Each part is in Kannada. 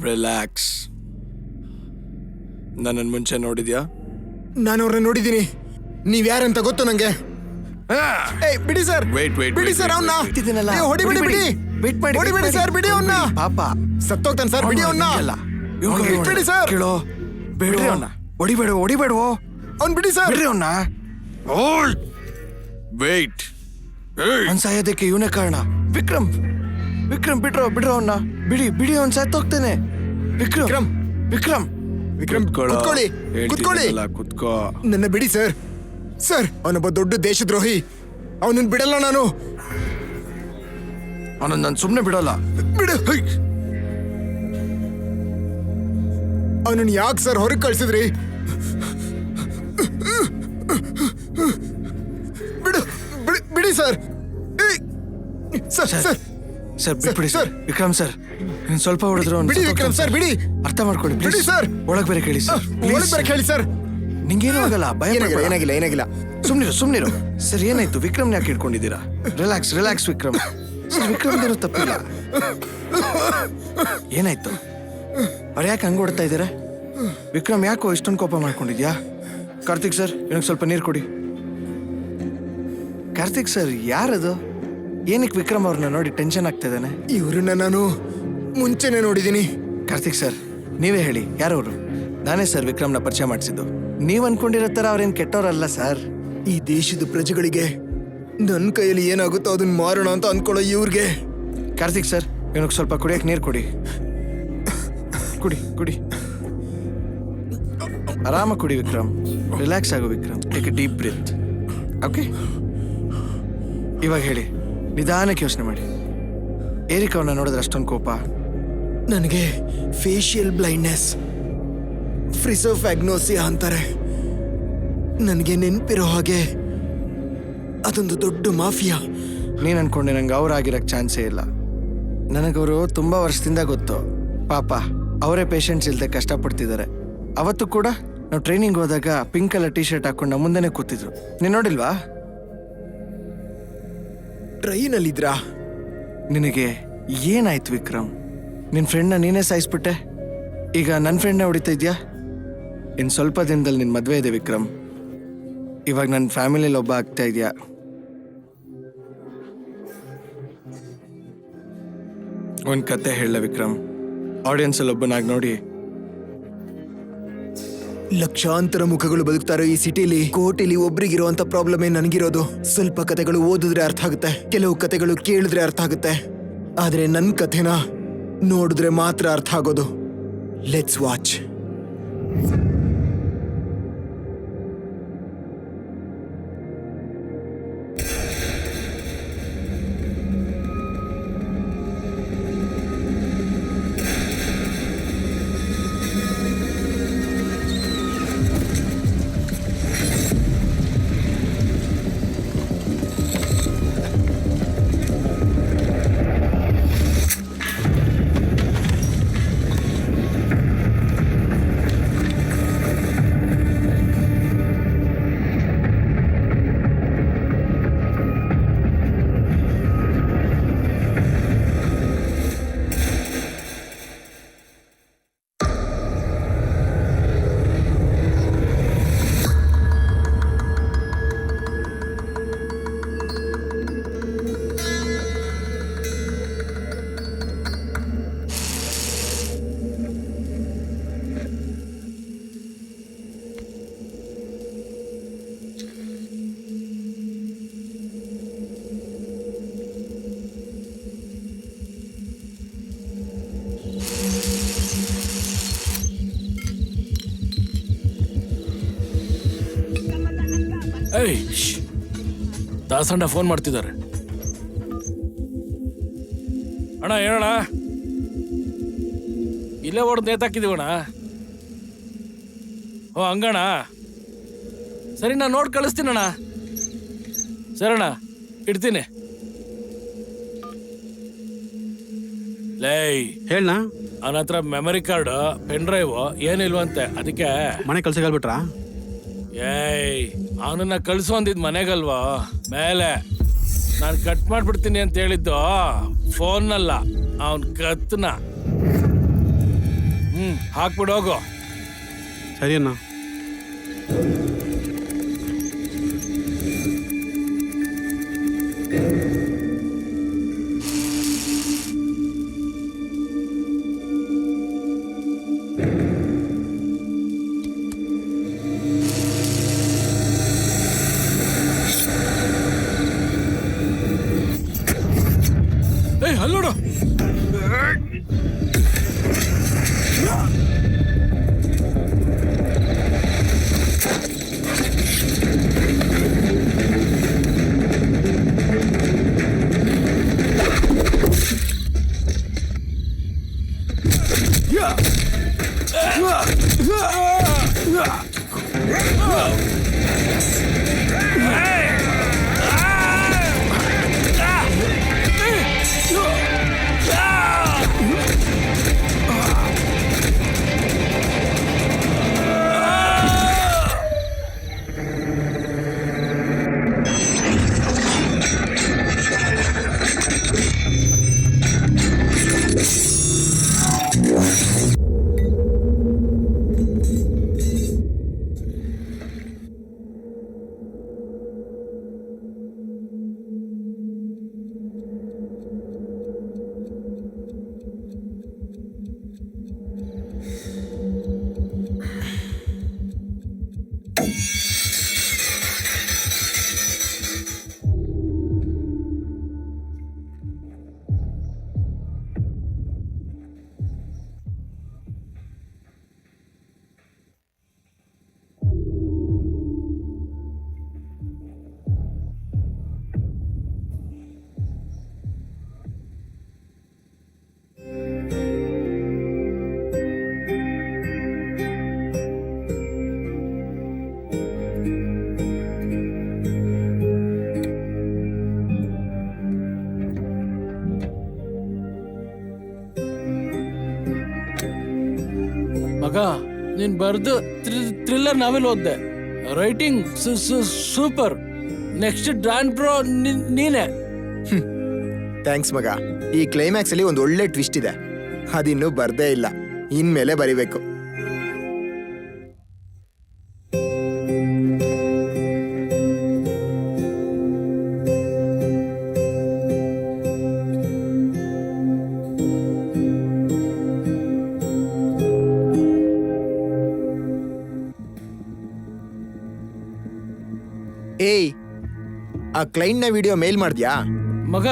ರಿಲ್ಯಾಕ್ಸ್. ನನ್ನನ್ನು ಮುಂಚೆ ನೋಡಿದ್ಯಾ? ನಾನು ಅವ್ರನ್ನ ನೋಡಿದ್ದೀನಿ. ನೀವ್ ಯಾರಂತ ಗೊತ್ತು ನಂಗೆ. ಬಿಡಿ ಸರ್, ಬಿಡಿ ಸರ್ ಅವನ್ನ. ಹೊಡಿಬಿಡಿ, ಬಿಡಿ, ಹೊಡಿಬಿಡಿ ಸರ್, ಬಿಡಿ ಅವನ್ನ. ಪಾಪ ಸತ್ತೋಗ್ತಾನೆ ಸರ್, ಬಿಡಿ ಅವನ್ನ. ಬಿಡಿ ಸರ್, ಕೇಳೋ, ಬಿಡ್ರಿ ಅವನ್ನ. ಹೊಡಿಬೇಡವೋ ಅವ್ನ್ ಬಿಡಿ ಸರ್, ಬಿಡ್ರಿ ಅವನ್ನ. ವೇಟ್, ಅವ್ನ್ ಸಾಯೋದಕ್ಕೆ ಇವನೇ ಕಾರಣ. ವಿಕ್ರಮ್ ಬಿಡ್ರೋ ಅವನ್ನ. ಬಿಡಿ ಅವ್ನ್ ಸತ್ತೋಗ್ತಾನೆ. ವಿಕ್ರಮ್ ಕುತ್ಕೊಳ್ಳಿ. ಕುತ್ಕೋ. ನನ್ನ ಬಿಡಿ ಸರ್. ಅವನೊಬ್ಬ ದೊಡ್ಡ ದೇಶದ್ರೋಹಿ. ಅವನನ್ನ ಬಿಡಲ್ಲ ನಾನು. ಅವನನ್ನ ನಾನು ಸುಮ್ಮನೆ ಬಿಡಲ್ಲ. ಬಿಡು. ಅವನನ್ನ ಯಾಕೆ ಸರ್ ಹೊರಗೆ ಕಳ್ಸಿದ್ರಿ? ಬಿಡಿ ಸರ್. ಬಿಟ್ಬಿಡಿ ಸರ್. ವಿಕ್ರಮ್ ಸರ್, ಸ್ವಲ್ಪ ಹೊಡೆದ್ರು. ಬಿಡಿ ವಿಕ್ರಮ್ ಸರ್, ಬಿಡಿ. ಅರ್ಥ ಮಾಡ್ಕೊಳ್ಳಿ ಬಿಡಿ ಸರ್. ಒಳಗ್ ಬೇರೆ ಕೇಳಿ ಸರ್. ಒಳಗ್ ಬೇರೆ ಕೇಳಿ ಸರ್. ನಿಂಗೇನು ಆಗಲ್ಲ, ಭಯ ಏನಾಗಿಲ್ಲ. ಸುಮ್ನಿರು. ಸರ್, ಏನಾಯ್ತು? ವಿಕ್ರಮ್ ಯಾಕೆ ಇಟ್ಕೊಂಡಿದ್ದೀರಾ? ರಿಲ್ಯಾಕ್ಸ್ ವಿಕ್ರಮ್. ವಿಕ್ರಮ್ದೇನು ತಪ್ಪಿಲ್ಲ. ಏನಾಯ್ತು? ಅವ್ರು ಯಾಕೆ ಹಂಗ ಹೊಡ್ತಾ ಇದ್ದೀರಾ? ವಿಕ್ರಮ್ ಯಾಕೋ ಇಷ್ಟೊಂದು ಕೋಪ ಮಾಡ್ಕೊಂಡಿದ್ಯಾ? ಕಾರ್ತಿಕ್ ಸರ್, ನನಗೆ ಸ್ವಲ್ಪ ನೀರು ಕೊಡಿ. ಕಾರ್ತಿಕ್ ಸರ್, ಯಾರದು? ಏನಕ್ಕೆ ವಿಕ್ರಮ್ ಅವ್ರನ್ನ ನೋಡಿ ಟೆನ್ಷನ್ ಆಗ್ತಾ ಇದ್ದಾನೆ? ಇವ್ರನ್ನ ನಾನು ಮುಂಚೆನೆ ನೋಡಿದ್ದೀನಿ. ಕಾರ್ತಿಕ್ ಸರ್, ನೀವೇ ಹೇಳಿ, ಯಾರವರು? ನಾನೇ ಸರ್ ವಿಕ್ರಮ್ನ ಪರಿಚಯ ಮಾಡಿಸಿದ್ದು. ನೀವ್ ಅನ್ಕೊಂಡಿರೋ ಥರ ಅವ್ರೇನು ಕೆಟ್ಟವರಲ್ಲ ಸರ್. ಈ ದೇಶದ ಪ್ರಜೆಗಳಿಗೆ ನನ್ನ ಕೈಯಲ್ಲಿ ಏನಾಗುತ್ತೋ ಅದನ್ನ ಮಾರೋಣ ಅಂತ ಅನ್ಕೊಳ್ಳೋ ಇವ್ರಿಗೆ. ಕಾರ್ತಿಕ್ ಸರ್, ಇವನಿಗೆ ಸ್ವಲ್ಪ ಕುಡಿಯಕ್ಕೆ ನೀರು ಕೊಡಿ. ಕುಡಿ. ಆರಾಮ ಕುಡಿ ವಿಕ್ರಮ್. ರಿಲ್ಯಾಕ್ಸ್ ಆಗು Vikram. Take A deep breath. Okay, ಇವಾಗ ಹೇಳಿ, ನಿಧಾನಕ್ಕೆ ಯೋಚನೆ ಮಾಡಿ. ಏರಿಕ್ ಅವನ್ನ ನೋಡಿದ್ರೆ ಅಷ್ಟೊಂದು ಕೋಪ? ನನಗೆ ಫೇಶಿಯಲ್ ಬ್ಲೈಂಡ್ನೆಸ್. ಫ್ರಿಸೋಫ್ಯಾಗ್ನೋಸಿಯಾ ಅಂತಾರೆ. ನನಗೆ ನೆನಪಿರೋ ಹಾಗೆ ಅದೊಂದು ದೊಡ್ಡ ಮಾಫಿಯಾ. ನೀನು ಅನ್ಕೊಂಡೆ ನಂಗೆ ಅವ್ರಾಗಿರೋಕ್ಕೆ ಚಾನ್ಸೇ ಇಲ್ಲ. ನನಗವರು ತುಂಬ ವರ್ಷದಿಂದ ಗೊತ್ತು. ಪಾಪ ಅವರೇ ಪೇಷಂಟ್ಸ್ ಇಲ್ಲದೆ ಕಷ್ಟಪಡ್ತಿದ್ದಾರೆ. ಅವತ್ತು ಕೂಡ ನಾವು ಟ್ರೈನಿಂಗ್ ಹೋದಾಗ ಪಿಂಕ್ ಕಲರ್ ಟೀ ಶರ್ಟ್ ಹಾಕೊಂಡು ನಮ್ಮ ಮುಂದೆನೇ ಕೂತಿದ್ರು. ನೀನು ನೋಡಿಲ್ವಾ? ಟ್ರೈನಲ್ಲಿದ್ರಾ? ನಿನಗೆ ಏನಾಯ್ತು ವಿಕ್ರಮ್? ನಿನ್ನ ಫ್ರೆಂಡ್ನ ನೀನೇ ಸಾಯಿಸ್ಬಿಟ್ಟೆ. ಈಗ ನನ್ನ ಫ್ರೆಂಡ್ನ ಹೊಡಿತಾ ಇದೆಯಾ? ಇನ್ನು ಸ್ವಲ್ಪ ದಿನದಲ್ಲಿ ನಿನ್ನ ಮದುವೆ ಇದೆ ವಿಕ್ರಮ್. ಇವಾಗ ನನ್ನ ಫ್ಯಾಮಿಲಿಯಲ್ಲಿ ಒಬ್ಬ ಆಗ್ತಾ ಇದೆಯಾ. ಒಂದು ಕತೆ ಹೇಳ ವಿಕ್ರಮ್, ಆಡಿಯನ್ಸಲ್ಲಿ ಒಬ್ಬನಾಗಿ ನೋಡಿ. ಲಕ್ಷಾಂತರ ಮುಖಗಳು ಬದುಕ್ತಾರೋ ಈ ಸಿಟಿಲಿ. ಕೋಟಿಲಿ ಒಬ್ರಿಗಿರುವಂತ ಪ್ರಾಬ್ಲಮೇ ನನಗಿರೋದು. ಸ್ವಲ್ಪ ಕತೆಗಳು ಓದಿದ್ರೆ ಅರ್ಥ ಆಗುತ್ತೆ, ಕೆಲವು ಕತೆಗಳು ಕೇಳಿದ್ರೆ ಅರ್ಥ ಆಗುತ್ತೆ. ಆದ್ರೆ ನನ್ನ ಕಥೆನ ನೋಡಿದ್ರೆ ಮಾತ್ರ ಅರ್ಥ ಆಗೋದು. Let's watch. ಏಯ್, ದಾಸಣ್ಣ ಫೋನ್ ಮಾಡ್ತಿದ್ದಾರೆ. ಅಣ್ಣ ಹೇಳೋಣ, ಇಲ್ಲೇ ಹೊಡೆದು ನೇತಾಕಿದೀವಣ್ಣ. ಓ ಹಂಗಣ್ಣ, ಸರಿ ನಾನು ನೋಡಿ ಕಳಿಸ್ತೀನಣ್ಣ. ಸರಣ್ಣ ಇಡ್ತೀನಿ. ಲೈ ಹೇಳ, ಅವನ ಹತ್ರ ಮೆಮರಿ ಕಾರ್ಡ್ ಪೆನ್ ಡ್ರೈವ್ ಏನಿಲ್ವಂತೆ, ಅದಕ್ಕೆ ಮನೆ ಕಳ್ಸ ಹೇಳ್ಬಿಟ್ರಾ? ಏಯ್, ಅವನನ್ನ ಕಳ್ಸು ಅಂದಿದ್ ಮನೆಗಲ್ವಾ, ಮೇಲೆ. ನಾನು ಕಟ್ ಮಾಡ್ಬಿಡ್ತೀನಿ ಅಂತ ಹೇಳಿದ್ದು ಫೋನ್ನಲ್ಲ, ಅವನ್ ಕತ್ನ. ಹಾಕ್ಬಿಡು ಹೋಗು. ಸರಿ ಅಣ್ಣ. ಏಯ್ ಅಲ್ಲೋಡು. ಮಗ ನೀನ್ ಬರ್ದು ಥ್ರಿಲ್ಲರ್ ನಾವೆಲ್ ಓದ್ದೆ. Writing super. Next Dan bro ನೀನೆ. ಥ್ಯಾಂಕ್ಸ್ ಮಗ. ಈ ಕ್ಲೈಮ್ಯಾಕ್ಸ್ ಅಲ್ಲಿ ಒಂದು ಒಳ್ಳೆ ಟ್ವಿಸ್ಟ್ ಇದೆ, ಅದಿನ್ನೂ ಬರ್ದೇ ಇಲ್ಲ, ಇನ್ಮೇಲೆ ಬರಿಬೇಕು. ಏಯ್, ಆ ಕ್ಲೈಂಟ್ ನ ವಿಡಿಯೋ ಮೇಲ್ ಮಾಡ್ದ್ಯಾ? ಮಗ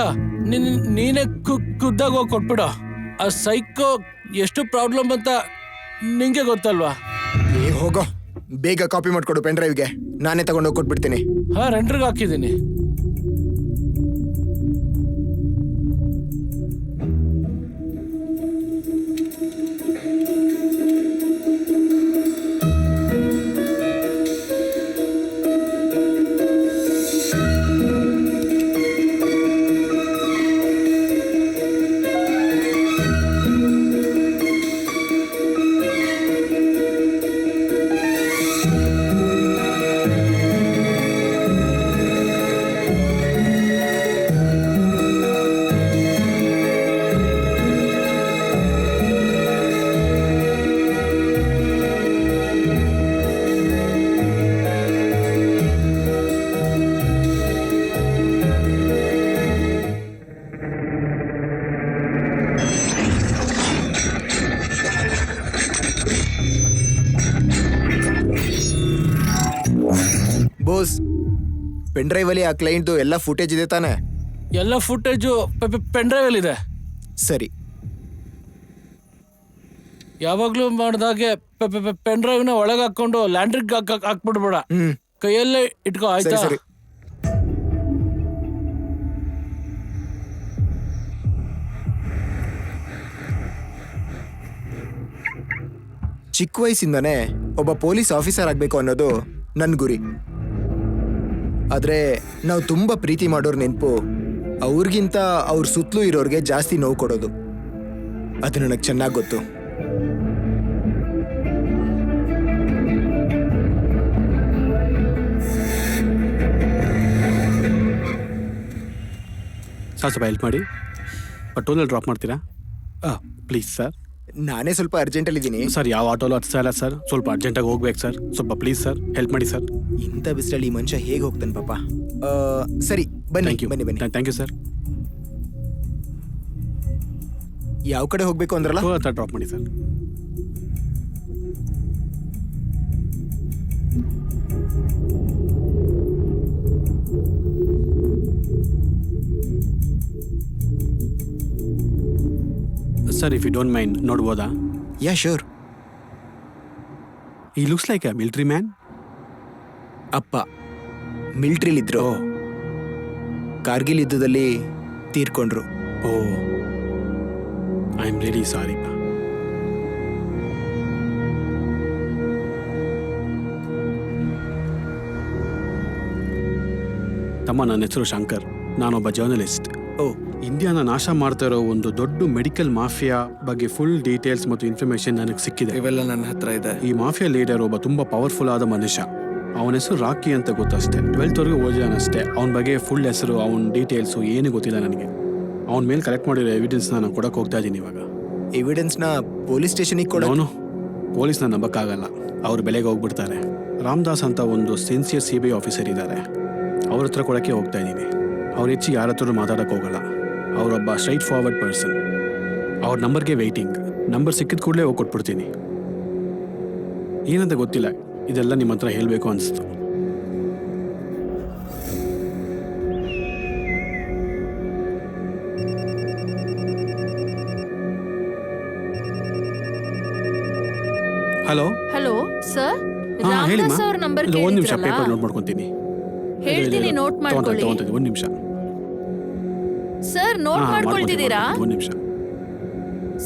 ನೀನೆ ಖುದ್ದಾಗಿ ಹೋಗಿ ಕೊಟ್ಬಿಡು. ಆ ಸೈಕೋ ಎಷ್ಟು ಪ್ರಾಬ್ಲಮ್ ಅಂತ ನಿಂಗೆ ಗೊತ್ತಲ್ವಾ? ಏ ಹೋಗೋ, ಬೇಗ ಕಾಪಿ ಮಾಡ್ಕೊಡು ಪೆನ್ ಡ್ರೈವ್ಗೆ, ನಾನೇ ತಗೊಂಡೋಗಿ ಕೊಟ್ಬಿಡ್ತೀನಿ. ಹಾ, ರೆಂಡ್ರಿಗೆ ಹಾಕಿದ್ದೀನಿ. ಬೋಸ್, ಪೆನ್ ಡ್ರೈವ್ ಅಲ್ಲಿ ಆ ಕ್ಲೈಂಟ್ ಎಲ್ಲ ಫುಟೇಜ್ ಇದೆ ತಾನೆ? ಎಲ್ಲ ಫುಟೇಜು ಪೆನ್ ಡ್ರೈವ್ ಅಲ್ಲಿ ಇದೆ. ಸರಿ. ಯಾವಾಗ್ಲೂ ಮಾಡ್ದಾಗೆ ಪೆನ್ ಡ್ರೈವ್ ನ ಒಳಗೆ ಹಾಕೊಂಡು ಲ್ಯಾಂಡ್ರಿಗೆ ಹಾಕ್ಬಿಡ್ಬೇಡ. ಕೈಯಲ್ಲೇ ಇಟ್ಕೋ, ಆಯ್ತಾ? ಸರಿ. ಚಿಕ್ಕ ವಯಸ್ಸಿಂದನೇ ಒಬ್ಬ ಪೊಲೀಸ್ ಆಫೀಸರ್ ಆಗ್ಬೇಕು ಅನ್ನೋದು ನನ್ನ ಗುರಿ. ಆದ್ರೆ ನಾವು ತುಂಬಾ ಪ್ರೀತಿ ಮಾಡೋರ್ ನೆನಪು ಅವ್ರಿಗಿಂತ ಅವ್ರ ಸುತ್ತಲೂ ಇರೋರ್ಗೆ ಜಾಸ್ತಿ ನೋವು ಕೊಡೋದು. ಅದು ನನಗೆ ಚೆನ್ನಾಗಿ ಗೊತ್ತು. ಸರ್ ಸ್ವಲ್ಪ ಹೆಲ್ಪ್ ಮಾಡಿ. ಟೋಲಲ್ಲಿ ಡ್ರಾಪ್ ಮಾಡ್ತೀರಾ ಪ್ಲೀಸ್ ಸರ್? ನಾನೇ ಸ್ವಲ್ಪ ಅರ್ಜೆಂಟಲ್ಲಿದ್ದೀನಿ ಸರ್. ಯಾವ ಆಟೋಲು ಹತ್ತಾ ಇಲ್ಲ ಸರ್, ಸ್ವಲ್ಪ ಅರ್ಜೆಂಟಾಗಿ ಹೋಗ್ಬೇಕು ಸರ್. ಸ್ವಲ್ಪ ಪ್ಲೀಸ್ ಸರ್, ಹೆಲ್ಪ್ ಮಾಡಿ ಸರ್. ಇಂಥ ಬಿಸಿಲಲ್ಲಿ ಈ ಮನುಷ್ಯ ಹೇಗೆ ಹೋಗ್ತಾನೆ ಪಾಪ. ಸರಿ, ಬನ್ನಿ ಥ್ಯಾಂಕ್ ಯು. ಬನ್ನಿ ಬನ್ನಿ. Thank you sir. ಯಾವ ಕಡೆ ಹೋಗ್ಬೇಕು ಅಂದ್ರಲ್ಲ? ಹತ್ರ ಡ್ರಾಪ್ ಮಾಡಿ sir. Sir, if you don't mind ನೋಡ್ಬೋದಾ? Yeah sure. ಈ looks like a military man. ಅಪ್ಪ ಮಿಲಿಟ್ರಿಲಿದ್ರು, ಕಾರ್ಗಿಲ್ ಯುದ್ಧದಲ್ಲಿ ತೀರ್ಕೊಂಡ್ರು. Oh, I am really sorry ಪಾ. ತಮ್ಮ, ನನ್ನ ಹೆಸರು ಶಂಕರ್. ನಾನೊಬ್ಬ ಜರ್ನಲಿಸ್ಟ್. ಓ, ಇಂಡಿಯಾನ ನಾಶ ಮಾಡ್ತಾ ಇರೋ ಒಂದು ದೊಡ್ಡ ಮೆಡಿಕಲ್ ಮಾಫಿಯಾ ಬಗ್ಗೆ ಫುಲ್ ಡೀಟೇಲ್ಸ್ ಮತ್ತು ಇನ್ಫಾರ್ಮೇಶನ್ ನನಗೆ ಸಿಕ್ಕಿದೆ. ಇವೆಲ್ಲ ನನ್ನ ಹತ್ರ ಇದೆ. ಈ ಮಾಫಿಯಾ ಲೀಡರ್ ಒಬ್ಬ ತುಂಬಾ ಪವರ್ಫುಲ್ ಆದ ಮನುಷ್ಯ. ಅವನ ಹೆಸರು ರಾಕಿ ಅಂತ ಗೊತ್ತಷ್ಟೇ. 12th ವರೆಗೂ ಓದಿದಾನಷ್ಟೇ. ಅವನ ಬಗ್ಗೆ ಫುಲ್ ಹೆಸರು, ಅವನ ಡೀಟೇಲ್ಸು ಏನು ಗೊತ್ತಿಲ್ಲ ನನಗೆ. ಅವನ ಮೇಲೆ ಕಲೆಕ್ಟ್ ಮಾಡಿರೋ ಎವಿಡೆನ್ಸ್ನ ನಾನು ಕೊಡಕ್ಕೆ ಹೋಗ್ತಾ ಇದ್ದೀನಿ ಇವಾಗ. ಎವಿಡೆನ್ಸ್ನ ಪೊಲೀಸ್ ಸ್ಟೇಷನಿಗೆ ಕೊಡ? ಅವನು ಪೊಲೀಸ್ನ ನಂಬಕ್ಕಾಗಲ್ಲ, ಅವ್ರ ಬೆಲೆಗೆ ಹೋಗ್ಬಿಡ್ತಾರೆ. ರಾಮದಾಸ್ ಅಂತ ಒಂದು ಸಿನ್ಸಿಯರ್ CBI ಆಫೀಸರ್ ಇದ್ದಾರೆ, ಅವ್ರ ಹತ್ರ ಕೊಡೋಕ್ಕೆ ಹೋಗ್ತಾ ಇದ್ದೀನಿ. ಅವ್ರ ಹೆಚ್ಚು ಯಾರ ಹತ್ರ ಮಾತಾಡೋಕ್ಕೆ ಹೋಗಲ್ಲ. ಅವರೊಬ್ಬ ಸ್ಟ್ರೈಟ್ ಫಾರ್ವರ್ಡ್ ಪರ್ಸನ್. ಅವ್ರ ನಂಬರ್ಗೆ ವೆಯ್ಟಿಂಗ್. ನಂಬರ್ ಸಿಕ್ಕಿದ ಕೂಡಲೇ ಹೋಗಿ ಕೊಟ್ಬಿಡ್ತೀನಿ. ಏನಂತ ಗೊತ್ತಿಲ್ಲ, ಇದೆಲ್ಲ ನಿಮ್ಮ ಹತ್ರ ಹೇಳಬೇಕು ಅನಿಸ್ತು. ಹಲೋ ಹಲೋ ಸರ್, ಹೇಳಿಮ್ಮ. ರಾಮದಾಸ್ ಅವ್ರ ನಂಬರ್ ಒಂದು ನಿಮಿಷ, ಕೇಳಿದ್ರಲ್ಲ? ಪೇಪರ್ ನೋಟ್ ಮಾಡ್ಕೊತೀನಿ. ಹೇಳ್ತೀನಿ, ನೋಟ್ ಮಾಡ್ಕೊಳ್ಳಿ. ತಗೊಂತೀನಿ, ಒಂದು ನಿಮಿಷ. ಸರ್, ನೋಟ್ ಮಾಡ್ಕೊಳ್ತಿದ್ದೀರಾ? ಒಂದು ನಿಮಿಷ.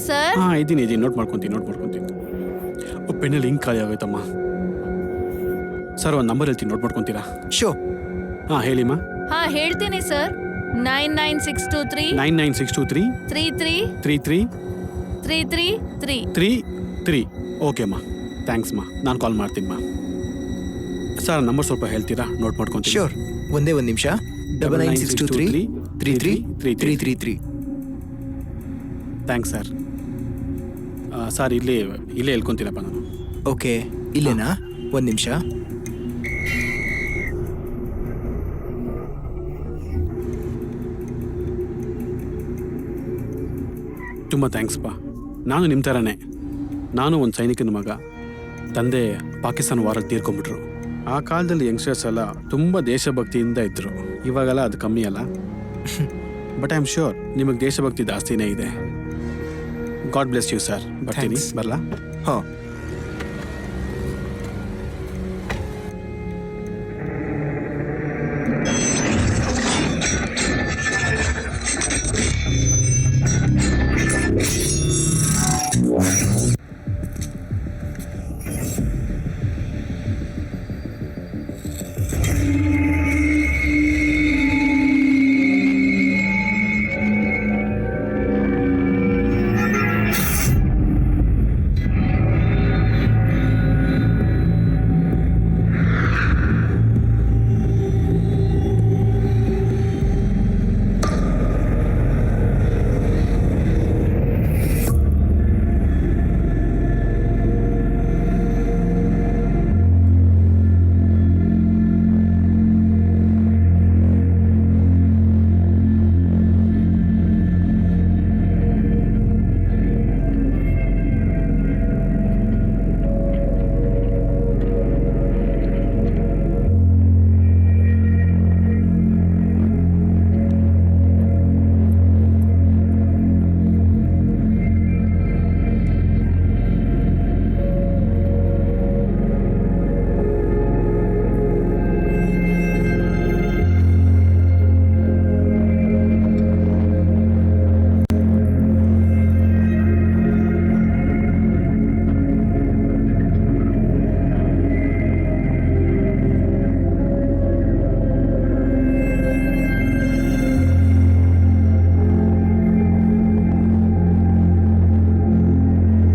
ಸರ್, ಇದ್ದೀನಿ ನೋಟ್ ಮಾಡ್ಕೊತೀನಿ. ಪೆನ್ನಲ್ಲಿ ಇಂಕ್ ಖಾಲಿ ಆಗೋಯ್ತಮ್ಮ. ಸರ್, ಒಂದು ನಂಬರ್ ಹೇಳ್ತೀನಿ, ನೋಟ್ ಮಾಡ್ಕೊತೀರಾ? ಶೋ. ಹೇಳಿಮ್ಮ. ಹೇಳ್ತೀನಿ ಸರ್. 99623 99623 33 33 333 33. ಓಕೆಮ್ಮ. ಥ್ಯಾಂಕ್ಸ್ ಮಾ, ನಾನು ಕಾಲ್ ಮಾಡ್ತೀನಿ ಮಾ. ಸರ್ ನಂಬರ್ ಸ್ವಲ್ಪ ಹೇಳ್ತೀರಾ? ನೋಟ್ ಮಾಡ್ಕೊತೀನಿ. ಶ್ಯೂರ್, ಒಂದೇ ಒಂದು ನಿಮಿಷ. 9962333333. Thanks sir. ಸರ್ ಇಲ್ಲೇ ಹೇಳ್ಕೊತೀನಪ್ಪ ನಾನು. ಓಕೆ, ಇಲ್ಲೇನಾ? ಒಂದು ನಿಮಿಷ. ತುಂಬ ಥ್ಯಾಂಕ್ಸ್ಪ. ನಾನು ನಿಮ್ಮ ಥರನೇ. ನಾನು ಒಂದು ಸೈನಿಕನ ಮಗ. ತಂದೆ ಪಾಕಿಸ್ತಾನ ವಾರಲ್ಲಿ ತೀರ್ಕೊಂಬಿಟ್ರು. ಆ ಕಾಲದಲ್ಲಿ ಯಂಗ್ಸ್ಟರ್ಸ್ ಎಲ್ಲ ತುಂಬ ದೇಶಭಕ್ತಿಯಿಂದ ಇದ್ದರು. ಇವಾಗೆಲ್ಲ ಅದು ಕಮ್ಮಿ ಅಲ್ಲ. ಬಟ್ ಐ ಆಮ್ ಶ್ಯೂರ್ ನಿಮಗೆ ದೇಶಭಕ್ತಿ ಜಾಸ್ತಿನೇ ಇದೆ. God bless you sir. ಬರ್ತೀನಿ. Thanks. ಬರಲಾ? ಹಾಂ.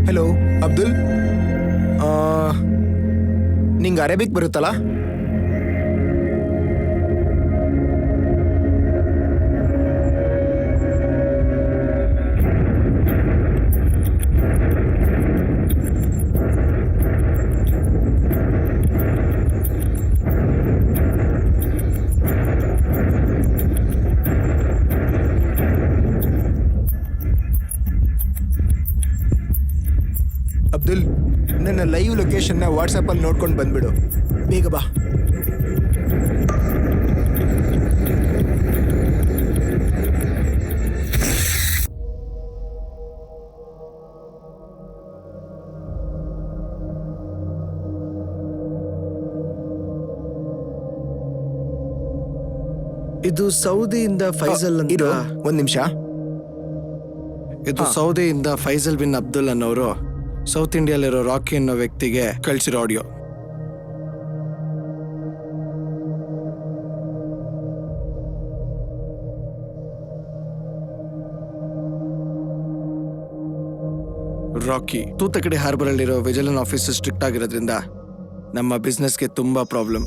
ಹಲೋ ಅಬ್ದುಲ್, ನಿಂಗೆ ಅರೇಬಿಕ್ ಬರುತ್ತಲ್ಲ? ಅಬ್ದುಲ್, ನನ್ನ ಲೈವ್ ಲೊಕೇಶನ್ನ ವಾಟ್ಸಪ್ಪಲ್ಲಿ ನೋಡ್ಕೊಂಡು ಬಂದ್ಬಿಡು. ಬೇಗ ಬಾ. ಇದು ಸೌದಿಯಿಂದ ಫೈಸಲ್ ಅಂತ. ಇರು, ಒಂದು ನಿಮಿಷ. ಇದು ಸೌದಿಯಿಂದ ಫೈಸಲ್ ಬಿನ್ ಅಬ್ದುಲ್ ಅನ್ನೋರು ಸೌತ್ ಇಂಡಿಯಾಲಿರೋ ರಾಕಿ ಅನ್ನೋ ವ್ಯಕ್ತಿಗೆ ಕಳಿಸಿರೋ ಆಡಿಯೋ. ರಾಕಿ ತೂತಕಡಿ ಹಾರ್ಬರ್ ಅಲ್ಲಿರೋ ವಿಜಿಲೆನ್ಸ್ ಆಫೀಸರ್ ಸ್ಟ್ರಿಕ್ಟ್ ಆಗಿರೋದ್ರಿಂದ ನಮ್ಮ ಬಿಸ್ನೆಸ್ಗೆ ತುಂಬಾ ಪ್ರಾಬ್ಲಮ್.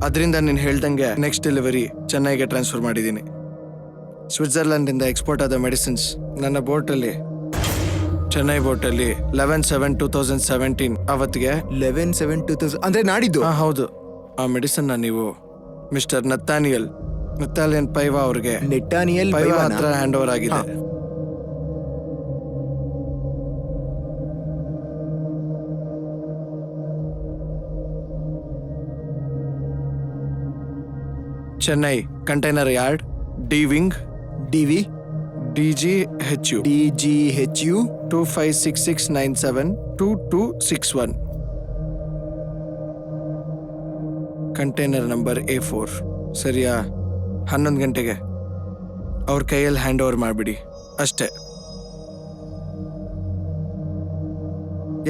ಅದರಿಂದ ನೀನು ಹೇಳ್ದಂಗೆ ನೆಕ್ಸ್ಟ್ ಡೆಲಿವರಿ ಚೆನ್ನೈಗೆ ಟ್ರಾನ್ಸ್ಫರ್ ಮಾಡಿದ್ದೀನಿ. ಸ್ವಿಟ್ಜರ್ಲೆಂಡಿಂದ ಎಕ್ಸ್ಪೋರ್ಟ್ ಆದ ಮೆಡಿಸಿನ್ಸ್ ನನ್ನ ಬೋಟಲ್ಲಿ, ಚೆನ್ನೈ ಬೋಟಲ್ಲಿ 11/7/2017 ಅವತ್ತಿಗೆ 11/7/2000 ಅಂದ್ರೆ ನಾಡಿದ್ದು. ಹೌದು. ಆ ಮೆಡಿಸನ್ನ ನೀವು ಮಿಸ್ಟರ್ ನತಾಲಿಯನ್ ಪೈವಾ ಅವ್ರಿಗೆ ನೆಟ್ಟಾನಿಯಲ್ ಪೈವಾ ಪೈವಾನ? ಹತ್ರ ಹ್ಯಾಂಡ್ ಓವರ್ ಆಗಿದೆ. Chennai container yard, D wing, DV DGHU DGHU 2566972261. Container number A4. ಸರಿಯಾ 11 ಗಂಟೆಗೆ ಅವ್ರ ಕೈಯಲ್ಲಿ ಹ್ಯಾಂಡ್ ಓವರ್ ಮಾಡಿಬಿಡಿ ಅಷ್ಟೇ.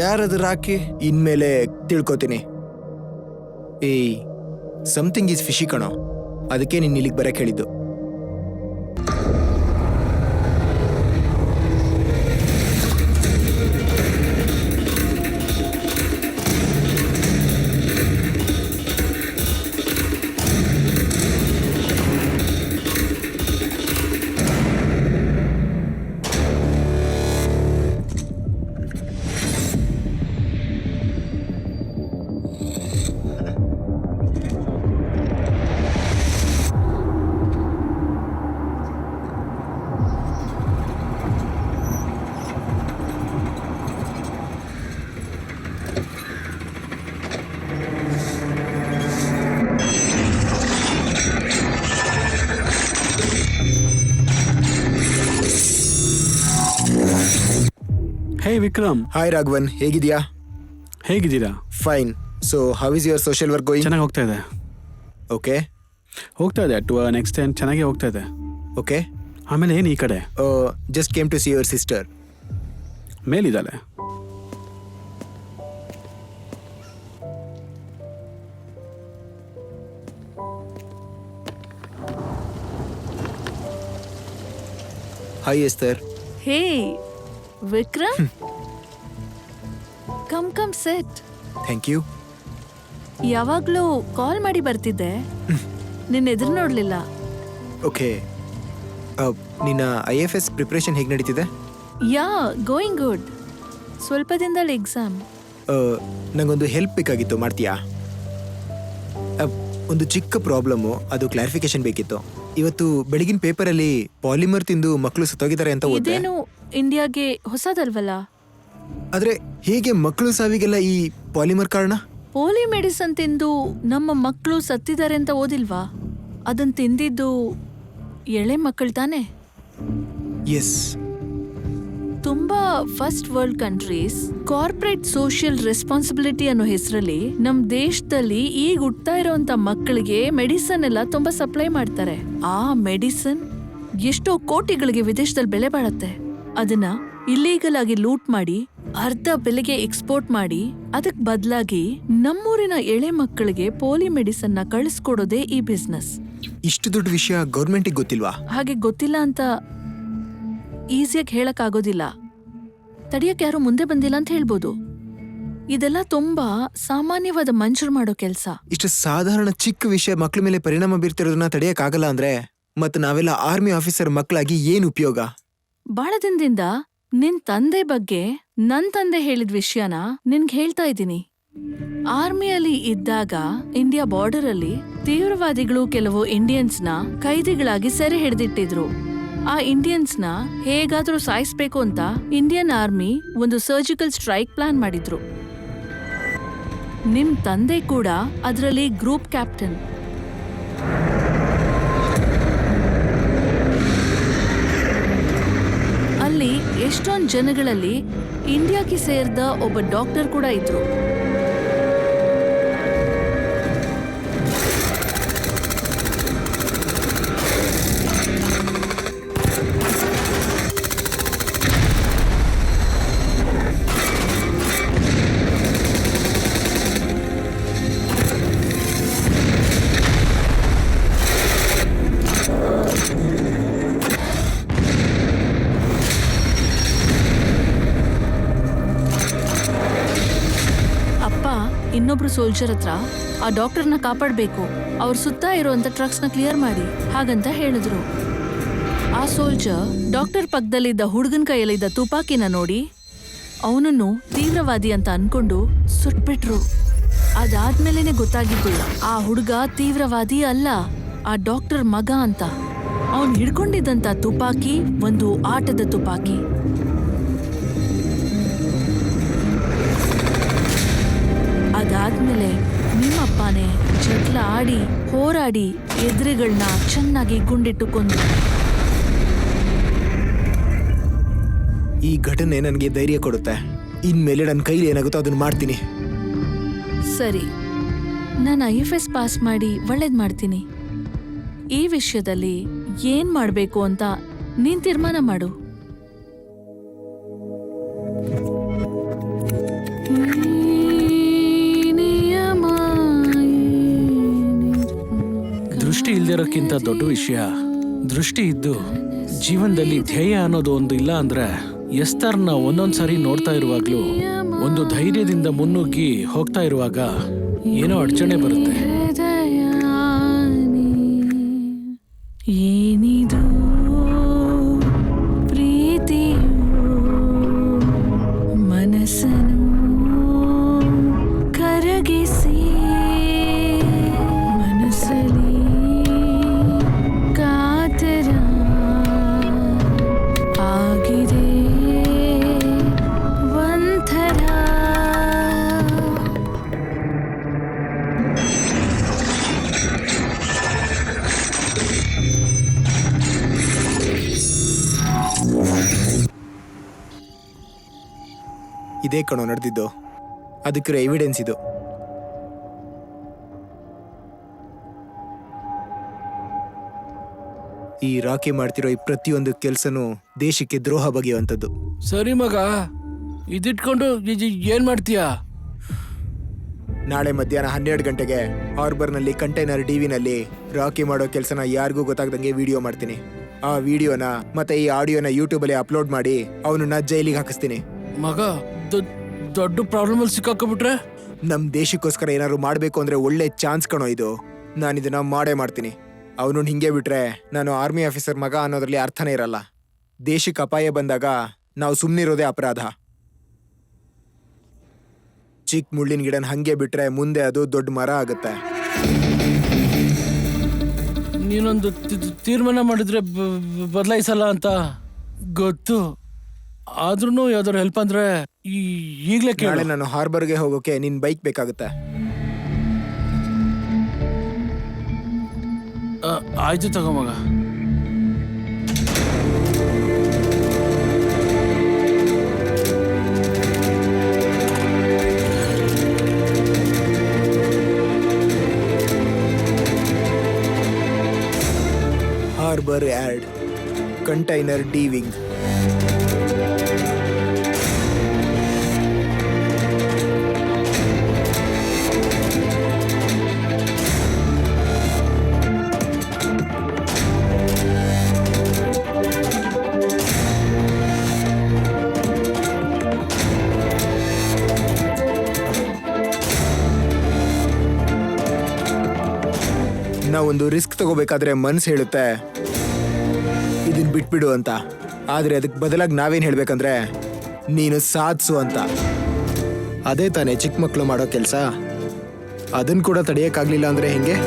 ಯಾರದು ರಾಕಿ? ಇನ್ಮೇಲೆ ತಿಳ್ಕೊತೀನಿ. ಏಯ್, ಸಮಥಿಂಗ್ ಈಸ್ ಫಿಶಿ ಕಣೋ, ಅದಕ್ಕೆ ನೀನು ಇಲ್ಲಿಗೆ ಬರಕ್ಕೆ ಹೇಳಿದ್ದು. ವಿಕ್ರಮ್, ಹಾಯ್ ರಾಘವನ್, ಹೇಗಿದ್ಯಾ? ಹೇಗಿದ್ದೀರಾ? Fine. So how is your social work going? ಚೆನ್ನಾಗಿ ಹೋಗ್ತಾ ಇದೆ. ಓಕೆ ಹೋಗ್ತಾ ಇದೆ ಟು ಅನ್ ಎಕ್ಸ್ಟೆಂಟ್, ಚೆನ್ನಾಗೇ ಹೋಗ್ತಾ ಇದೆ. ಓಕೆ. ಆಮೇಲೆ ಏನು ಈ ಕಡೆ just came to see your sister. ಮೇಲಿದ್ದಾಳೆ. Hi Esther. Hey Vikram, come sit. Thank you. ಯಾವಾಗ್ಲೂ ಕಾಲ್ ಮಾಡಿ ಬರ್ತಿದ್ದೆ, ನಿನ್ನ ಎದುರು ನೋಡ್ಲಿಲ್ಲ. ಓಕೆ. ನಿನ್ನ IFS ಪ್ರಿಪ್ರೇಷನ್ ಹೇಗೆ ನಡೀತಿದೆ? ಯಾ, ಗೋಯಿಂಗ್ ಗುಡ್. ಸ್ವಲ್ಪ ದಿನದಲ್ಲಿ ಎಕ್ಸಾಮ್. ನಂಗೊಂದು ಹೆಲ್ಪ್ ಬೇಕಾಗಿತ್ತು, ಮಾಡ್ತೀಯಾ? ಒಂದು ಚಿಕ್ಕ ಪ್ರಾಬ್ಲಮ್ಮು, ಅದು ಕ್ಲಾರಿಫಿಕೇಶನ್ ಬೇಕಿತ್ತು. ಇವತ್ತು ಬೆಳಗಿನ ಪೇಪರಲ್ಲಿ ಪಾಲಿಮರ್ ತಿಂದು ಮಕ್ಕಳು ಸತ್ತೋಗಿದ್ದಾರೆ ಅಂತ ಓದಿದೆ. ಇದೇನು ಇಂಡಿಯಾಗೆ ಹೊಸದಲ್ವಲ್ಲ? ಆದ್ರೆ ಹೇಗೆ ಮಕ್ಕಳು ಸಾವಿಗೆಲ್ಲ ಈ ಪಾಲಿಮರ್ ಕಾರಣ? ಪೋಲಿ ಮೆಡಿಸನ್ ತಿಂದು ನಮ್ಮ ಮಕ್ಕಳು ಸತ್ತಿದ್ದಾರೆ ಅಂತ ಓದಿಲ್ವಾ? ಅದನ್ನ ತಿಂದಿದ್ದು ಎಳೆ ಮಕ್ಕಳು ತಾನೆ? ಎಸ್. ತುಂಬಾ first world countries corporate social responsibility ಅನ್ನೋ ಹೆಸರಲ್ಲಿ ನಮ್ ದೇಶದಲ್ಲಿ ಈಗ ಹುಟ್ತಾ ಇರೋಂತ ಮಕ್ಕಳಿಗೆ ಮೆಡಿಸನ್ ಎಲ್ಲ ತುಂಬಾ ಸಪ್ಲೈ ಮಾಡ್ತಾರೆ. ಆ ಮೆಡಿಸನ್ ಎಷ್ಟೋ ಕೋಟಿಗಳಿಗೆ ವಿದೇಶದಲ್ಲಿ ಬೆಲೆ ಬಾಳತ್ತೆ. ಅದನ್ನ ಇಲ್ಲೀಗಲ್ ಆಗಿ ಲೂಟ್ ಮಾಡಿ ಅರ್ಧ ಬೆಲೆಗೆ ಎಕ್ಸ್ಪೋರ್ಟ್ ಮಾಡಿ ಅದಕ್ ಬದಲಾಗಿ ನಮ್ಮೂರಿನ ಎಳೆ ಮಕ್ಕಳಿಗೆ ಪೋಲಿ ಮೆಡಿಸನ್ ನ ಕಳಿಸ್ಕೊಡೋದೇ ಈ ಬಿಸ್ನೆಸ್. ಇಷ್ಟು ದೊಡ್ಡ ವಿಷಯ ಗೌರ್ಮೆಂಟಿಗೆ ಗೊತ್ತಿಲ್ವಾ? ಹಾಗೆ ಗೊತ್ತಿಲ್ಲ ಅಂತ ಈಸಿಯಾಗಿ ಹೇಳಕ್ ಆಗೋದಿಲ್ಲ. ತಡಿಯಕ್ ಯಾರು ಮುಂದೆ ಬಂದಿಲ್ಲ ಅಂತ ಹೇಳ್ಬೋದು. ಇದೆಲ್ಲ ತುಂಬಾ ಸಾಮಾನ್ಯವಾದ ಮನುಷ್ಯರು ಮಾಡೋ ಕೆಲ್ಸ. ಇಷ್ಟು ಸಾಧಾರಣ ಚಿಕ್ಕ ವಿಷಯ ಮಕ್ಳ ಮೇಲೆ ಪರಿಣಾಮ ಬೀರ್ತಿರೋದನ್ನ ತಡೆಯಕ್ಕಾಗಲ್ಲ ಅಂದ್ರೆ ಮತ್ತೆ ನಾವೆಲ್ಲ ಆರ್ಮಿ ಆಫೀಸರ್ ಮಕ್ಕಳಾಗಿ ಏನ್ ಉಪಯೋಗ? ಬಹಳ ದಿನದಿಂದ ನಿನ್ ತಂದೆ ಬಗ್ಗೆ ನನ್ ತಂದೆ ಹೇಳಿದ ವಿಷಯನ ನಿನ್ಗೆ ಹೇಳ್ತಾ ಇದ್ದೀನಿ. ಆರ್ಮಿಯಲ್ಲಿ ಇದ್ದಾಗ ಇಂಡಿಯಾ ಬಾರ್ಡರ್ ಅಲ್ಲಿ ತೀವ್ರವಾದಿಗಳು ಕೆಲವು ಇಂಡಿಯನ್ಸ್ನ ಕೈದಿಗಳಾಗಿ ಸೆರೆ ಹಿಡಿದಿಟ್ಟಿದ್ರು. ಆ ಇಂಡಿಯನ್ಸ್ನ ಹೇಗಾದ್ರೂ ಸಾಯಿಸ್ಬೇಕು ಅಂತ ಇಂಡಿಯನ್ ಆರ್ಮಿ ಒಂದು ಸರ್ಜಿಕಲ್ ಸ್ಟ್ರೈಕ್ ಪ್ಲಾನ್ ಮಾಡಿದ್ರು. ನಿಮ್ ತಂದೆ ಕೂಡ ಅದರಲ್ಲಿ ಗ್ರೂಪ್ ಕ್ಯಾಪ್ಟನ್. ಅಲ್ಲಿ ಎಷ್ಟೊಂದ್ ಜನಗಳಲ್ಲಿ ಇಂಡಿಯಾಕ್ಕೆ ಸೇರಿದ ಒಬ್ಬ ಡಾಕ್ಟರ್ ಕೂಡ ಇದ್ರು. ಇನ್ನೊಬ್ರು ಸೋಲ್ಜರ್ ಹತ್ರ ಆ ಡಾಕ್ಟರ್ನ ಕಾಪಾಡಬೇಕು, ಅವ್ರ ಸುತ್ತ ಇರುವಂತ ಟ್ರಕ್ಸ್ನ ಕ್ಲಿಯರ್ ಮಾಡಿ ಹಾಗಂತ ಹೇಳಿದ್ರು. ಆ ಸೋಲ್ಜರ್ ಡಾಕ್ಟರ್ ಪಕ್ಕದಲ್ಲಿದ್ದ ಹುಡುಗನ ಕೈಯಲ್ಲಿದ್ದ ತುಪಾಕಿನ ನೋಡಿ ಅವನನ್ನು ತೀವ್ರವಾದಿ ಅಂತ ಅನ್ಕೊಂಡು ಸುಟ್ಬಿಟ್ರು. ಅದಾದ್ಮೇಲೆನೆ ಗೊತ್ತಾಗಿದ್ದು ಆ ಹುಡುಗ ತೀವ್ರವಾದಿ ಅಲ್ಲ, ಆ ಡಾಕ್ಟರ್ ಮಗ ಅಂತ. ಅವನು ಹಿಡ್ಕೊಂಡಿದ್ದಂತ ತುಪಾಕಿ ಒಂದು ಆಟದ ತುಪಾಕಿ. ಅದಾದ್ಮೇಲೆ ನಿಮ್ಮಪ್ಪನೇ ಜಗಳ ಆಡಿ ಹೋರಾಡಿ ಎದುರುಗಳನ್ನ ಚೆನ್ನಾಗಿ ಗುಂಡಿಟ್ಟು ಕೊಂದ್ರು. ಈ ಘಟನೆ ನನಗೆ ಧೈರ್ಯ ಕೊಡುತ್ತೆ. ಇನ್ಮೇಲೆ ನನ್ನ ಕೈಲಿ ಏನಾಗುತ್ತೋ ಅದನ್ನ ಮಾಡ್ತೀನಿ. ಸರಿ, ನಾನು IFS ಪಾಸ್ ಮಾಡಿ ಒಳ್ಳೇದ್ ಮಾಡ್ತೀನಿ. ಈ ವಿಷಯದಲ್ಲಿ ಏನ್ ಮಾಡ್ಬೇಕು ಅಂತ ನೀನ್ ತೀರ್ಮಾನ ಮಾಡು. ದೃಷ್ಟಿ ಇಲ್ದಿರೋಕ್ಕಿಂತ ದೊಡ್ಡ ವಿಷಯ ದೃಷ್ಟಿ ಇದ್ದು ಜೀವನದಲ್ಲಿ ಧ್ಯೇಯ ಅನ್ನೋದು ಒಂದು ಇಲ್ಲ ಅಂದ್ರೆ ಎಸ್ತರ್ನ ಒಂದೊಂದ್ಸಾರಿ ನೋಡ್ತಾ ಇರುವಾಗ್ಲೂ ಒಂದು ಧೈರ್ಯದಿಂದ ಮುನ್ನುಗ್ಗಿ ಹೋಗ್ತಾ ಇರುವಾಗ ಏನೋ ಅಡಚಣೆ ಬರುತ್ತೆ. ಏನಿದು ಪ್ರೀತಿಯು ಮನಸ್ಸನ್ನು ಕರಗಿಸಿ ಮನಸ್ಸಲ್ಲಿ ಕಾತರ ಆಗಿದೆ ಒಂಥರ. ಇದೇ ಕಣೋ ನಡೆದಿದ್ದು. ಅದಕ್ಕಿರೋ ಎವಿಡೆನ್ಸ್ ಇದು. ಈ ರಾಕಿ ಮಾಡ್ತಿರೋ ಈ ಪ್ರತಿಯೊಂದು ಕೆಲ್ಸನೂ ದೇಶಕ್ಕೆ ದ್ರೋಹ ಬಗೆಯುವಂಥದ್ದು. ಸರಿ ಮಗ, ಇದಿಟ್ಕೊಂಡು ಏನ್ ಮಾಡ್ತೀಯಾ? ನಾಳೆ ಮಧ್ಯಾಹ್ನ 12 ಗಂಟೆಗೆ ಹಾರ್ಬರ್ನಲ್ಲಿ ಕಂಟೈನರ್ ಡಿವಿನಲ್ಲಿ ರಾಕಿ ಮಾಡೋ ಕೆಲಸನ ಯಾರಿಗೂ ಗೊತ್ತಾಗ್ದಂಗೆ ವಿಡಿಯೋ ಮಾಡ್ತೀನಿ. ಆ ವಿಡಿಯೋನ ಮತ್ತೆ ಈ ಆಡಿಯೋನ ಯೂಟ್ಯೂಬಲ್ಲಿ ಅಪ್ಲೋಡ್ ಮಾಡಿ ಅವನನ್ನ ಜೈಲಿಗೆ ಹಾಕಿಸ್ತೀನಿ. ಮಗ, ದೊಡ್ಡ ಪ್ರಾಬ್ಲಮ್ ಅಲ್ಲಿ ಸಿಕ್ಕಾಕೊಂಡ್ಬಿಟ್ರೆ? ನಮ್ ದೇಶಕ್ಕೋಸ್ಕರ ಏನಾದ್ರು ಮಾಡ್ಬೇಕು ಅಂದ್ರೆ ಒಳ್ಳೆ ಚಾನ್ಸ್ ಕಣೋ ಇದು. ನಾನು ಇದನ್ನ ಮಾಡೇ ಮಾಡ್ತೀನಿ. ಅವನು ಹಿಂಗೆ ಬಿಟ್ರೆ ನಾನು ಆರ್ಮಿ ಆಫೀಸರ್ ಮಗ ಅನ್ನೋದ್ರಲ್ಲಿ ಅರ್ಥನೇ ಇರಲ್ಲ. ದೇಶಕ್ಕೆ ಅಪಾಯ ಬಂದಾಗ ನಾವು ಸುಮ್ಮನಿರೋದೇ ಅಪರಾಧ. ಚಿಕ್ಕ ಮುಳ್ಳಿನ ಗಿಡನ ಹಂಗೆ ಬಿಟ್ರೆ ಮುಂದೆ ಅದು ದೊಡ್ಡ ಮರ ಆಗುತ್ತೆ. ನೀನೊಂದು ತೀರ್ಮಾನ ಮಾಡಿದ್ರೆ ಬದಲಾಯಿಸಲ್ಲ ಅಂತ ಗೊತ್ತು. ಆದ್ರೂ ಯಾವ್ದಾರು ಹೆಲ್ಪ್ ಅಂದ್ರೆ ಈಗ್ಲೇ ನಾಳೆ ಕೇಳಿ. ನಾನು ಹಾರ್ಬರ್ಗೆ ಹೋಗೋಕೆ ನಿನ್ ಬೈಕ್ ಬೇಕಾಗುತ್ತೆ. ಆಯ್ತು ತಗೋ ಮಗ. Harbour and container diving. ನಾವೊಂದು ರಿಸ್ಕ್ ತಗೋಬೇಕಾದ್ರೆ ಮನ್ಸು ಹೇಳುತ್ತೆ ಇದನ್ ಬಿಟ್ಬಿಡು ಅಂತ. ಆದ್ರೆ ಅದಕ್ಕೆ ಬದಲಾಗಿ ನಾವೇನ್ ಹೇಳ್ಬೇಕಂದ್ರೆ ನೀನು ಸಾಧಿಸು ಅಂತ. ಅದೇ ತಾನೇ ಚಿಕ್ಕ ಮಕ್ಕಳು ಮಾಡೋ ಕೆಲಸ. ಅದನ್ನ ಕೂಡ ತಡೆಯಕ್ಕಾಗ್ಲಿಲ್ಲ ಅಂದ್ರೆ ಹೆಂಗೆ?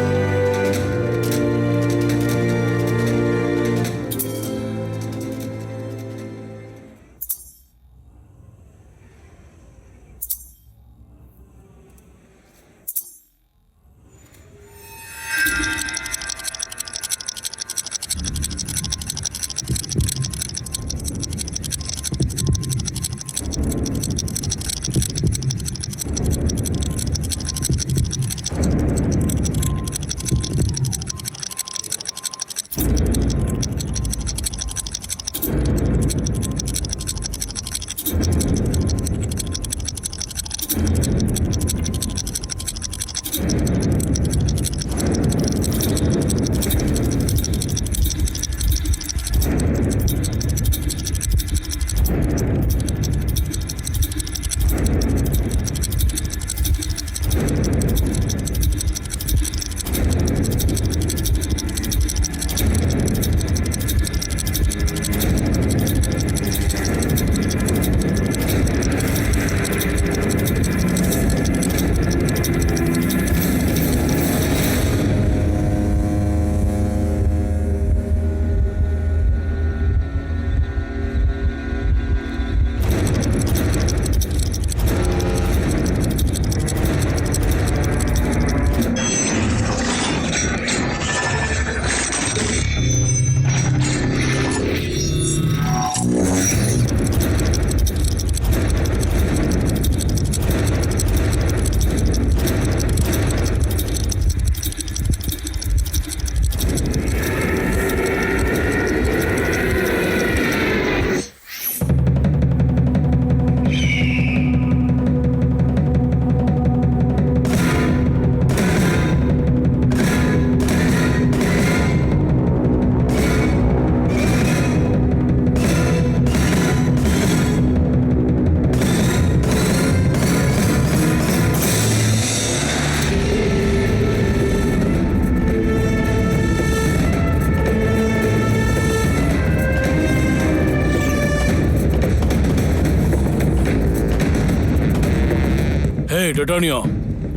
Hey, D'Antonio.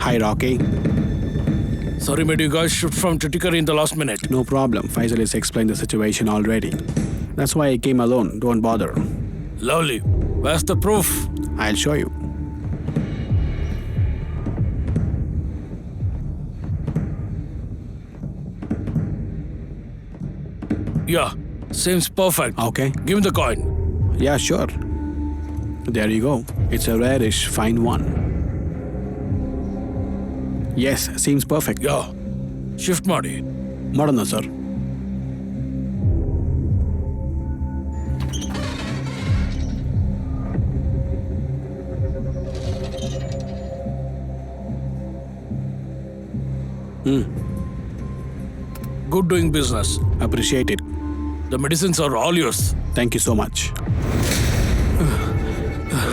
Hi, Rocky. Sorry, mate, you guys shipped from Tuticorin in the last minute. No problem. Faisal has explained the situation already. That's why I came alone. Don't bother. Lovely. Where's the proof? I'll show you. Yeah, seems perfect. Okay. Give me the coin. Yeah, sure. There you go. It's a rarish, fine one. Yes, seems perfect. Yeah shift ಮಾಡಿ. ಮಾಡೋಣ sir. Good doing business. Appreciate it. The medicines are all yours. Thank you so much.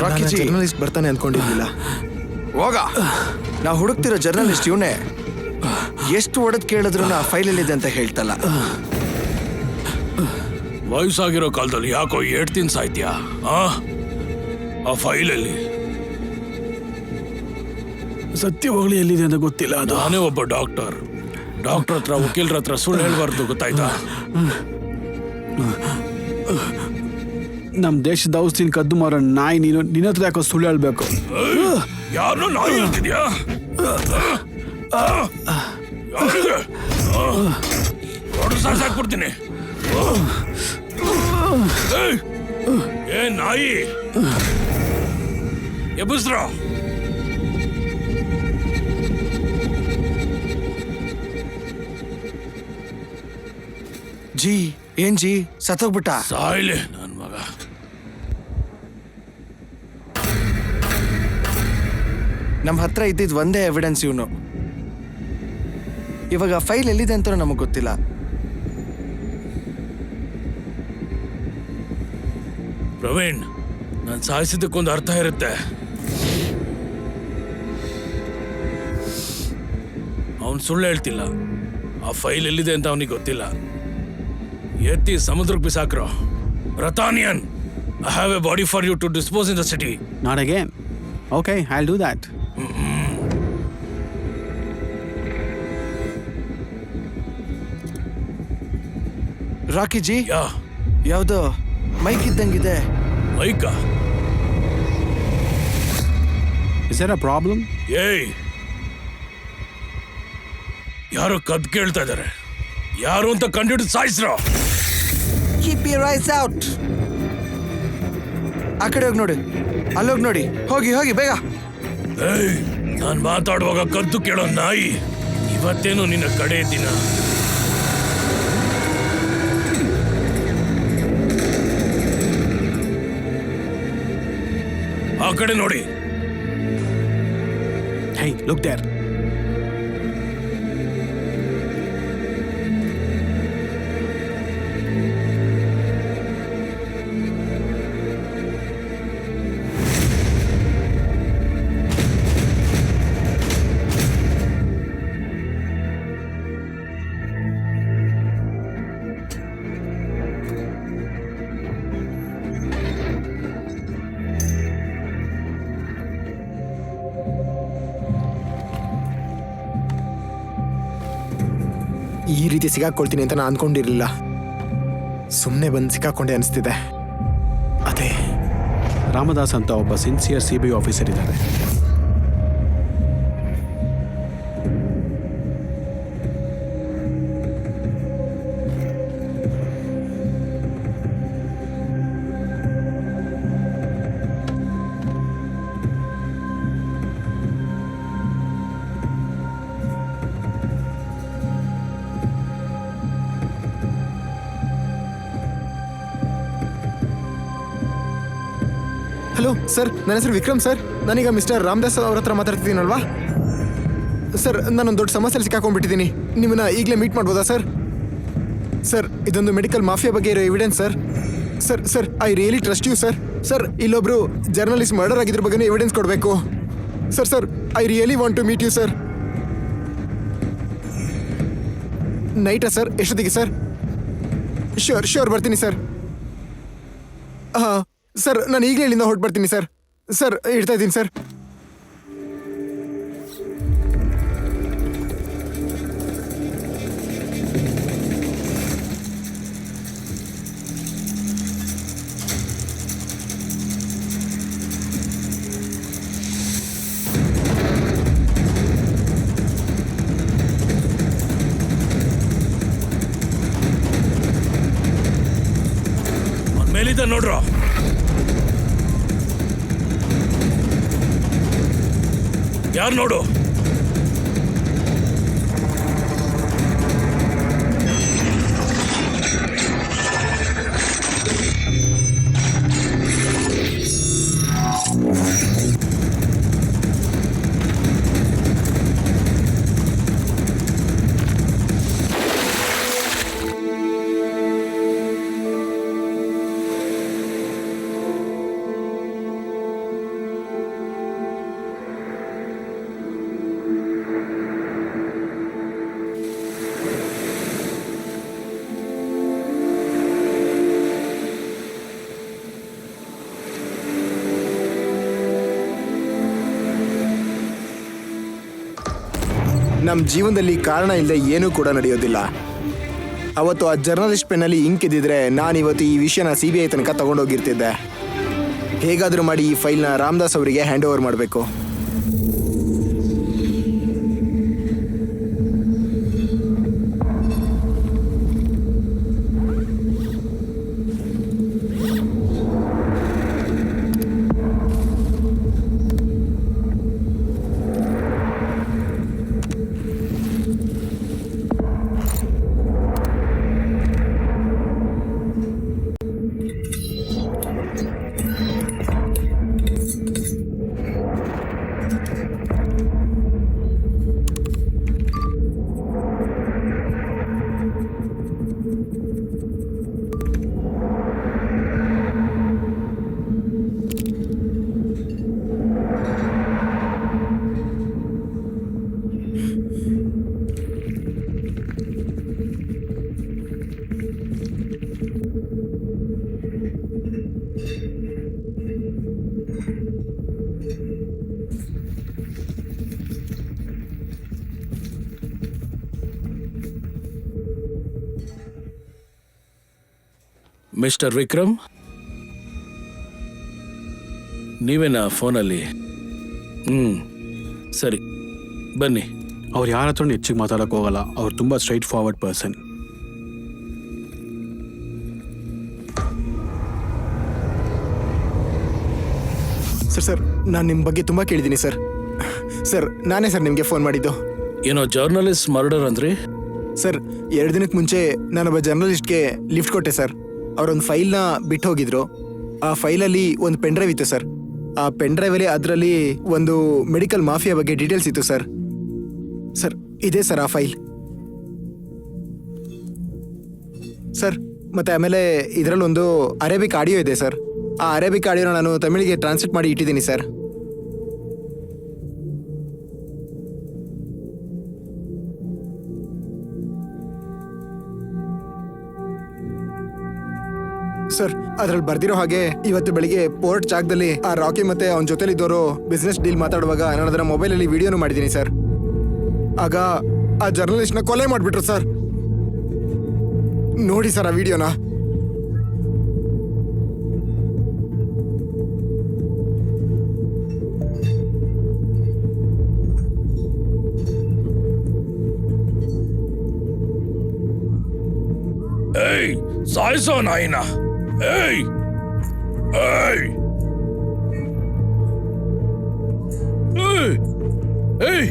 ರಾಕಿಜಿ ಜರ್ನಲಿಸ್ಟ್ ಬರ್ತಾನೆ ಅನ್ಕೊಂಡಿರ್ಲಿಲ್ಲ. ಹೋಗ. ನಾವು ಹುಡುಕ್ತಿರೋ ಜರ್ನಲಿಸ್ಟ್ ಇವನೇ. ಎಷ್ಟು ಹೊಡೆದ್ ಕೇಳಿದ್ರು ಆ ಫೈಲಲ್ಲಿದೆ ಅಂತ ಹೇಳ್ತಲ್ಲ. ವಯಸ್ಸಾಗಿರೋ ಕಾಲದಲ್ಲಿ ಯಾಕೋ ಏಟ್ ತಿನ್ ಸಾಯ್ತ್ಯಾ? ಆ ಫೈಲಲ್ಲಿ ಸತ್ಯವಾಗ್ಲೂ ಎಲ್ಲಿದೆ ಅಂತ ಗೊತ್ತಿಲ್ಲ ಅದು. ನಾನೇ ಒಬ್ಬ ಡಾಕ್ಟರ್ ಹತ್ರ ವಕೀಲರ ಹತ್ರ ಸುಳ್ಳು ಹೇಳ್ಬಾರ್ದು, ಗೊತ್ತಾಯ್ತಾ? ನಮ್ಮ ದೇಶದ ಔಷಧಿನ ಕದ್ದು ಮಾರೋ ನಾಯಿ ನೀನು. ನಿನ್ನ ಹತ್ರ ಯಾಕೋ ಸುಳ್ಳು ಹೇಳ್ಬೇಕು? ಯಾರು ನಾಯಿ ಹೇಳ್ತಿದ್ಯಾ? ಸಾಕ್ಬಿಡ್ತೀನಿ. ಏ ನಾಯಿ, ಎಬ್ಬಿಸ್ರ. ಜಿ ಏನ್ ಜಿ ಸತ್ತೋಗ್ಬಿಟ್ಟ? ಸಾಯ್ಲೆ ನನ್ ಮಗ. ನಮ್ಮ ಹತ್ರ ಇದ್ದಿದ್ ಒಂದೇ ಎವಿಡೆನ್ಸ್ ಇವನು. ಇವಾಗ ಫೈಲ್ ಎಲ್ಲಿದೆ ಅಂತ ನಮಗೆ ಗೊತ್ತಿಲ್ಲ. ಪ್ರವೀಣ್, ನಾನು ಸಾಯಿಸಿದ್ದಕ್ಕೊಂದು ಅರ್ಥ ಇರುತ್ತೆ. ಅವನು ಸುಳ್ಳು ಹೇಳ್ತಿಲ್ಲ. ಆ ಫೈಲ್ ಎಲ್ಲಿದೆ ಅಂತ ಅವನಿಗೆ ಗೊತ್ತಿಲ್ಲ. ಎತ್ತಿ ಸಮುದ್ರಕ್ಕೆ ಬಿಸಾಕ್ರೋ. ರತಾನಿಯನ್, I have a body for you to dispose in the city. Not again. Okay, I'll do that. ರಾಕಿಜಿ, ಯಾ ಯಾವ್ದೋ ಮೈಕ್ ಇದ್ದಂಗಿದೆ. ಮೈಕ? Is there a problem? ಏಯ್, ಯಾರೋ ಕದ್ ಕೇಳ್ತಾ ಇದಾರೆ. ಯಾರು ಅಂತ ಕಂಡುಹಿಡಿದು ಸಾಯಿಸ್ರೋ. Keep your eyes out. ಆ ಕಡೆ ಹೋಗಿ ನೋಡಿ, ಅಲ್ಲೋಗಿ ನೋಡಿ. ಹೋಗಿ ಹೋಗಿ ಬೇಗ. ಏಯ್, ನಾನು ಮಾತಾಡುವಾಗ ಕದ್ದು ಕೇಳೋ ನಾಯಿ, ಇವತ್ತೇನು ನಿನ್ನ ಕಡೆ ದಿನ. ಆ ಕಡೆ ನೋಡಿ. Hey, look there. ಈ ರೀತಿ ಸಿಗಾಕೊಳ್ತೀನಿ ಅಂತ ನಾನು ಅನ್ಕೊಂಡಿರ್ಲಿಲ್ಲ. ಸುಮ್ಮನೆ ಬಂದು ಸಿಕ್ಕಾಕೊಂಡೆ ಅನಿಸ್ತಿದೆ. ಅದೇ ರಾಮದಾಸ್ ಅಂತ ಒಬ್ಬ ಸಿನ್ಸಿಯರ್ CBI ಆಫೀಸರ್ ಇದ್ದಾರೆ. ಹಲೋ ಸರ್, ನನ್ನ ಹೆಸರು ವಿಕ್ರಮ್ ಸರ್. ನಾನೀಗ ಮಿಸ್ಟರ್ ರಾಮದಾಸ್ ಅವ್ರ ಹತ್ರ ಮಾತಾಡ್ತಿದ್ದೀನಲ್ವಾ ಸರ್? ನಾನೊಂದು ದೊಡ್ಡ ಸಮಸ್ಯೆಯಲ್ಲಿ ಸಿಕ್ಕಾಕೊಂಡ್ಬಿಟ್ಟಿದ್ದೀನಿ. ನಿಮ್ಮನ್ನ ಈಗಲೇ ಮೀಟ್ ಮಾಡ್ಬೋದಾ ಸರ್? ಸರ್, ಇದೊಂದು ಮೆಡಿಕಲ್ ಮಾಫಿಯಾ ಬಗ್ಗೆ ಇರೋ evidence sir. Sir sir I really trust you sir. Sir, ಇಲ್ಲೊಬ್ರು ಜರ್ನಲಿಸ್ಟ್ ಮರ್ಡರ್ ಆಗಿದ್ರ ಬಗ್ಗೆ ಎವಿಡೆನ್ಸ್ ಕೊಡಬೇಕು sir. Sir, I really want to meet you sir. ನೈಟಾ ಸರ್? ಎಷ್ಟೊತ್ತಿಗೆ ಸರ್? ಶ್ಯೂರ್ ಬರ್ತೀನಿ ಸರ್. ಹಾಂ ಸರ್, ನಾನು ಈಗಲೇ ಇಲ್ಲಿಂದ ಹೊರಟು ಬರ್ತೀನಿ ಸರ್. ಸರ್, ಇಡ್ತಾ ಇದ್ದೀನಿ ಸರ್. ಮೇಲಿದ್ದ ನೋಡ್ರ. ಯಾರು ನೋಡು. ನಮ್ಮ ಜೀವನದಲ್ಲಿ ಕಾರಣ ಇಲ್ಲದೆ ಏನೂ ಕೂಡ ನಡೆಯೋದಿಲ್ಲ. ಅವತ್ತು ಆ ಜರ್ನಲಿಸ್ಟ್ ಪೆನ್ನಲ್ಲಿ ಇಂಕ್ ಇದ್ದಿದ್ರೆ ನಾನಿವತ್ತು ಈ ವಿಷಯನ CBI ತನಕ ತಗೊಂಡೋಗಿರ್ತಿದ್ದೆ. ಹೇಗಾದರೂ ಮಾಡಿ ಈ ಫೈಲ್ನ ರಾಮದಾಸ್ ಅವರಿಗೆ ಹ್ಯಾಂಡ್ ಓವರ್ ಮಾಡಬೇಕು. ಮಿಸ್ಟರ್ ವಿಕ್ರಮ್, ನೀವೇನಾ ಫೋನಲ್ಲಿ? ಸರಿ, ಬನ್ನಿ. ಅವ್ರು ಯಾರ ಹತ್ರ ಹೆಚ್ಚಿಗೆ ಮಾತಾಡೋಕೆ ಹೋಗಲ್ಲ. ಅವ್ರು ತುಂಬ ಸ್ಟ್ರೈಟ್ ಫಾರ್ವರ್ಡ್ ಪರ್ಸನ್. ಸರ್ ನಾನು ನಿಮ್ಮ ಬಗ್ಗೆ ತುಂಬ ಕೇಳಿದ್ದೀನಿ ಸರ್. ನಾನೇ ಸರ್ ನಿಮಗೆ ಫೋನ್ ಮಾಡಿದ್ದು. ಏನೋ ಜರ್ನಲಿಸ್ಟ್ ಮರ್ಡರ್ ಅಂದ್ರಿ? ಸರ್ 2 ದಿನಕ್ಕೆ ಮುಂಚೆ ನಾನೊಬ್ಬ ಜರ್ನಲಿಸ್ಟ್ಗೆ ಲಿಫ್ಟ್ ಕೊಟ್ಟೆ ಸರ್. ಅವರೊಂದು ಫೈಲ್ನ ಬಿಟ್ಟು ಹೋಗಿದ್ರು. ಆ ಫೈಲಲ್ಲಿ ಒಂದು ಪೆನ್ ಡ್ರೈವ್ ಇತ್ತು ಸರ್. ಆ ಪೆನ್ ಡ್ರೈವಲ್ಲಿ ಅದರಲ್ಲಿ ಒಂದು ಮೆಡಿಕಲ್ ಮಾಫಿಯಾ ಬಗ್ಗೆ ಡೀಟೇಲ್ಸ್ ಇತ್ತು ಸರ್. ಇದೇ ಸರ್ ಆ ಫೈಲ್ ಸರ್. ಮತ್ತೆ ಆಮೇಲೆ ಇದರಲ್ಲೊಂದು ಅರೇಬಿಕ್ ಆಡಿಯೋ ಇದೆ ಸರ್. ಆ ಅರೇಬಿಕ್ ಆಡಿಯೋನ ನಾನು ತಮಿಳಿಗೆ ಟ್ರಾನ್ಸ್ಲೇಟ್ ಮಾಡಿ ಇಟ್ಟಿದ್ದೀನಿ ಸರ್. ಅದ್ರಲ್ಲಿ ಬರ್ದಿರೋ ಹಾಗೆ ಇವತ್ತು ಬೆಳಿಗ್ಗೆ ಪೋರ್ಟ್ ಜಾಗದಲ್ಲಿ ಆ ರಾಕಿ ಮತ್ತೆ ಅವನ ಜೊತೆಲಿದ್ದವರು ಬಿಸ್ನೆಸ್ ಡೀಲ್ ಮಾತಾಡುವಾಗ ನಾನು ಅದರ ಮೊಬೈಲಲ್ಲಿ ವಿಡಿಯೋನು ಮಾಡಿದ್ದೀನಿ ಸರ್. ಆಗ ಆ ಜರ್ನಲಿಸ್ಟ್ನ ಕೊಲೆ ಮಾಡಿಬಿಟ್ರು ಸರ್. ನೋಡಿ ಸರ್ ಆ ವಿಡಿಯೋನ. ಏಯ್ ಸಾಯಿಸೋ ನಾಯಿನ. ಏಯ್ ಏಯ್ ಏಯ್ ಏಯ್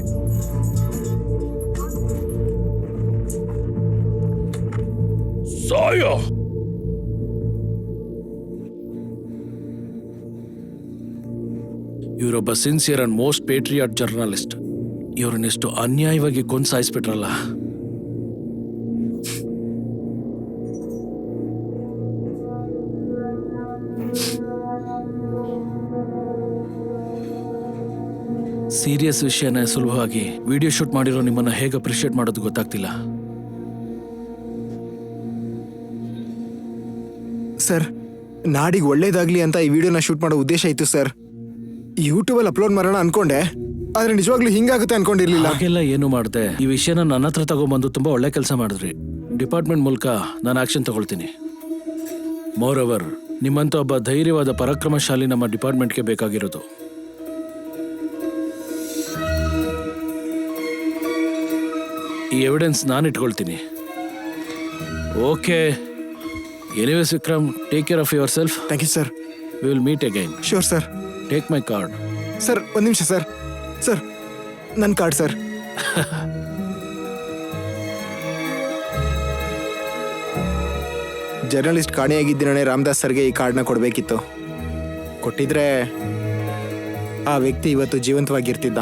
ಸಾಯೋ. ಇವರೊಬ್ಬ sincere and most patriot journalist. ಇವ್ರನ್ನೆಷ್ಟು ಅನ್ಯಾಯವಾಗಿ ಕೊಂದು ಸಾಯಿಸ್ಬಿಟ್ರಲ್ಲ. ಸೀರಿಯಸ್ ವಿಷಯನ ಸುಲಭವಾಗಿ ವಿಡಿಯೋ ಶೂಟ್ ಮಾಡಿರೋ ನಿಮ್ಮನ್ನ ಹೇಗೆ ಅಪ್ರಿಷಿಯೇಟ್ ಮಾಡೋದು ಗೊತ್ತಾಗ್ತಿಲ್ಲ. ಸರ್ ನಾಡಿಗೆ ಒಳ್ಳೇದಾಗ್ಲಿ ಅಂತ ಈ ವಿಡಿಯೋನ ಶೂಟ್ ಮಾಡೋ ಉದ್ದೇಶ ಇತ್ತು ಸರ್. ಯೂಟ್ಯೂಬಲ್ಲಿ ಅಪ್ಲೋಡ್ ಮಾಡೋಣ ಅನ್ಕೊಂಡೆ, ಆದ್ರೆ ನಿಜವಾಗ್ಲೂ ಹಿಂಗಾಗುತ್ತೆ ಅನ್ಕೊಂಡಿರ್ಲಿಲ್ಲ. ಹಾಗೆಲ್ಲ ಏನು ಮಾಡಿದೆ. ಈ ವಿಷಯನ ನನ್ನ ಹತ್ರ ತಗೊಂಡ್ಬಂದು ತುಂಬಾ ಒಳ್ಳೆ ಕೆಲಸ ಮಾಡಿದ್ರಿ. ಡಿಪಾರ್ಟ್ಮೆಂಟ್ ಮೂಲಕ ನಾನು ಆಕ್ಷನ್ ತಗೊಳ್ತೀನಿ. ಮೋರ್ ಓವರ್, ನಿಮ್ಮಂತ ಒಬ್ಬ ಧೈರ್ಯವಾದ ಪರಾಕ್ರಮಶಾಲಿ ನಮ್ಮ ಡಿಪಾರ್ಟ್ಮೆಂಟ್ಗೆ ಬೇಕಾಗಿರೋದು. ಈ ಎವಿಡೆನ್ಸ್ ನಾನು ಇಟ್ಕೊಳ್ತೀನಿ. Okay, anyways Vikram, take care of yourself. Thank you sir. We will meet again. Sure sir. Take my card. Sir ಒಂದು ನಿಮಿಷ ಸರ್. ನನ್ನ ಕಾರ್ಡ್ ಸರ್. ಜರ್ನಲಿಸ್ಟ್ ಕಾಣೆಯಾಗಿದ್ದಿನೇ ರಾಮದಾಸ್ ಸರ್ಗೆ ಈ ಕಾರ್ಡ್ನ ಕೊಡಬೇಕಿತ್ತು. ಕೊಟ್ಟಿದ್ರೆ ಆ ವ್ಯಕ್ತಿ ಇವತ್ತು ಜೀವಂತವಾಗಿರ್ತಿದ್ದ.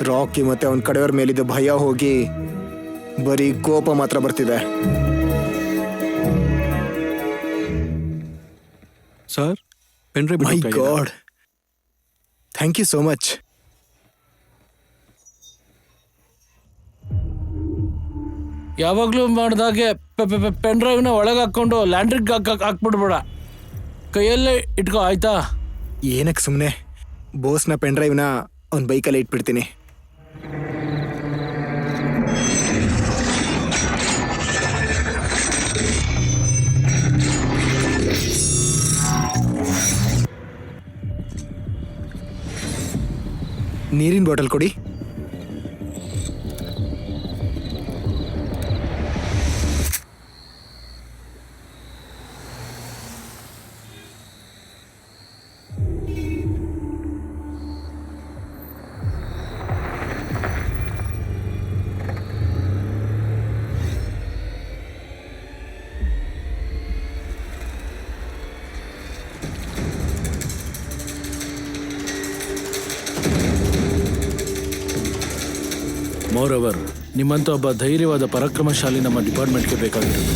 ರಾಕಿ ಮತ್ತೆ ಅವನ ಕಡೆಯವ್ರ ಮೇಲಿದ್ದ ಭಯ ಹೋಗಿ ಬರೀ ಕೋಪ ಮಾತ್ರ ಬರ್ತಿದೆ. Sir, pen my God, thank you so much. ಯಾವಾಗಲೂ ಮಾಡಿದಾಗೆ ಪೆನ್ ಡ್ರೈವ್ನ ಒಳಗೆ ಹಾಕ್ಕೊಂಡು ಲ್ಯಾಂಡ್ರಿಗೆ ಹಾಕ್ಬಿಡ್ಬೇಡ, ಕೈಯಲ್ಲೇ ಇಟ್ಕೋ ಆಯ್ತಾ? ಏನಕ್ಕೆ ಸುಮ್ಮನೆ ಬೋಸ್ನ ಪೆನ್ ಡ್ರೈವ್ನ ಅವ್ನ ಬೈಕಲ್ಲೇ ಇಟ್ಬಿಡ್ತೀನಿ. ನೀರಿನ ಬಾಟಲ್ ಕೊಡಿ. ಮೋರವರ್, ನಿಮ್ಮಂತ ಒಬ್ಬ ಧೈರ್ಯವಾದ ಪರಾಕ್ರಮಶಾಲಿ ನಮ್ಮ ಡಿಪಾರ್ಟ್ಮೆಂಟ್ಗೆ ಬೇಕಾಗಿರೋದು.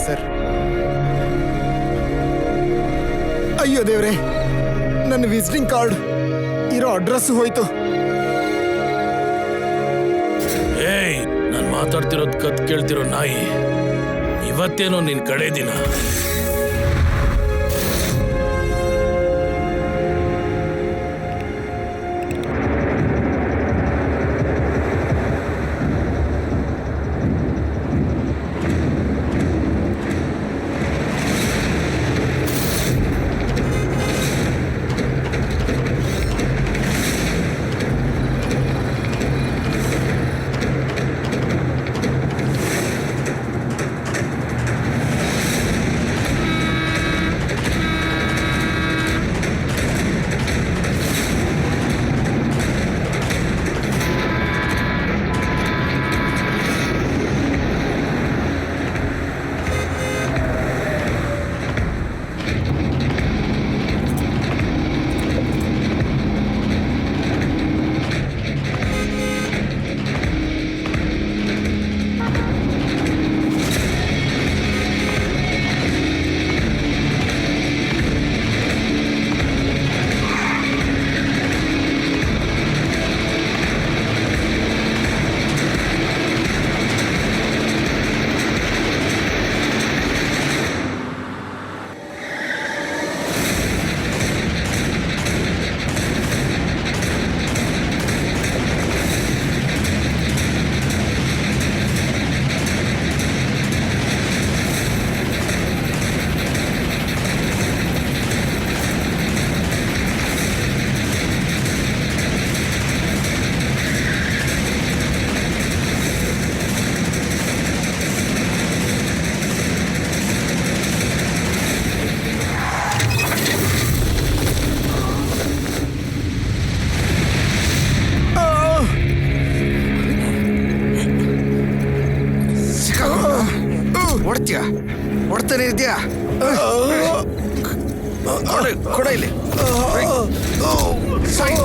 ಸರ್. ಅಯ್ಯೋ ದೇವ್ರೆ, ನನ್ನ ವಿಸಿಟಿಂಗ್ ಕಾರ್ಡ್ ಇರೋ ಅಡ್ರೆಸ್ ಹೋಯ್ತು. ಏಯ್, ನಾನು ಮಾತಾಡ್ತಿರೋದ್ ಕತ್ ಕೇಳ್ತಿರೋ ನಾಯಿ, ಇವತ್ತೇನೋ ನಿನ್ ಕಡೆ ದಿನ. ಮಾಡ್ತೀಯ? ಹೊಡ್ತಾನೆ ಇದೆಯಾ? ಕೊಡ ಇಲ್ಲಿ. ಸಾಯ್.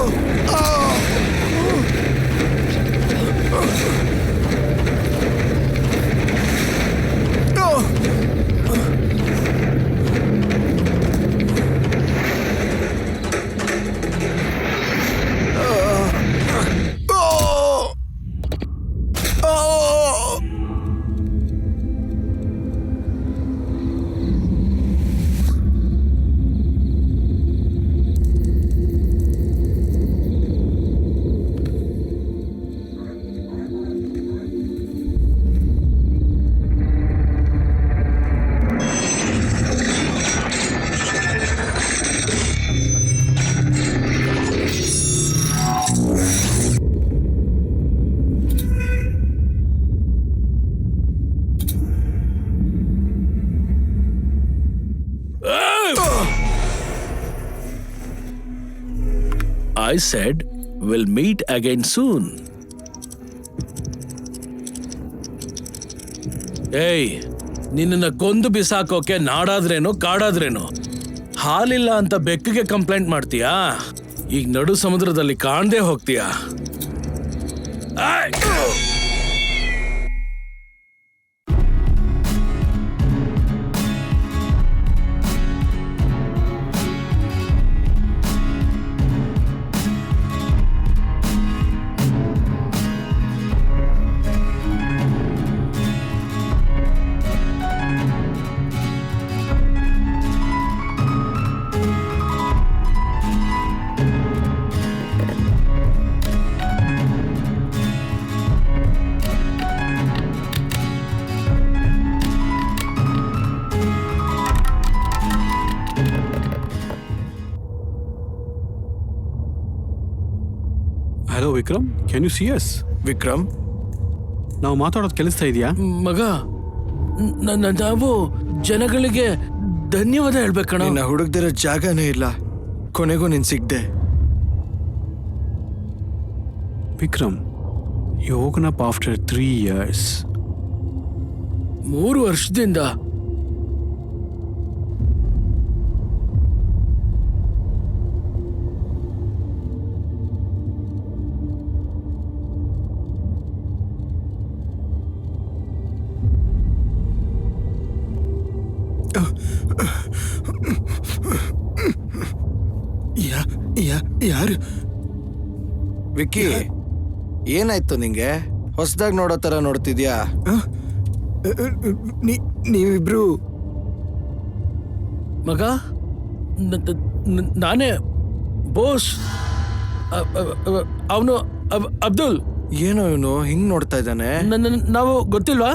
I said we'll meet again soon. ಏಯ್, ನಿನ್ನನ್ನ ಕೊಂದು ಬಿಸಾಕೋಕೆ ನಾಡಾದ್ರೇನು ಕಾಡಾದ್ರೇನು, ಹಾಲಿಲ್ಲ ಅಂತ ಬೆಕ್ಕಿಗೆ ಕಂಪ್ಲೇಂಟ್ ಮಾಡ್ತೀಯಾ? ಈಗ ನಡು ಸಮುದ್ರದಲ್ಲಿ ಕಾಣದೆ ಹೋಗ್ತೀಯಾ? ಆಯ್! Hello Vikram, can you see us? Vikram, ನಾವು ಮಾತಾಡೋದು ಕೇಳಿಸ್ತಾ ಇದೆಯಾ? ಮಗ, ನಾವು ಜನಗಳಿಗೆ ಧನ್ಯವಾದ ಹೇಳ್ಬೇಕಣ. ನಿನ್ನ ಹುಡುಕ್ದಿರೋ ಜಾಗನೇ ಇಲ್ಲ, ಕೊನೆಗೂ ನೀನ್ ಸಿಗ್ದೆ. Vikram, you woken up after 3 years. 3 ವರ್ಷದಿಂದ ಯಾರು? ವಿಕ್ಕಿ, ಏನಾಯ್ತು ನಿಂಗೆ? ಹೊಸದಾಗಿ ನೋಡೋ ತರ ನೋಡ್ತಿದ್ಯಾ? ನೀವಿಬ್ರು ಮಗ, ನಾನೇ ಬೋಸ್. ಅವನು ಅಬ್ದುಲ್. ಏನೋ ಇವನು ಹಿಂಗ್ ನೋಡ್ತಾ ಇದ್ದಾನೆ. ನಾವು ಗೊತ್ತಿಲ್ವಾ?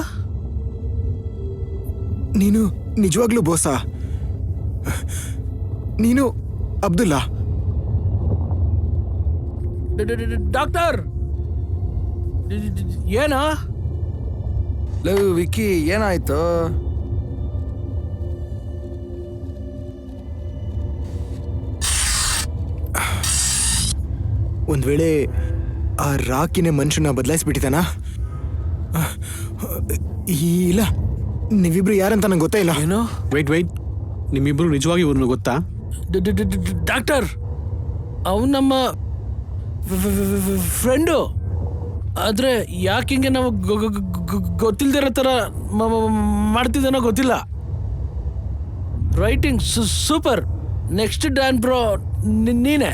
ನೀನು ನಿಜವಾಗ್ಲೂ ಬೋಸಾ? ನೀನು ಅಬ್ದುಲ್ಲಾ? ಡಾಕ್ಟರ್, ಏನಾ? ವಿಕ್ಕಿ, ಏನಾಯ್ತು? ಒಂದ್ ವೇಳೆ ಆ ರಾಕಿನೇ ಮನುಷ್ಯನ ಬದಲಾಯಿಸ್ಬಿಟ್ಟಿದ್ದಾನಾ? ಇಲ್ಲ, ನೀವಿಬ್ರು ಯಾರಂತ ನಂಗೆ ಗೊತ್ತೇ ಇಲ್ಲ. ಏನು? ವೆಯ್ಟ್, ನಿಮ್ಮಿಬ್ರು ನಿಜವಾಗಿ ಇವ್ರನ್ನ ಗೊತ್ತಾ? ಡಾಕ್ಟರ್, ಅವನು ನಮ್ಮ ಫ್ರೆಂಡು. ಆದ್ರೆ ಯಾಕೆ ಹಿಂಗೆ ನಾವು ಗೊತ್ತಿಲ್ದಿರೋ ಥರ ಮಾಡ್ತಿದ್ದಾನೋ ಗೊತ್ತಿಲ್ಲ. Writing super. Next Dan bro ನೀನೆ.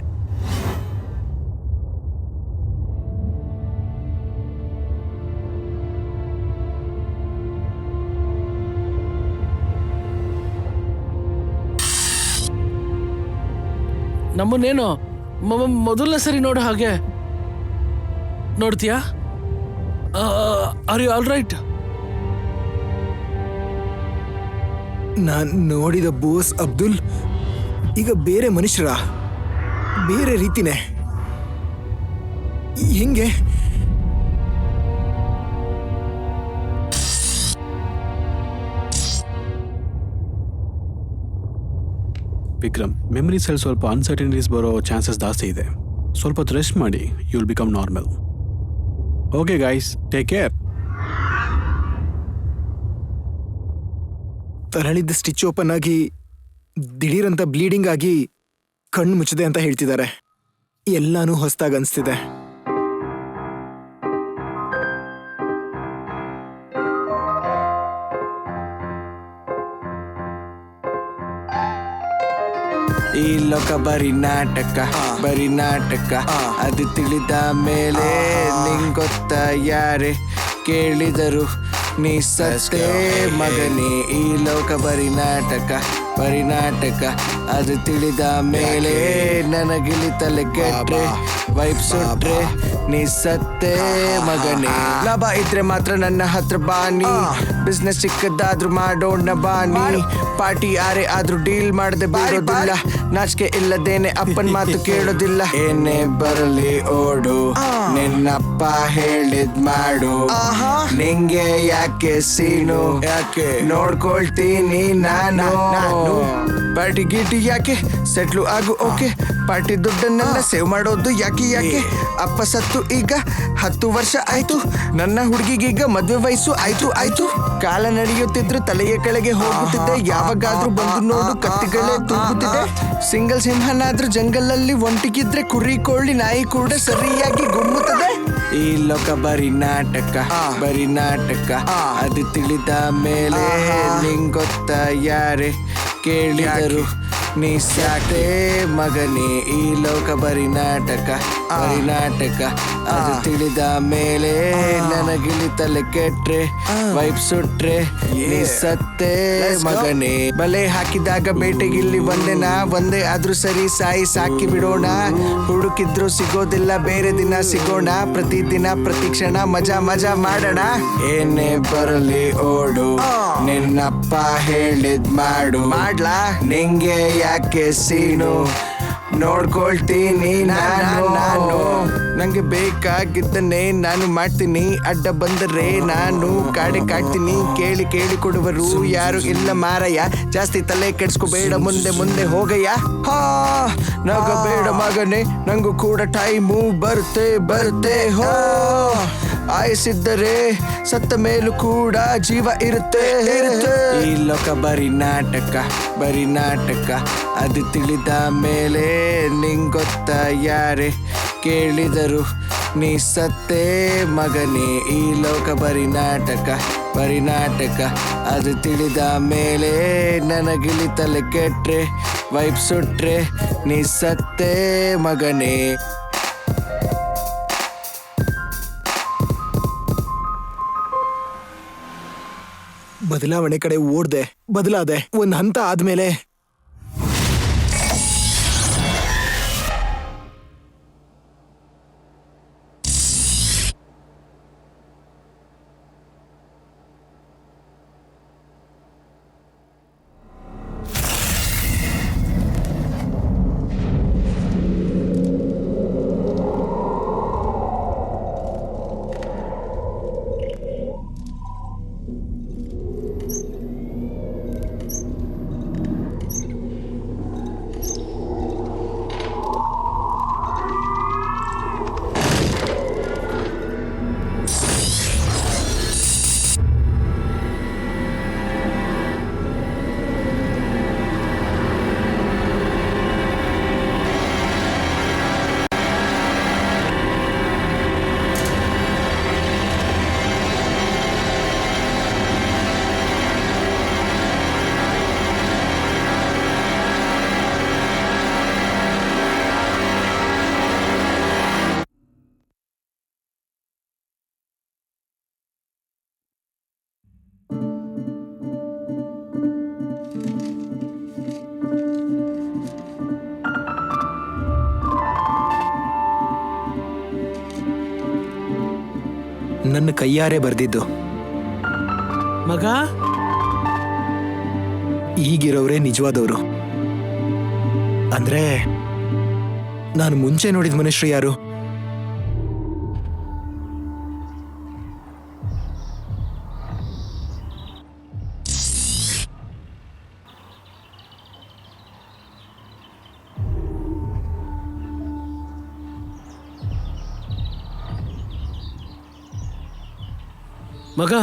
ನಮ್ಮನ್ನೇನು ಮೊದಲನೇ ಸರಿ ನೋಡೋ ಹಾಗೆ ನೋಡ್ತೀಯಾ? Are you all right? ನಾನ್ ನೋಡಿದ ಬೋಸ್ ಅಬ್ದುಲ್ ಈಗ ಬೇರೆ ಮನುಷ್ಯರ, ಬೇರೆ ರೀತಿನೇ. ಹೆಂಗೆ? ವಿಕ್ರಮ್, ಮೆಮರೀಸಲ್ಲಿ ಸ್ವಲ್ಪ ಅನ್ಸರ್ಟನಿಟೀಸ್ ಬರೋ ಚಾನ್ಸಸ್ ಜಾಸ್ತಿ ಇದೆ. ಸ್ವಲ್ಪ ಹೊತ್ತು ರೆಸ್ಟ್ ಮಾಡಿ, you will become normal. Okay guys, take care. ತರಳಿದ್ದ ಸ್ಟಿಚ್ ಓಪನ್ ಆಗಿ ದಿಢೀರಂತ ಬ್ಲೀಡಿಂಗ್ ಆಗಿ ಕಣ್ಣು ಮುಚ್ಚಿದೆ ಅಂತ ಹೇಳ್ತಿದ್ದಾರೆ. ಎಲ್ಲಾನು ಹೊಸದಾಗಿ ಅನ್ಸ್ತಿದೆ. ಈ ಲೋಕ ಬರೀ ನಾಟಕ, ಬರೀ ನಾಟಕ. ಅದು ತಿಳಿದ ಮೇಲೆ ನಿಂಗೊತ್ತ ಯಾರೇ ಕೇಳಿದರು ನೀ ಸತ್ತೇ ಮಗನೇ. ಈ ಲೋಕ ಬರೀ ನಾಟಕ, ಬರೀ ನಾಟಕ. ಅದು ತಿಳಿದ ಮೇಲೆ ನನಗಿಲಿ ತಲೆ ಕೆಟ್ರೆ ವೈಪ್ ಸುಟ್ರೆ ನೀ ಸತ್ತೇ ಮಗನೇ. ಲಾಭ ಇದ್ರೆ ಮಾತ್ರ ನನ್ನ ಹತ್ರ ಬಾನಿ, ಬಿಸ್ನೆಸ್ ಚಿಕ್ಕದಾದ್ರೂ ಮಾಡೋಣ ಬಾನಿ. ಪಾರ್ಟಿ ಯಾರೇ ಆದ್ರೂ ಡೀಲ್ ಮಾಡದೆ ಬಿಡೋದಿಲ್ಲ, ನಾಚಿಕೆ ಇಲ್ಲದೇನೆ ಅಪ್ಪನ್ ಮಾತು ಕೇಳೋದಿಲ್ಲ. ಏನೇ ಬರಲಿ ಓಡು, ನಿನ್ನಪ್ಪ ಹೇಳಿದ್ ಮಾಡು. ನಿಂಗೆ ಯಾಕೆ ಸೀನು, ಯಾಕೆ ನೋಡ್ಕೊಳ್ತೀನಿ ನಾನು. ಪಾರ್ಟಿ ಗೀಟಿ ಯಾಕೆ, ಸೆಟ್ಲು ಆಗು ಓಕೆ. ಪಾರ್ಟಿ ದುಡ್ಡನ್ನೆಲ್ಲ ಸೇವ್ ಮಾಡೋದು ಯಾಕೆ ಯಾಕೆ. ಅಪ್ಪ ಸತ್ತು ಈಗ 10 ವರ್ಷ ಆಯ್ತು, ನನ್ನ ಹುಡುಗಿಗೀಗ ಮದ್ವೆ ವಯಸ್ಸು ಆಯ್ತು ಆಯ್ತು. ಕಾಲ ನಡೆಯುತ್ತಿದ್ರು ತಲೆಯ ಕೆಳಗೆ ಹೋಗುತ್ತಿದ್ದೆ, ಯಾವಾಗಾದ್ರೂ ಬಂದು ನೋಡು ಕತ್ತಿಗಳೇ ತೂಗುತ್ತಿದೆ. ಸಿಂಗಲ್ ಸಿಂಹನಾದ್ರೂ ಜಂಗಲಲ್ಲಿ ಒಂಟಿಗಿದ್ರೆ ಕುರಿ ಕೋಳಿ ನಾಯಿ ಕೂಡ ಸರಿಯಾಗಿ ಗುಮ್ಮುತ್ತದೆ. ಈ ಲೋಕ ಬರೀ ನಾಟಕ, ಬರೀ ನಾಟಕ. ಅದು ತಿಳಿದ ಮೇಲೆ ನಿಂಗೊತ್ತ ಯಾರೇ ಕೇಳಿದರು ನೀ ಸಾಟೇ ಮಗನೇ. ಈ ಲೋಕ ಬರೀ ನಾಟಕ, ಬರೀ ನಾಟಕ. ಅದು ತಿಳಿದ ಮೇಲೆ ನನಗಿಲಿ ತಲೆ ಕೆಟ್ರೆ ವೈಪ್ ಸುಟ್ರೆ ನೀ ಸತ್ತೇ ಮಗನೇ. ಬಲೆ ಹಾಕಿದಾಗ ಬೇಟೆಗಿಲ್ಲಿ ಒಂದೇನಾ, ಒಂದೇ ಆದ್ರೂ ಸರಿ ಸಾಯಿ ಸಾಕಿ ಬಿಡೋಣ. ಹುಡುಕಿದ್ರು ಸಿಗೋದಿಲ್ಲ, ಬೇರೆ ದಿನ ಸಿಗೋಣ. ಪ್ರತಿದಿನ ಪ್ರತಿ ಕ್ಷಣ ಮಜಾ ಮಜಾ ಮಾಡೋಣ. ಏನೇ ಬರಲಿ ಓಡು, ನಿನ್ನಪ್ಪ ಹೇಳಿದ್ ಮಾಡು. ಮಾಡ್ಲಾ ನಿಂಗೆ ಯಾಕೆ ಸೀನು, ನೋಡ್ಕೊಳ್ತೀನಿ ನಾನು. ನಂಗೆ ಬೇಕಾಗಿದ್ದನ್ನೇ ನಾನು ಮಾಡ್ತೀನಿ, ಅಡ್ಡ ಬಂದರೆ ನಾನು ಕಾಡೆ ಕಾಡ್ತೀನಿ. ಕೇಳಿ ಕೇಳಿ ಕೊಡುವರು ಯಾರು ಇಲ್ಲ ಮಾರಯ್ಯ, ಜಾಸ್ತಿ ತಲೆ ಕೆಡ್ಸ್ಕೋಬೇಡ, ಮುಂದೆ ಮುಂದೆ ಹೋಗಯ್ಯ. ನಗಬೇಡ ಮಗನೇ, ನಂಗೂ ಕೂಡ ಟೈಮು ಬರುತ್ತೆ ಬರುತ್ತೆ. ಹೋ ಆಯಸಿದ್ದರೆ ಸತ್ತ ಮೇಲೂ ಕೂಡ ಜೀವ ಇರುತ್ತೆ ಇರುತ್ತೆ. ಈ ಲೋಕ ಬರೀ ನಾಟಕ, ಬರೀ ನಾಟಕ. ಅದು ತಿಳಿದ ಮೇಲೆ ನಿಂಗೊತ್ತ ಯಾರೇ ಕೇಳಿದರು ನೀ ಸತ್ತೇ ಮಗನೇ. ಈ ಲೋಕ ಬರೀ ನಾಟಕ, ಬರೀ ನಾಟಕ. ಅದು ತಿಳಿದ ಮೇಲೆ ನನಗಿಲಿ ತಲೆ ಕೆಟ್ರೆ ವೈಪ್ ಸುಟ್ರೆ ನೀ ಸತ್ತೇ ಮಗನೇ. ಬದಲಾವಣೆ ಕಡೆ ಓಡ್ದೆ, ಬದಲಾದೆ. ಒಂದ್ ಹಂತ ಆದ್ಮೇಲೆ ನನ್ನ ಕೈಯಾರೆ ಬರ್ದಿದ್ದು. ಮಗ, ಈಗಿರೋರೇ ನಿಜವಾದವರು. ಅಂದ್ರೆ ನಾನು ಮುಂಚೆ ನೋಡಿದ ಮನುಷ್ಯರು ಯಾರು? ಮಗ,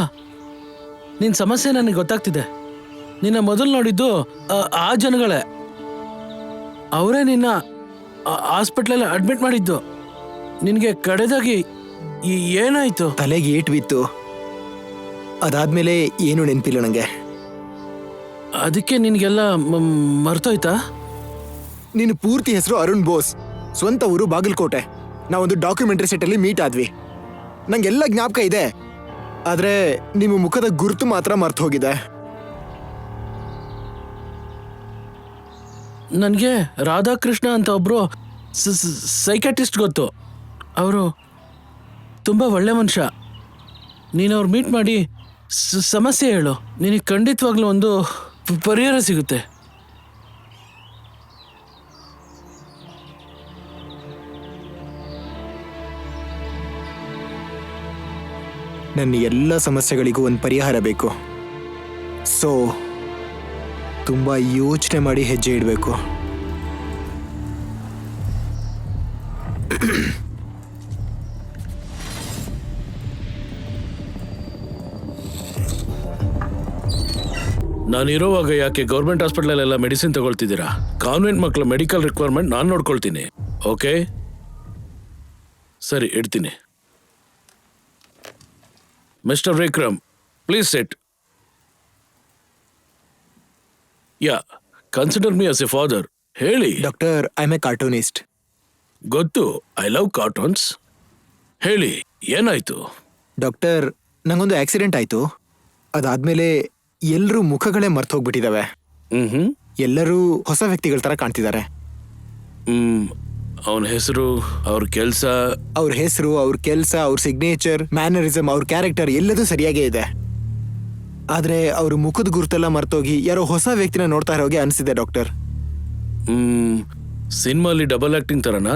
ನಿನ್ ಸಮಸ್ಯೆ ನನಗೆ ಗೊತ್ತಾಗ್ತಿದೆ. ನಿನ್ನ ಮೊದಲು ನೋಡಿದ್ದು ಆ ಜನಗಳೇ. ಅವರೇ ನಿನ್ನ ಹಾಸ್ಪಿಟ್ಲಲ್ಲಿ ಅಡ್ಮಿಟ್ ಮಾಡಿದ್ದು. ನಿನಗೆ ಕಡೆದಾಗಿ ಏನಾಯ್ತು? ತಲೆಗೆ ಏಟ್ ಬಿತ್ತು. ಅದಾದ್ಮೇಲೆ ಏನು ನೆನಪಿಲ್ಲ ನಂಗೆ. ಅದಕ್ಕೆ ನಿನಗೆಲ್ಲ ಮರ್ತೋಯ್ತಾ? ನಿನ್ನ ಪೂರ್ತಿ ಹೆಸರು ಅರುಣ್ ಬೋಸ್, ಸ್ವಂತ ಊರು ಬಾಗಲಕೋಟೆ. ನಾವೊಂದು ಡಾಕ್ಯುಮೆಂಟರಿ ಸೆಟ್ಟಲ್ಲಿ ಮೀಟ್ ಆದ್ವಿ. ನಂಗೆಲ್ಲ ಜ್ಞಾಪಕ ಇದೆ, ಆದ್ರೆ ನಿಮ್ಮ ಮುಖದ ಗುರುತು ಮಾತ್ರ ಮರ್ತು ಹೋಗಿದೆ. ನನಗೆ ರಾಧಾಕೃಷ್ಣ ಅಂತ ಒಬ್ರು ಸೈಕಾಟ್ರಿಸ್ಟ್ ಗೊತ್ತು. ಅವರು ತುಂಬ ಒಳ್ಳೆ ಮನುಷ್ಯ. ನೀನು ಅವ್ರು ಮೀಟ್ ಮಾಡಿ ಸಮಸ್ಯೆ ಹೇಳು, ನಿನಗೆ ಖಂಡಿತವಾಗ್ಲೂ ಒಂದು ಪರಿಹಾರ ಸಿಗುತ್ತೆ. ನನ್ನ ಎಲ್ಲ ಸಮಸ್ಯೆಗಳಿಗೂ ಒಂದು ಪರಿಹಾರ ಬೇಕು. ಸೊ ತುಂಬಾ ಯೋಚನೆ ಮಾಡಿ ಹೆಜ್ಜೆ ಇಡಬೇಕು. ನಾನಿರೋವಾಗ ಯಾಕೆ ಗೌರ್ಮೆಂಟ್ ಹಾಸ್ಪಿಟಲಲ್ಲೆಲ್ಲ ಮೆಡಿಸಿನ್ ತಗೊಳ್ತಿದ್ದೀರಾ? ಕಾನ್ವೆಂಟ್ ಮಕ್ಕಳ ಮೆಡಿಕಲ್ ರಿಕ್ವೈರ್ಮೆಂಟ್ ನಾನು ನೋಡ್ಕೊಳ್ತೀನಿ. ಓಕೆ, ಸರಿ, ಇಡ್ತೀನಿ. Mister Vikram, please sit. Yeah, consider me as a father. ಹೇಳಿ. Doctor, I am a cartoonist. ಗೊತ್ತು, ಐ ಲವ್ ಕಾರ್ಟೂನ್ಸ್. ಹೇಳಿ, ಏನಾಯ್ತು? ಡಾಕ್ಟರ್, ನಂಗೊಂದು ಆಕ್ಸಿಡೆಂಟ್ ಆಯ್ತು. ಅದಾದ್ಮೇಲೆ ಎಲ್ಲರೂ ಮುಖಗಳೇ ಮರ್ತು ಹೋಗ್ಬಿಟ್ಟಿದಾವೆ. ಹ್ಮ್. ಎಲ್ಲರೂ ಹೊಸ ವ್ಯಕ್ತಿಗಳ ತರ ಕಾಣ್ತಿದ್ದಾರೆ. ಅವನ ಹೆಸರು, ಅವ್ರ ಕೆಲಸ, ಅವ್ರ ಹೆಸರು, ಅವ್ರ ಕೆಲಸ, ಅವ್ರ ಸಿಗ್ನೇಚರ್, ಮ್ಯಾನರಿಸಮ್, ಅವ್ರ ಕ್ಯಾರೆಕ್ಟರ್ ಎಲ್ಲದೂ ಸರಿಯಾಗೇ ಇದೆ. ಆದ್ರೆ ಅವ್ರ ಮುಖದ ಗುರುತೆಲ್ಲ ಮರ್ತೋಗಿ ಯಾರೋ ಹೊಸ ವ್ಯಕ್ತಿನ ನೋಡ್ತಾ ಇರೋಗೆ ಅನಿಸಿದೆ ಡಾಕ್ಟರ್. ಸಿನಿಮಾಲಿ ಡಬಲ್ ಆಕ್ಟಿಂಗ್ ತರನಾ?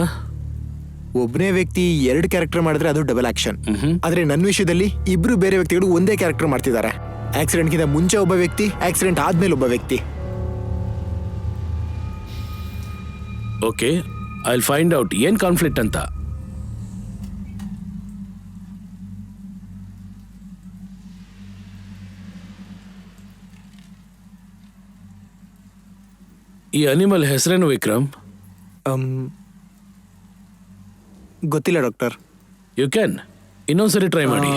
ಒಬ್ಬನೇ ವ್ಯಕ್ತಿ 2 ಕ್ಯಾರೆಕ್ಟರ್ ಮಾಡಿದ್ರೆ ಅದು ಡಬಲ್ ಆಕ್ಷನ್. ಆದ್ರೆ ನನ್ನ ವಿಷಯದಲ್ಲಿ ಇಬ್ರು ಬೇರೆ ವ್ಯಕ್ತಿಗಳು ಒಂದೇ ಕ್ಯಾರೆಕ್ಟರ್ ಮಾಡ್ತಿದ್ದಾರೆ. ಆಕ್ಸಿಡೆಂಟ್ಗಿಂತ ಮುಂಚೆ ಒಬ್ಬ ವ್ಯಕ್ತಿ, ಆಕ್ಸಿಡೆಂಟ್ ಆದ್ಮೇಲೆ ಒಬ್ಬ ವ್ಯಕ್ತಿ. Okay, I will find out ಏನ್ ಕಾನ್ಫ್ಲಿಕ್ಟ್ ಅಂತ. ಈ ಅನಿಮಲ್ ಹೆಸರೇನು ವಿಕ್ರಮ್? ಗೊತ್ತಿಲ್ಲ ಡಾಕ್ಟರ್. ಯು ಕ್ಯಾನ್ ಇನ್ನೊಂದ್ಸರಿ ಟ್ರೈ ಮಾಡಿ.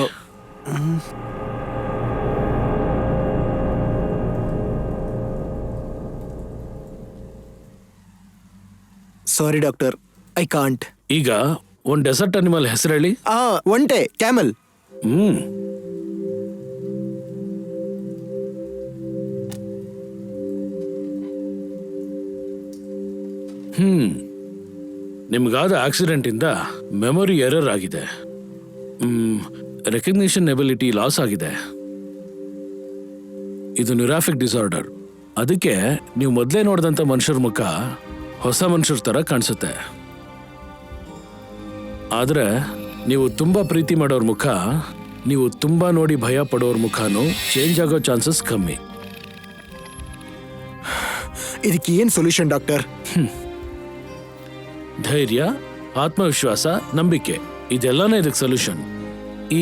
ಸಾರಿ ಡಾಕ್ಟರ್, ಐ ಕಾಂಟ್. ಈಗ ಒಂದ್ ಡೆಸರ್ಟ್ ಅನಿಮಲ್ ಹೆಸರು ಹೇಳಿ. ಒಂಟೆ, ಕ್ಯಾಮಲ್. ನಿಮ್ಗಾದ ಆಕ್ಸಿಡೆಂಟ್ ಇಂದ ಮೆಮೊರಿ ಎರರ್ ಆಗಿದೆ. ರೆಕಗ್ನಿಷನ್ ಎಬಿಲಿಟಿ ಲಾಸ್ ಆಗಿದೆ. ಇದು ನ್ಯೂರಾಫಿಕ್ ಡಿಸಾರ್ಡರ್. ಅದಕ್ಕೆ ನೀವು ಮೊದಲೇ ನೋಡಿದಂಥ ಮನುಷ್ಯರ ಮುಖ ಹೊಸ ಮನುಷ್ಯರ ಥರ ಕಾಣಿಸುತ್ತೆ. ಆದರೆ ನೀವು ತುಂಬ ಪ್ರೀತಿ ಮಾಡೋರ ಮುಖ, ನೀವು ತುಂಬ ನೋಡಿ ಭಯ ಪಡೋರ ಮುಖನೂ ಚೇಂಜ್ ಆಗೋ ಚಾನ್ಸಸ್ ಕಮ್ಮಿ. ಇದಕ್ಕೆ ಏನ್ ಸೊಲ್ಯೂಷನ್ ಡಾಕ್ಟರ್? ಧೈರ್ಯ, ಆತ್ಮವಿಶ್ವಾಸ, ನಂಬಿಕೆ, ಇದೆಲ್ಲನೇ ಇದಕ್ಕೆ ಸೊಲ್ಯೂಷನ್. ಈ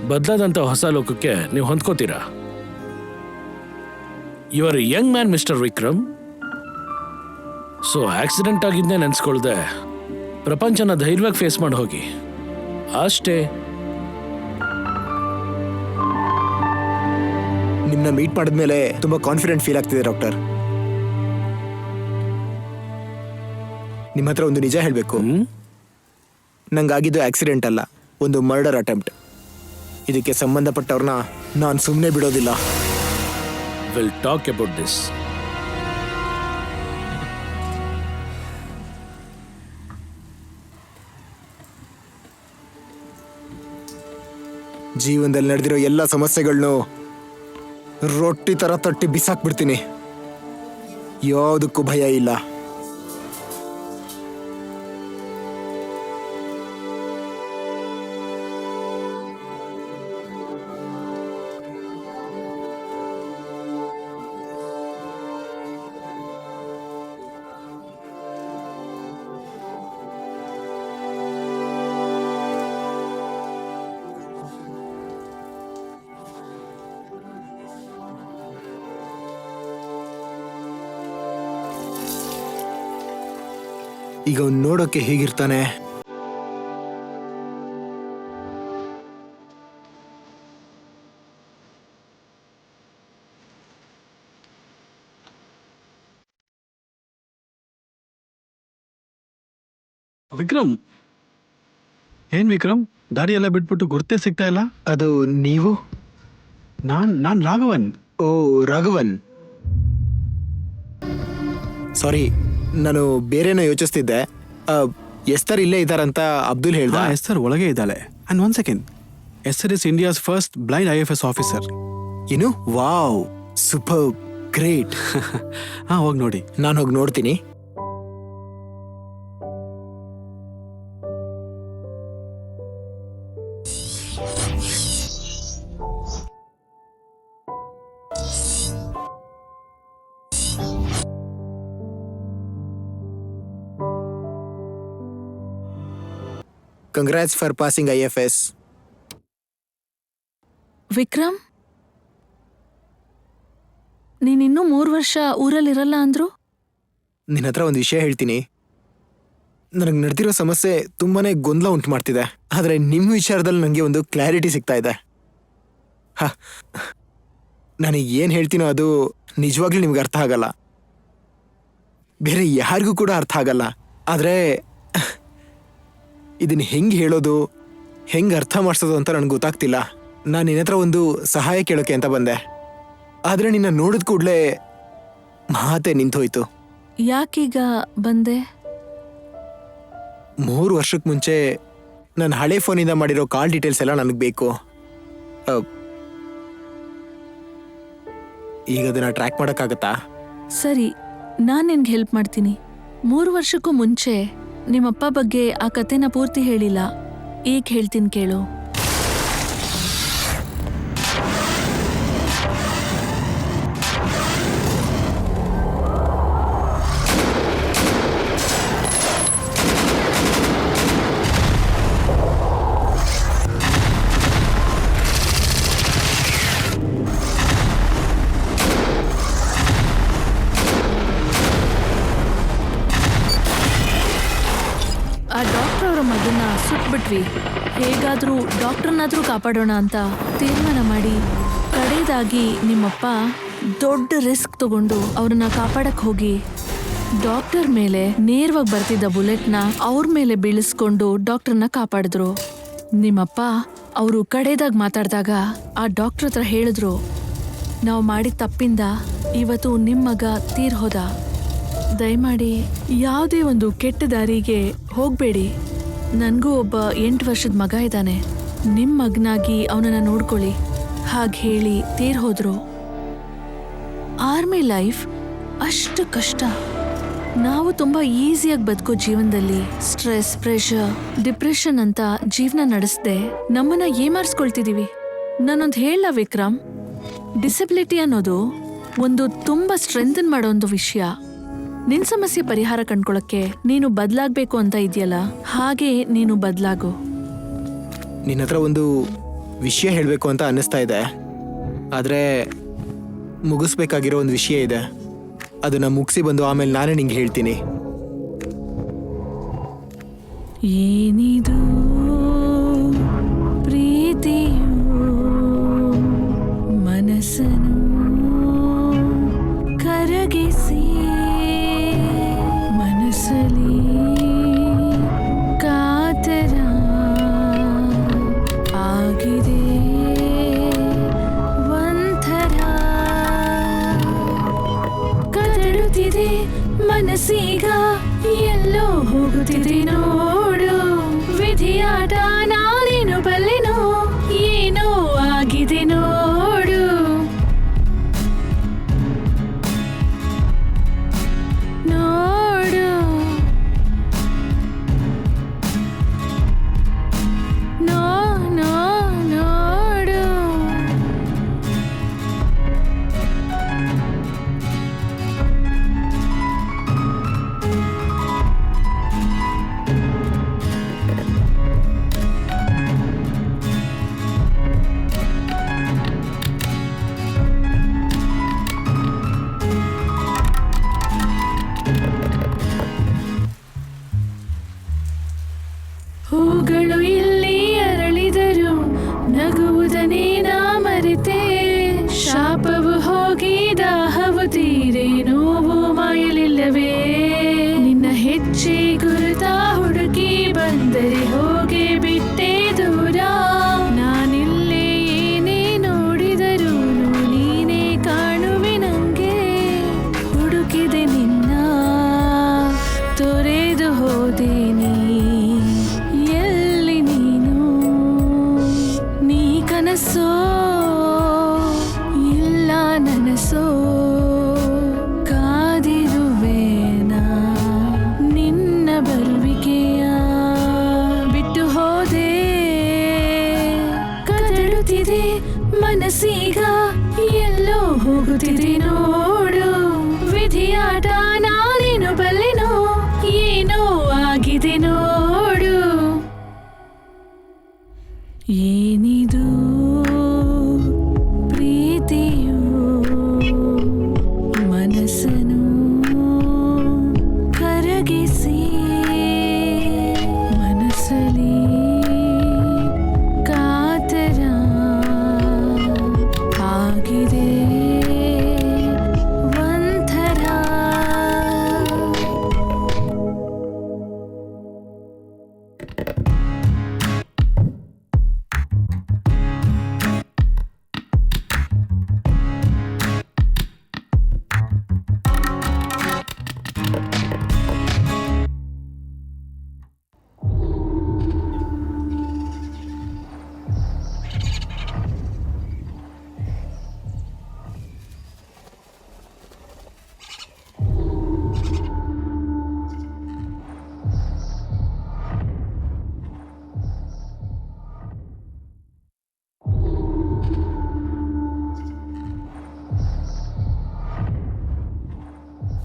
ಬದಲಾದಂಥ ಹೊಸ ಲೋಕಕ್ಕೆ ನೀವು ಹೊಂದ್ಕೋತೀರಾ. You are a young man mister Vikram. So accident ಆಗಿದ್ದೇ ನೆನ್ಸ್ಕೊಳ್ದೆ ಪ್ರಪಂಚನ ಧೈರ್ಯವಾಗಿ ಫೇಸ್ ಮಾಡಿ ಹೋಗಿ, ಅಷ್ಟೇ. ನಿಮ್ನ ಮೀಟ್ ಮಾಡಿದ್ಮೇಲೆ ತುಂಬಾ ಕಾನ್ಫಿಡೆಂಟ್ ಫೀಲ್ ಆಗ್ತಿದೆ ಡಾಕ್ಟರ್. ನಿಮ್ಮ ಹತ್ರ ಒಂದು ನಿಜ ಹೇಳಬೇಕು. ನಂಗಾಗಿದ್ದು ಆಕ್ಸಿಡೆಂಟ್ ಅಲ್ಲ, ಒಂದು ಮರ್ಡರ್ ಅಟೆಂಪ್ಟ್. ಇದಕ್ಕೆ ಸಂಬಂಧಪಟ್ಟವ್ರನ್ನ ನಾನು ಸುಮ್ಮನೆ ಬಿಡೋದಿಲ್ಲ. Will talk about this. ಜೀವನದಲ್ಲಿ ನಡೆದಿರೋ ಎಲ್ಲ ಸಮಸ್ಯೆಗಳನ್ನು ರೊಟ್ಟಿ ತರ ತಟ್ಟಿ ಬಿಸಾಕ್ಬಿಡ್ತೀನಿ. ಯಾವುದಕ್ಕೂ ಭಯ ಇಲ್ಲ. ಈಗ ಅವ್ನು ನೋಡೋಕೆ ಹೇಗಿರ್ತಾನೆ? ವಿಕ್ರಮ್, ಏನ್ ವಿಕ್ರಮ್, ದಾರಿ ಎಲ್ಲ ಬಿಟ್ಬಿಟ್ಟು ಗುರ್ತೇ ಸಿಗ್ತಾ ಇಲ್ಲ? ಅದು ನೀವು? ನಾನ್ ರಾಘವನ್. ಓ, ರಾಘವನ್. ಸಾರಿ, ನಾನು ಬೇರೆನೋ ಯೋಚಿಸ್ತಿದ್ದೆ. ಎಸ್ತರ್ ಇಲ್ಲೇ ಇದ್ದಾರಂತ ಅಬ್ದುಲ್ ಹೇಳ್ದ. ಎಸ್ತರ್ ಒಳಗೆ ಇದ್ದಾಳೆ. And 1 second, Esther is India's first blind IFS officer. ಏನು? Wow, super, great. ಹಾ, ಹೋಗಿ ನೋಡಿ. ನಾನು ಹೋಗಿ ನೋಡ್ತೀನಿ. Congrats for passing IFS. ವಿಕ್ರಮ್, ನೀನಿನ್ನೂ 3 ವರ್ಷ ಊರಲ್ಲಿರಲ್ಲ ಅಂದ್ರು? ನಿನ್ನ ಹತ್ರ ಒಂದು ವಿಷಯ ಹೇಳ್ತೀನಿ. ನನಗೆ ನಡೆದಿರೋ ಸಮಸ್ಯೆ ತುಂಬಾನೇ ಗೊಂದಲ ಉಂಟು ಮಾಡ್ತಿದೆ. ಆದರೆ ನಿಮ್ಮ ವಿಚಾರದಲ್ಲಿ ನನಗೆ ಒಂದು ಕ್ಲಾರಿಟಿ ಸಿಗ್ತಾ ಇದೆ. ನನಗೆ ಏನು ಹೇಳ್ತೀನೋ ಅದು ನಿಜವಾಗ್ಲೂ ನಿಮ್ಗೆ ಅರ್ಥ ಆಗಲ್ಲ, ಬೇರೆ ಯಾರಿಗೂ ಕೂಡ ಅರ್ಥ ಆಗಲ್ಲ. ಆದರೆ ಇದನ್ನು ಹೆಂಗೆ ಹೇಳೋದು, ಹೆಂಗೆ ಅರ್ಥ ಮಾಡಿಸೋದು ಅಂತ ನನಗೆ ಗೊತ್ತಾಗ್ತಿಲ್ಲ. ನಾನು ನಿನ್ನ ಹತ್ರ ಒಂದು ಸಹಾಯ ಕೇಳೋಕೆ ಅಂತ ಬಂದೆ. ಆದರೆ ನಿನ್ನ ನೋಡಿದ ಕೂಡಲೇ ಮಾತೆ ನಿಂತೋಯ್ತು. ಯಾಕೀಗ ಬಂದೆ? 3 ವರ್ಷಕ್ಕೆ ಮುಂಚೆ ನನ್ನ ಹಳೆ ಫೋನಿಂದ ಮಾಡಿರೋ ಕಾಲ್ ಡೀಟೇಲ್ಸ್ ಎಲ್ಲ ನನಗೆ ಬೇಕು. ಈಗ ಅದನ್ನ ಟ್ರ್ಯಾಕ್ ಮಾಡೋಕ್ಕಾಗತ್ತಾ? ಸರಿ, ನಾನು ನಿನ್ಗೆ ಹೆಲ್ಪ್ ಮಾಡ್ತೀನಿ. 3 ವರ್ಷಕ್ಕೂ ಮುಂಚೆ ನಿಮ್ಮಪ್ಪ ಬಗ್ಗೆ ಆ ಕತೆನ ಪೂರ್ತಿ ಹೇಳಿಲ್ಲ. ಈಗ ಹೇಳ್ತೀನಿ ಕೇಳು. ಆ ಡಾಕ್ಟರ್ ಅವರ ಮಗನ್ನ ಸುಟ್ಬಿಟ್ವಿ. ಹೇಗಾದ್ರೂ ಡಾಕ್ಟರ್ನಾದ್ರೂ ಕಾಪಾಡೋಣ ಅಂತ ತೀರ್ಮಾನ ಮಾಡಿ ಕಡೆಯದಾಗಿ ನಿಮ್ಮಪ್ಪ ದೊಡ್ಡ ರಿಸ್ಕ್ ತಗೊಂಡು ಅವ್ರನ್ನ ಕಾಪಾಡಕ್ ಹೋಗಿ ಡಾಕ್ಟರ್ ಮೇಲೆ ನೇರವಾಗಿ ಬರ್ತಿದ್ದ ಬುಲೆಟ್ನ ಅವ್ರ ಮೇಲೆ ಬೀಳಿಸ್ಕೊಂಡು ಡಾಕ್ಟರ್ನ ಕಾಪಾಡಿದ್ರು. ನಿಮ್ಮಪ್ಪ ಅವರು ಕಡೆಯದಾಗ ಮಾತಾಡಿದಾಗ ಆ ಡಾಕ್ಟರ್ ಹತ್ರ ಹೇಳಿದ್ರು, ನಾವು ಮಾಡಿದ ತಪ್ಪಿಂದ ಇವತ್ತು ನಿಮ್ಮ ಮಗ ತೀರ್ ಹೋದ. ದಯಮಾಡಿ ಯಾವುದೇ ಒಂದು ಕೆಟ್ಟ ದಾರಿಗೆ ಹೋಗಬೇಡಿ. ನನಗೂ ಒಬ್ಬ 8 ವರ್ಷದ ಮಗ ಇದ್ದಾನೆ, ನಿಮ್ಮ ಮಗನಾಗಿ ಅವನನ್ನ ನೋಡ್ಕೊಳ್ಳಿ. ಹಾಗೆ ಹೇಳಿ ತೀರ್ ಹೋದ್ರು. ಆರ್ಮಿ ಲೈಫ್ ಅಷ್ಟು ಕಷ್ಟ. ನಾವು ತುಂಬ ಈಸಿಯಾಗಿ ಬದುಕೋ ಜೀವನದಲ್ಲಿ ಸ್ಟ್ರೆಸ್, ಪ್ರೆಷರ್, ಡಿಪ್ರೆಷನ್ ಅಂತ ಜೀವನ ನಡೆಸದೆ ನಮ್ಮನ್ನ ಏಮಾರಿಸ್ಕೊಳ್ತಿದೀವಿ. ನಾನೊಂದು ಹೇಳ ವಿಕ್ರಮ್, ಡಿಸಬಿಲಿಟಿ ಅನ್ನೋದು ಒಂದು ತುಂಬ ಸ್ಟ್ರೆಂಥನ್ ಮಾಡೋ ಒಂದು ವಿಷಯ. ನಿನ್ ಸಮಸ್ಯೆ ಪರಿಹಾರ ಕಂಡ್ಕೊಳಕ್ಕೆ ನೀನು ಬದಲಾಗಬೇಕು ಅಂತ ಇದೆಯಲ್ಲ, ಹಾಗೆ ನೀನು ಬದಲಾಗು. ನಿನ್ನ ಹತ್ರ ಒಂದು ವಿಷಯ ಹೇಳಬೇಕು ಅಂತ ಅನ್ನಿಸ್ತಾ ಇದೆ. ಆದರೆ ಮುಗಿಸ್ಬೇಕಾಗಿರೋ ಒಂದು ವಿಷಯ ಇದೆ. ಅದನ್ನ ಮುಗಿಸಿ ಬಂದು ಆಮೇಲೆ ನಾನೇ ನಿಂಗೆ ಹೇಳ್ತೀನಿ. ಏನಿದು ಪ್ರೀತಿಯು ಮನಸ್ಸನ್ನು ಕರಗಿಸಿ ಮನಸ್ಸಲ್ಲಿ ಕಾತರ ಆಗಿದೆ ಒಂಥರ ಕದಡುತ್ತಿದೆ ಮನಸ್ಸೀಗ ಎಲ್ಲೋ ಹೋಗುತ್ತಿದೆ ನೋಡು ವಿಧಿಯ ಕನಸೋ ಇಲ್ಲ ನನಸೋ ಕಾದಿರುವೇನಾ ನಿನ್ನ ಬರುವಿಕೆಯ ಬಿಟ್ಟು ಹೋದೆ ಕದಡುತ್ತಿದೆ ಮನಸ್ಸೀಗ ಎಲ್ಲೋ ಹೋಗುತ್ತಿದೆ ನೋಡು ವಿಧಿಯಾಟ ನಾನೇನು ಬಲ್ಲೆನೋ ಏನೋ ಆಗಿದೆ ನೋಡು ಏನಿದು ಪ್ರೀತಿಯು ಮನಸ್ಸನು ಕರಗಿಸಿ ಮನಸ್ಸಲಿ ಕಾತರ ಆಗಿದೆ ಒಂಥರ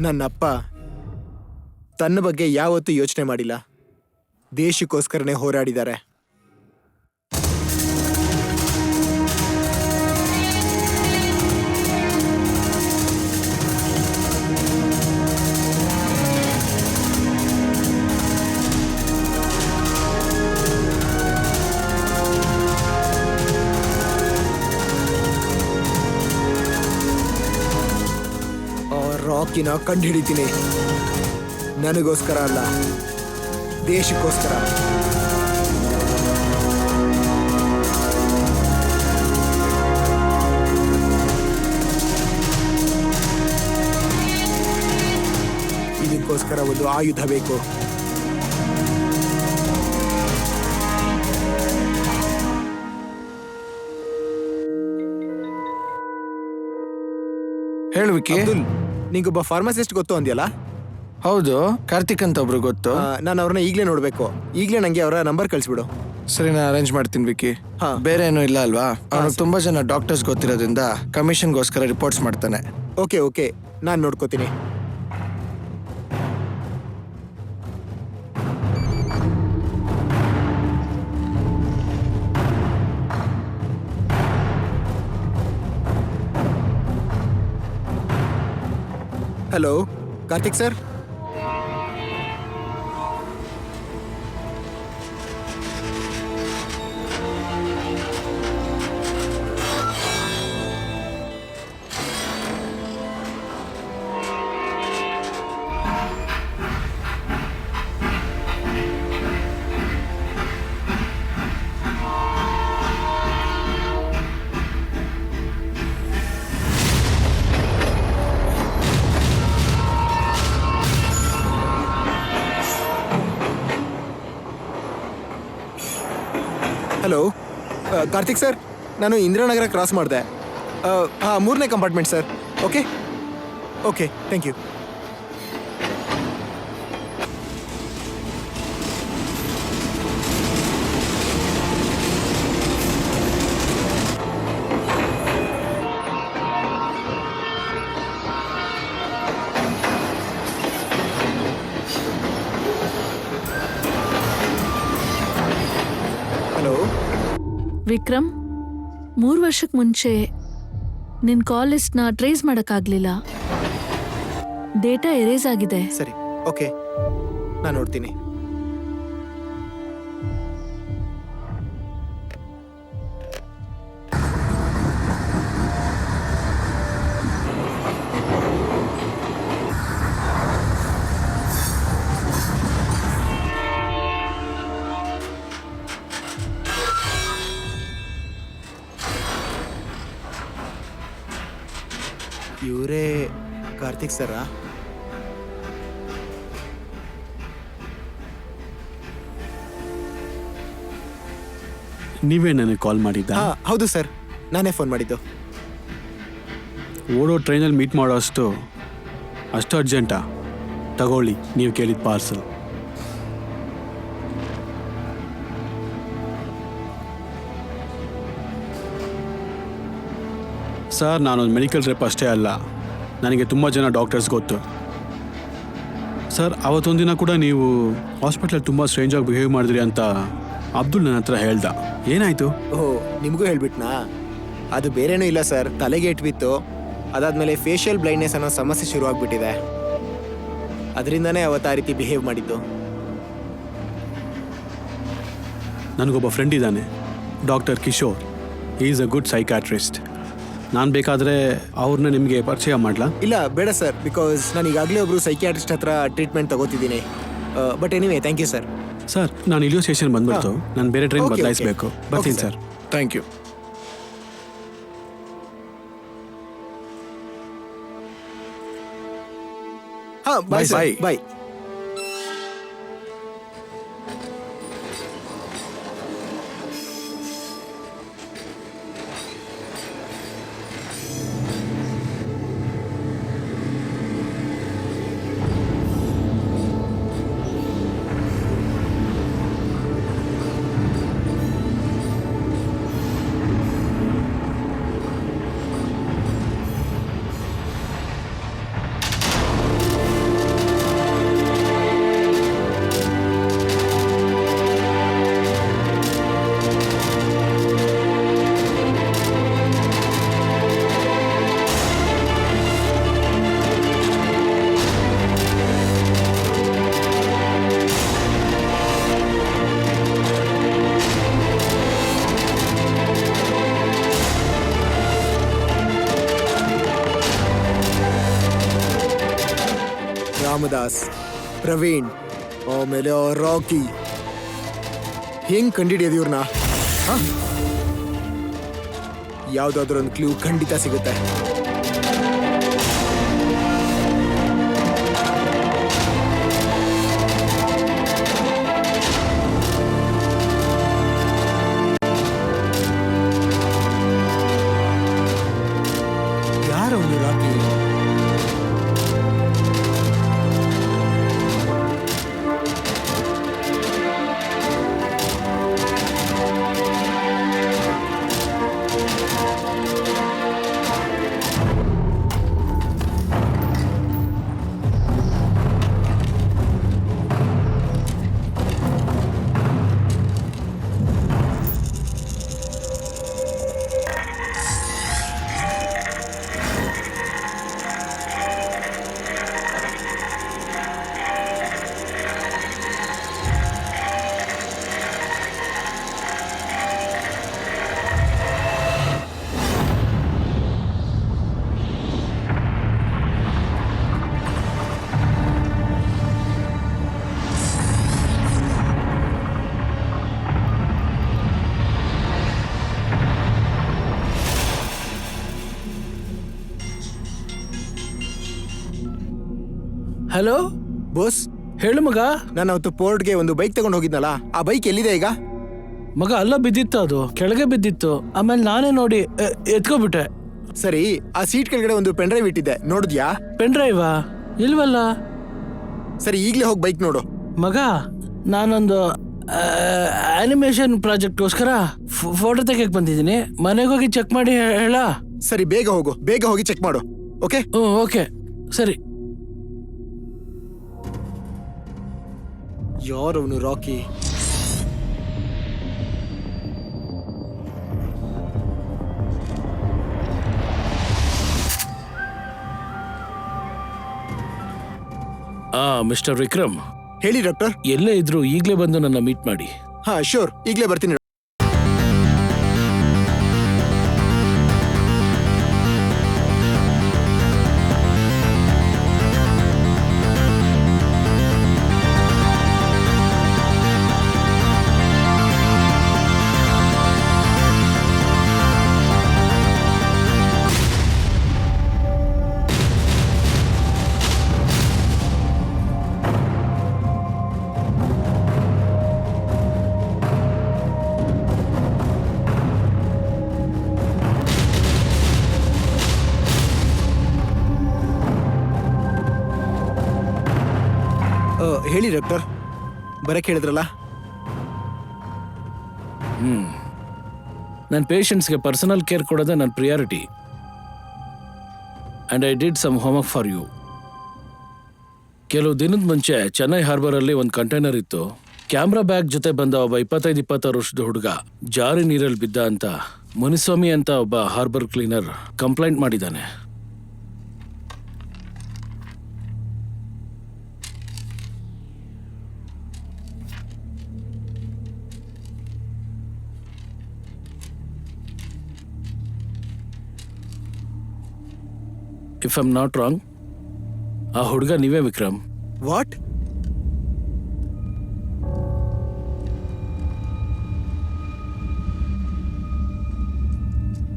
ನನ್ನಪ್ಪ ತನ್ನ ಬಗ್ಗೆ ಯಾವತ್ತೂ ಯೋಚನೆ ಮಾಡಿಲ್ಲ. ದೇಶಕ್ಕೋಸ್ಕರನೇ ಹೋರಾಡಿದ್ದಾರೆ. ರಾಕಿನ ಕಂಡುಹಿಡಿತೀನಿ. ನನಗೋಸ್ಕರ ಅಲ್ಲ, ದೇಶಕ್ಕೋಸ್ಕರ. ಇದಕ್ಕೋಸ್ಕರ ಒಂದು ಆಯುಧ ಬೇಕು. ಹೇಳು ವಿಕಿ. ಅಬ್ದುಲ್, ನಿಂಗೊಬ್ಬ ಫಾರ್ಮಸಿಸ್ಟ್ ಗೊತ್ತು ಅಂದ್ಯಲ್ಲ? ಹೌದು, ಕಾರ್ತಿಕ್ ಅಂತ ಒಬ್ರು ಗೊತ್ತು. ನಾನು ಅವ್ರನ್ನ ಈಗಲೇ ನೋಡ್ಬೇಕು. ಈಗಲೇ ನಂಗೆ ಅವರ ನಂಬರ್ ಕಳಿಸ್ಬಿಡು. ಸರಿ, ನಾನು ಅರೇಂಜ್ ಮಾಡ್ತೀನಿ ವಿಕಿ. ಹಾ. ಬೇರೆ ಏನೂ ಇಲ್ಲ ಅಲ್ವಾ? ಅವನು ತುಂಬಾ ಜನ ಡಾಕ್ಟರ್ಸ್ ಗೊತ್ತಿರೋದ್ರಿಂದ ಕಮಿಷನ್ಗೋಸ್ಕರ ರಿಪೋರ್ಟ್ಸ್ ಮಾಡ್ತಾನೆ. ಓಕೆ ಓಕೆ, ನಾನು ನೋಡ್ಕೋತೀನಿ. Hello Karthik sir. Hello Karthik sir, ನಾನು ಇಂದಿರಾನಗರ ಕ್ರಾಸ್ ಮಾಡಿದೆ. ಹಾಂ, 3ನೇ compartment sir. Okay okay, thank you. Hello Vikram, 3 ವರ್ಷಕ್ಕೆ ಮುಂಚೆ ನಿನ್ನ ಕಾಲ್ ಲಿಸ್ಟ್ನ ಟ್ರೇಸ್ ಮಾಡೋಕ್ಕಾಗಲಿಲ್ಲ. ಡೇಟಾ ಎರೇಸ್ ಆಗಿದೆ. ಸರಿ, ಓಕೆ, ನಾನು ನೋಡ್ತೀನಿ. ಇವರೇ ಕಾರ್ತಿಕ್ ಸರಾ? ನೀವೇ ನನಗೆ ಕಾಲ್ ಮಾಡಿದ್ದ? ಹಾ ಹೌದು ಸರ್, ನಾನೇ ಫೋನ್ ಮಾಡಿದ್ದು. ಓಡೋ ಟ್ರೈನಲ್ಲಿ ಮೀಟ್ ಮಾಡೋ ಅಷ್ಟು ಅರ್ಜೆಂಟಾ? ತಗೊಳ್ಳಿ ನೀವು ಕೇಳಿದ ಪಾರ್ಸಲ್. ಸರ್, ನಾನೊಂದು ಮೆಡಿಕಲ್ ರೆಪ್ ಅಷ್ಟೇ ಅಲ್ಲ, ನನಗೆ ತುಂಬ ಜನ ಡಾಕ್ಟರ್ಸ್ ಗೊತ್ತು. ಸರ್, ಅವತ್ತೊಂದಿನ ಕೂಡ ನೀವು ಹಾಸ್ಪಿಟ್ಲಲ್ಲಿ ತುಂಬ ಸ್ಟ್ರೇಂಜಾಗಿ ಬಿಹೇವ್ ಮಾಡಿದ್ರಿ ಅಂತ ಅಬ್ದುಲ್ ನನ್ನ ಹತ್ರ ಹೇಳ್ದ. ಏನಾಯಿತು? ಓಹ್, ನಿಮಗೂ ಹೇಳ್ಬಿಟ್ನಾ? ಅದು ಬೇರೇನೂ ಇಲ್ಲ ಸರ್, ತಲೆಗೆ ಇಟ್ಬಿತ್ತು. ಅದಾದ್ಮೇಲೆ ಫೇಶಿಯಲ್ ಬ್ಲೈಂಡ್ನೆಸ್ ಅನ್ನೋ ಸಮಸ್ಯೆ ಶುರು ಆಗ್ಬಿಟ್ಟಿದೆ. ಅದರಿಂದನೇ ಅವತ್ತು ಆ ರೀತಿ ಬಿಹೇವ್ ಮಾಡಿದ್ದು. ನನಗೊಬ್ಬ ಫ್ರೆಂಡ್ ಇದ್ದಾನೆ, doctor Kishore. Is a good psychiatrist. ನಾನು ಬೇಕಾದರೆ ಅವ್ರನ್ನ ನಿಮಗೆ ಪರಿಚಯ ಮಾಡಲಾ? ಇಲ್ಲ ಬೇಡ ಸರ್, ಬಿಕಾಸ್ ನಾನು ಈಗಾಗಲೇ ಒಬ್ರು ಸೈಕ್ಯಾಟ್ರಿಸ್ಟ್ ಹತ್ರ ಟ್ರೀಟ್ಮೆಂಟ್ ತಗೋತಿದ್ದೀನಿ. But anyway, thank you sir. Sir, ನಾನು ಇಲ್ಲಿಯೋ ಸ್ಟೇಷನ್ ಬಂದ್ಬಿಡ್ತು, ನಾನು ಬೇರೆ ಟ್ರೈನ್ Okay, okay. ಬದಲಾಯಿಸಬೇಕು. ಬರ್ತೀನಿ Okay, sir. Sir. Thank you. ಹಾ, bye Bye. Sir, bye. Ramdas, Praveen, ಆಮೇಲೆ ರಾಕಿ. ಹೆಂಗ್ ಕಂಡಿಡಿಯೋದು ಇವ್ರನ್ನ? ಯಾವ್ದಾದ್ರು ಒಂದು ಕ್ಲೂ ಖಂಡಿತ ಸಿಗುತ್ತೆ. ಯಾರವನು ರಾಕಿ? ಹಲೋ ಬೋಸ್, ಹೇಳು ಮಗ. ನಾನು ಅವತ್ತು ಪೋರ್ಟ್ಗೆ ಒಂದು ಬೈಕ್ ತಗೊಂಡು ಹೋಗಿದ್ನಲ್ಲ, ಆ ಬೈಕ್ ಎಲ್ಲಿದೆ ಈಗ? ಮಗ, ಅಲ್ಲ ಬಿದ್ದಿತ್ತು, ಅದು ಕೆಳಗೆ ಬಿದ್ದಿತ್ತು. ಆಮೇಲೆ ನಾನೇ ನೋಡಿ ಎತ್ಕೊಬಿಟ್ಟೆ. ಸರಿ, ಆ ಸೀಟ್ ಕೆಳಗಡೆ ಒಂದು ಪೆನ್ ಡ್ರೈವ್ ಇಟ್ಟಿದ್ದೆ, ನೋಡಿದ್ಯಾ? ಪೆನ್ ಡ್ರೈವಾ? ಇಲ್ವಲ್ಲ. ಸರಿ, ಈಗಲೇ ಹೋಗಿ ಬೈಕ್ ನೋಡು. ಮಗ, ನಾನೊಂದು ಆನಿಮೇಷನ್ ಪ್ರಾಜೆಕ್ಟ್ಗೋಸ್ಕರ ಫೋಟೋ ತೆಗಿಯಕ್ ಬಂದಿದ್ದೀನಿ. ಮನೆಗೆ ಹೋಗಿ ಚೆಕ್ ಮಾಡಿ ಹೇಳ. ಸರಿ, ಬೇಗ ಹೋಗು, ಬೇಗ ಹೋಗಿ ಚೆಕ್ ಮಾಡು. ಓಕೆ? ಓಕೆ, ಸರಿ. ಯಾರವನು ರಾಕಿ? ಮಿಸ್ಟರ್ ವಿಕ್ರಮ್, ಹೇಳಿ ಡಾಕ್ಟರ್. ಎಲ್ಲೇ ಇದ್ರು ಈಗಲೇ ಬಂದು ನನ್ನ ಮೀಟ್ ಮಾಡಿ. ಹಾ, ಶೋರ್, ಈಗಲೇ ಬರ್ತೀನಿ. ಹೇಳಿ ಡಾಕ್ಟರ್, ಬರಕ್ಕೆ ಹೇಳಿದ್ರಲ್ಲ. ನನ್ನ ಪೇಷಂಟ್ಸ್ಗೆ ಪರ್ಸನಲ್ ಕೇರ್ ಕೊಡೋದೇ ನನ್ನ priority. And I did some homework for you. ಕೆಲವು ದಿನದ ಮುಂಚೆ ಚೆನ್ನೈ ಹಾರ್ಬರಲ್ಲಿ ಒಂದು ಕಂಟೈನರ್ ಇತ್ತು. ಕ್ಯಾಮ್ರಾ ಬ್ಯಾಗ್ ಜೊತೆ ಬಂದ ಒಬ್ಬ 25-26 ವರ್ಷದ ಹುಡುಗ ಜಾರಿ ನೀರಲ್ಲಿ ಬಿದ್ದ ಅಂತ ಮುನಿಸ್ವಾಮಿ ಅಂತ ಒಬ್ಬ ಹಾರ್ಬರ್ ಕ್ಲೀನರ್ ಕಂಪ್ಲೇಂಟ್ ಮಾಡಿದ್ದಾನೆ. If I am not wrong, ಆ ಹುಡುಗ ನೀವೇ ವಿಕ್ರಮ್. ವಾಟ್?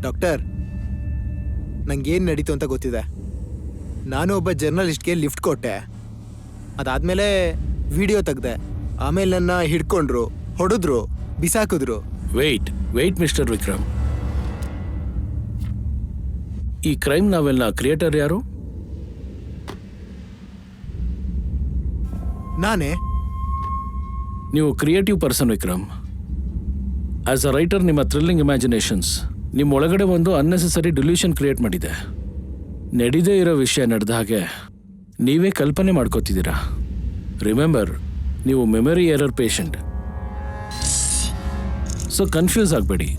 ಡಾಕ್ಟರ್, ನಂಗೇನು ನಡೀತು ಅಂತ ಗೊತ್ತಿದೆ. ನಾನು ಒಬ್ಬ ಜರ್ನಲಿಸ್ಟ್ಗೆ ಲಿಫ್ಟ್ ಕೊಟ್ಟೆ. ಅದಾದ್ಮೇಲೆ ವಿಡಿಯೋ ತೆಗ್ದೆ. ಆಮೇಲೆ ನನ್ನ ಹಿಡ್ಕೊಂಡ್ರು, ಹೊಡೆದ್ರು, ಬಿಸಾಕಿದ್ರು. Weight mister Vikram. ಈ ಕ್ರೈಮ್ ನಾವೆಲ್ನ ಕ್ರಿಯೇಟರ್ ಯಾರು? ನಾನೇ. ನೀವು creative person Vikram. As a writer, ನಿಮ್ಮ ಥ್ರಿಲ್ಲಿಂಗ್ ಇಮ್ಯಾಜಿನೇಷನ್ಸ್ ನಿಮ್ಮ ಒಳಗಡೆ ಒಂದು ಅನ್ನೆಸೆಸರಿ ಡಿಲ್ಯೂಷನ್ ಕ್ರಿಯೇಟ್ ಮಾಡಿದೆ. ನಡೀದೇ ಇರೋ ವಿಷಯ ನಡೆದ ಹಾಗೆ ನೀವೇ ಕಲ್ಪನೆ ಮಾಡ್ಕೋತಿದ್ದೀರಾ. ರಿಮೆಂಬರ್, ನೀವು memory error patient. So confuse ಆಗಬೇಡಿ.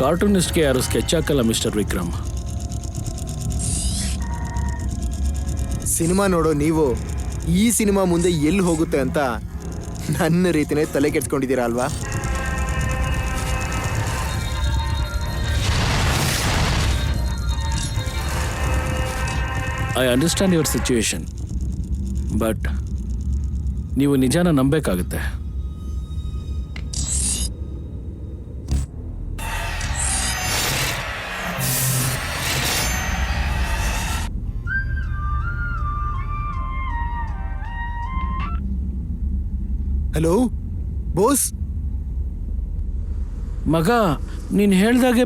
ಕಾರ್ಟೂನಿಸ್ಟ್ಗೆ ಯಾರು ಸ್ಕೆಚ್ ಹಾಕಲ್ಲ ಮಿಸ್ಟರ್ ವಿಕ್ರಮ್. ಸಿನಿಮಾ ನೋಡೋ ನೀವು ಈ ಸಿನಿಮಾ ಮುಂದೆ ಎಲ್ಲಿ ಹೋಗುತ್ತೆ ಅಂತ ನನ್ನ ರೀತಿನೇ ತಲೆ ಕೆಡ್ಸ್ಕೊಂಡಿದ್ದೀರಾ ಅಲ್ವಾ? I understand your situation, but ನೀವು ನಿಜಾನ ನಂಬೇಕಾಗುತ್ತೆ. ಹಲೋ ಬೋಸ್. ಮಗ, ನೀನು ಹೇಳ್ದಾಗೆ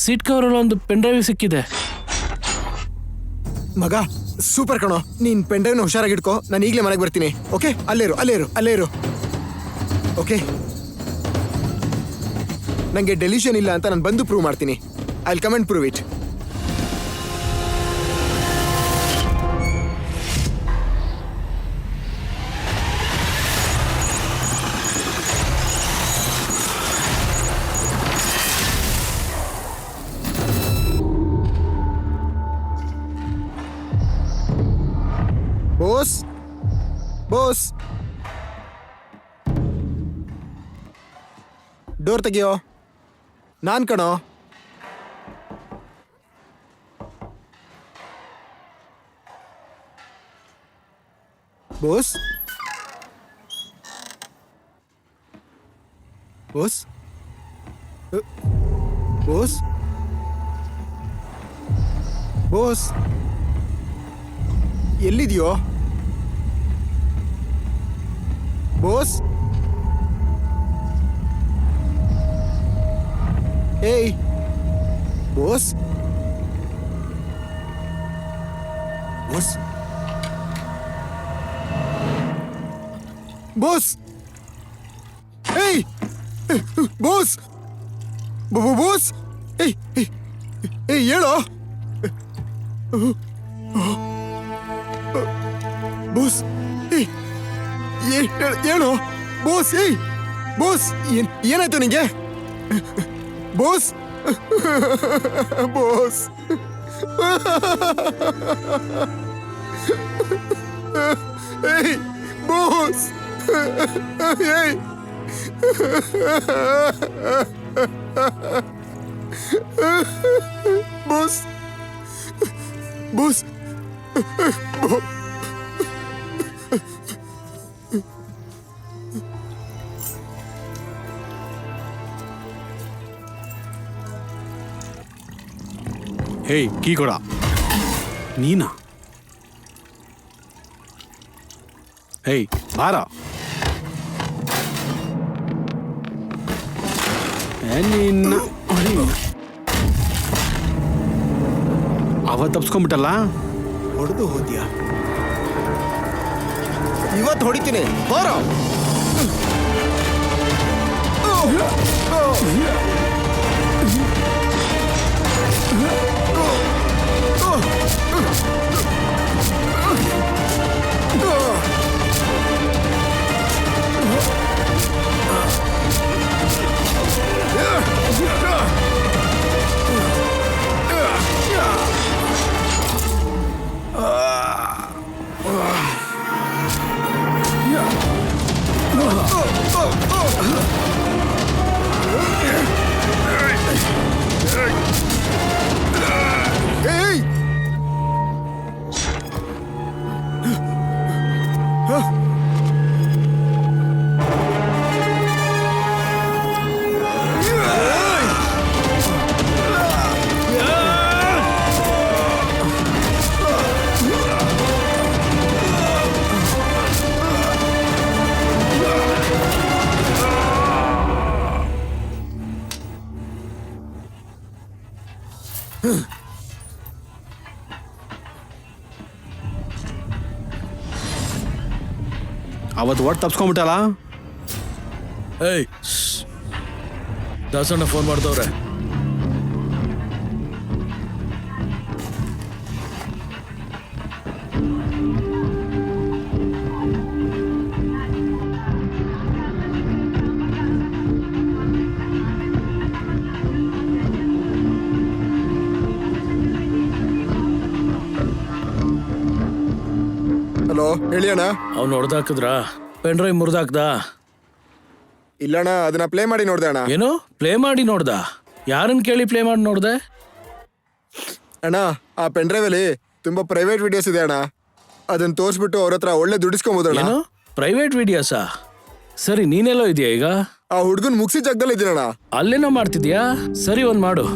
ಸೀಟ್ ಕವರಲ್ಲಿ ಒಂದು ಪೆನ್ ಡ್ರೈವ್ ಸಿಕ್ಕಿದೆ. ಮಗ ಸೂಪರ್ ಕಣೋ. ನೀನ್ ಪೆನ್ ಡ್ರೈವ್ನ ಹುಷಾರಾಗಿ ಇಟ್ಕೋ. ನಾನು ಈಗಲೇ ಮನೆಗೆ ಬರ್ತೀನಿ. ಓಕೆ, ಅಲ್ಲೇ ಇರು. ಓಕೆ, ನಂಗೆ ಡೆಲಿಷನ್ ಇಲ್ಲ ಅಂತ ನಾನು ಬಂದು ಪ್ರೂವ್ ಮಾಡ್ತೀನಿ. I will come and prove it. Bose, door ತೆಗಿಯೋ. ನಾನ್ ಕಣೋ. ಬೋಸ್, ಬೋಸ್, ಬೋಸ್, ಬೋಸ್, ಎಲ್ಲಿದೆಯೋ ಬೋಸ್? ಏಯ್ ಬೋಸ್, ಬೋಸ್, ಬೋಸ್, ಏಯ್ ಬೋಸ್, ಬೋಸ್, ಏಯ್ ಏಯ್ ಹೇಳೋ ಬೋಸ್. ಏಯ್ ಹೇಳು ಬೋಸ್. ಏಯ್ ಬೋಸ್, ಏನಾಯ್ತು ನಿಂಗೆ ಬೋಸ್? ಬೋಸ್, ಏಯ್ ಬೋಸ್, ಏಯ್ ಬೋಸ್, ಬೋಸ್, ಹೇಯ್ ಕೀ ಕೊಡ. ನೀನಾ? ಹೇಯ್ ಬಾರ. ನಿನ್ನ ಅವತ್ತು ತಪ್ಸ್ಕೊಂಡ್ಬಿಟ್ಟಲ್ಲ. ಹೊಡೆದು ಹೋದ್ಯಾ? ಇವತ್ತು ಹೊಡಿತೀನಿ, ಬಾರೋ. ಅವತ್ತು ಒಟ್ಟು ತಪ್ಸ್ಕೊಂಡ್ಬಿಟ್ಟಲ್ಲ. ಏಯ್, ದಾಸಣ್ಣ ಫೋನ್ ಮಾಡ್ದವ್ರೆ. ಹಲೋ, ಹೇಳಿ ಅಣ್ಣ. ಅವ್ನು ಹೊಡೆದಾಕಿದ್ರ? Pen drive ಮುರಿದಾಕ್ದ? ಇಲ್ಲಣ್ಣ, ಅದನ್ನ ಪ್ಲೇ ಮಾಡಿ ನೋಡ್ದೆ ಅಣ್ಣ. ಏನು ಪ್ಲೇ ಮಾಡಿ ನೋಡ್ದ? ಯಾರನ್ನ ಕೇಳಿ ಪ್ಲೇ ಮಾಡಿ ನೋಡ್ದೆ? ಅಣ್ಣ, ಆ ಪೆನ್ ಡ್ರೈವ್ ಅಲ್ಲಿ ತುಂಬಾ ಪ್ರೈವೇಟ್ ವಿಡಿಯೋಸ್ ಇದೆ ಅಣ್ಣ. ಅದನ್ನ ತೋರಿಸ್ಬಿಟ್ಟು ಅವ್ರ ಹತ್ರ ಒಳ್ಳೆ ದುಡಿಸ್ಕೊಬೋದು ಅಣ್ಣ. ಏನು ಪ್ರೈವೇಟ್ ವಿಡಿಯೋಸಾ? ಸರಿ, ನೀನೆಲ್ಲೋ ಇದೆಯಾ ಈಗ? ಆ ಹುಡ್ಗನ್ ಮುಗಿಸಿ ಜಾಗದಲ್ಲಿ ಇದೀನಣ್ಣ. ಅಲ್ಲೇನೋ ಮಾಡ್ತಿದ್ಯಾ? ಸರಿ, ಒಂದ್ ಮಾಡು.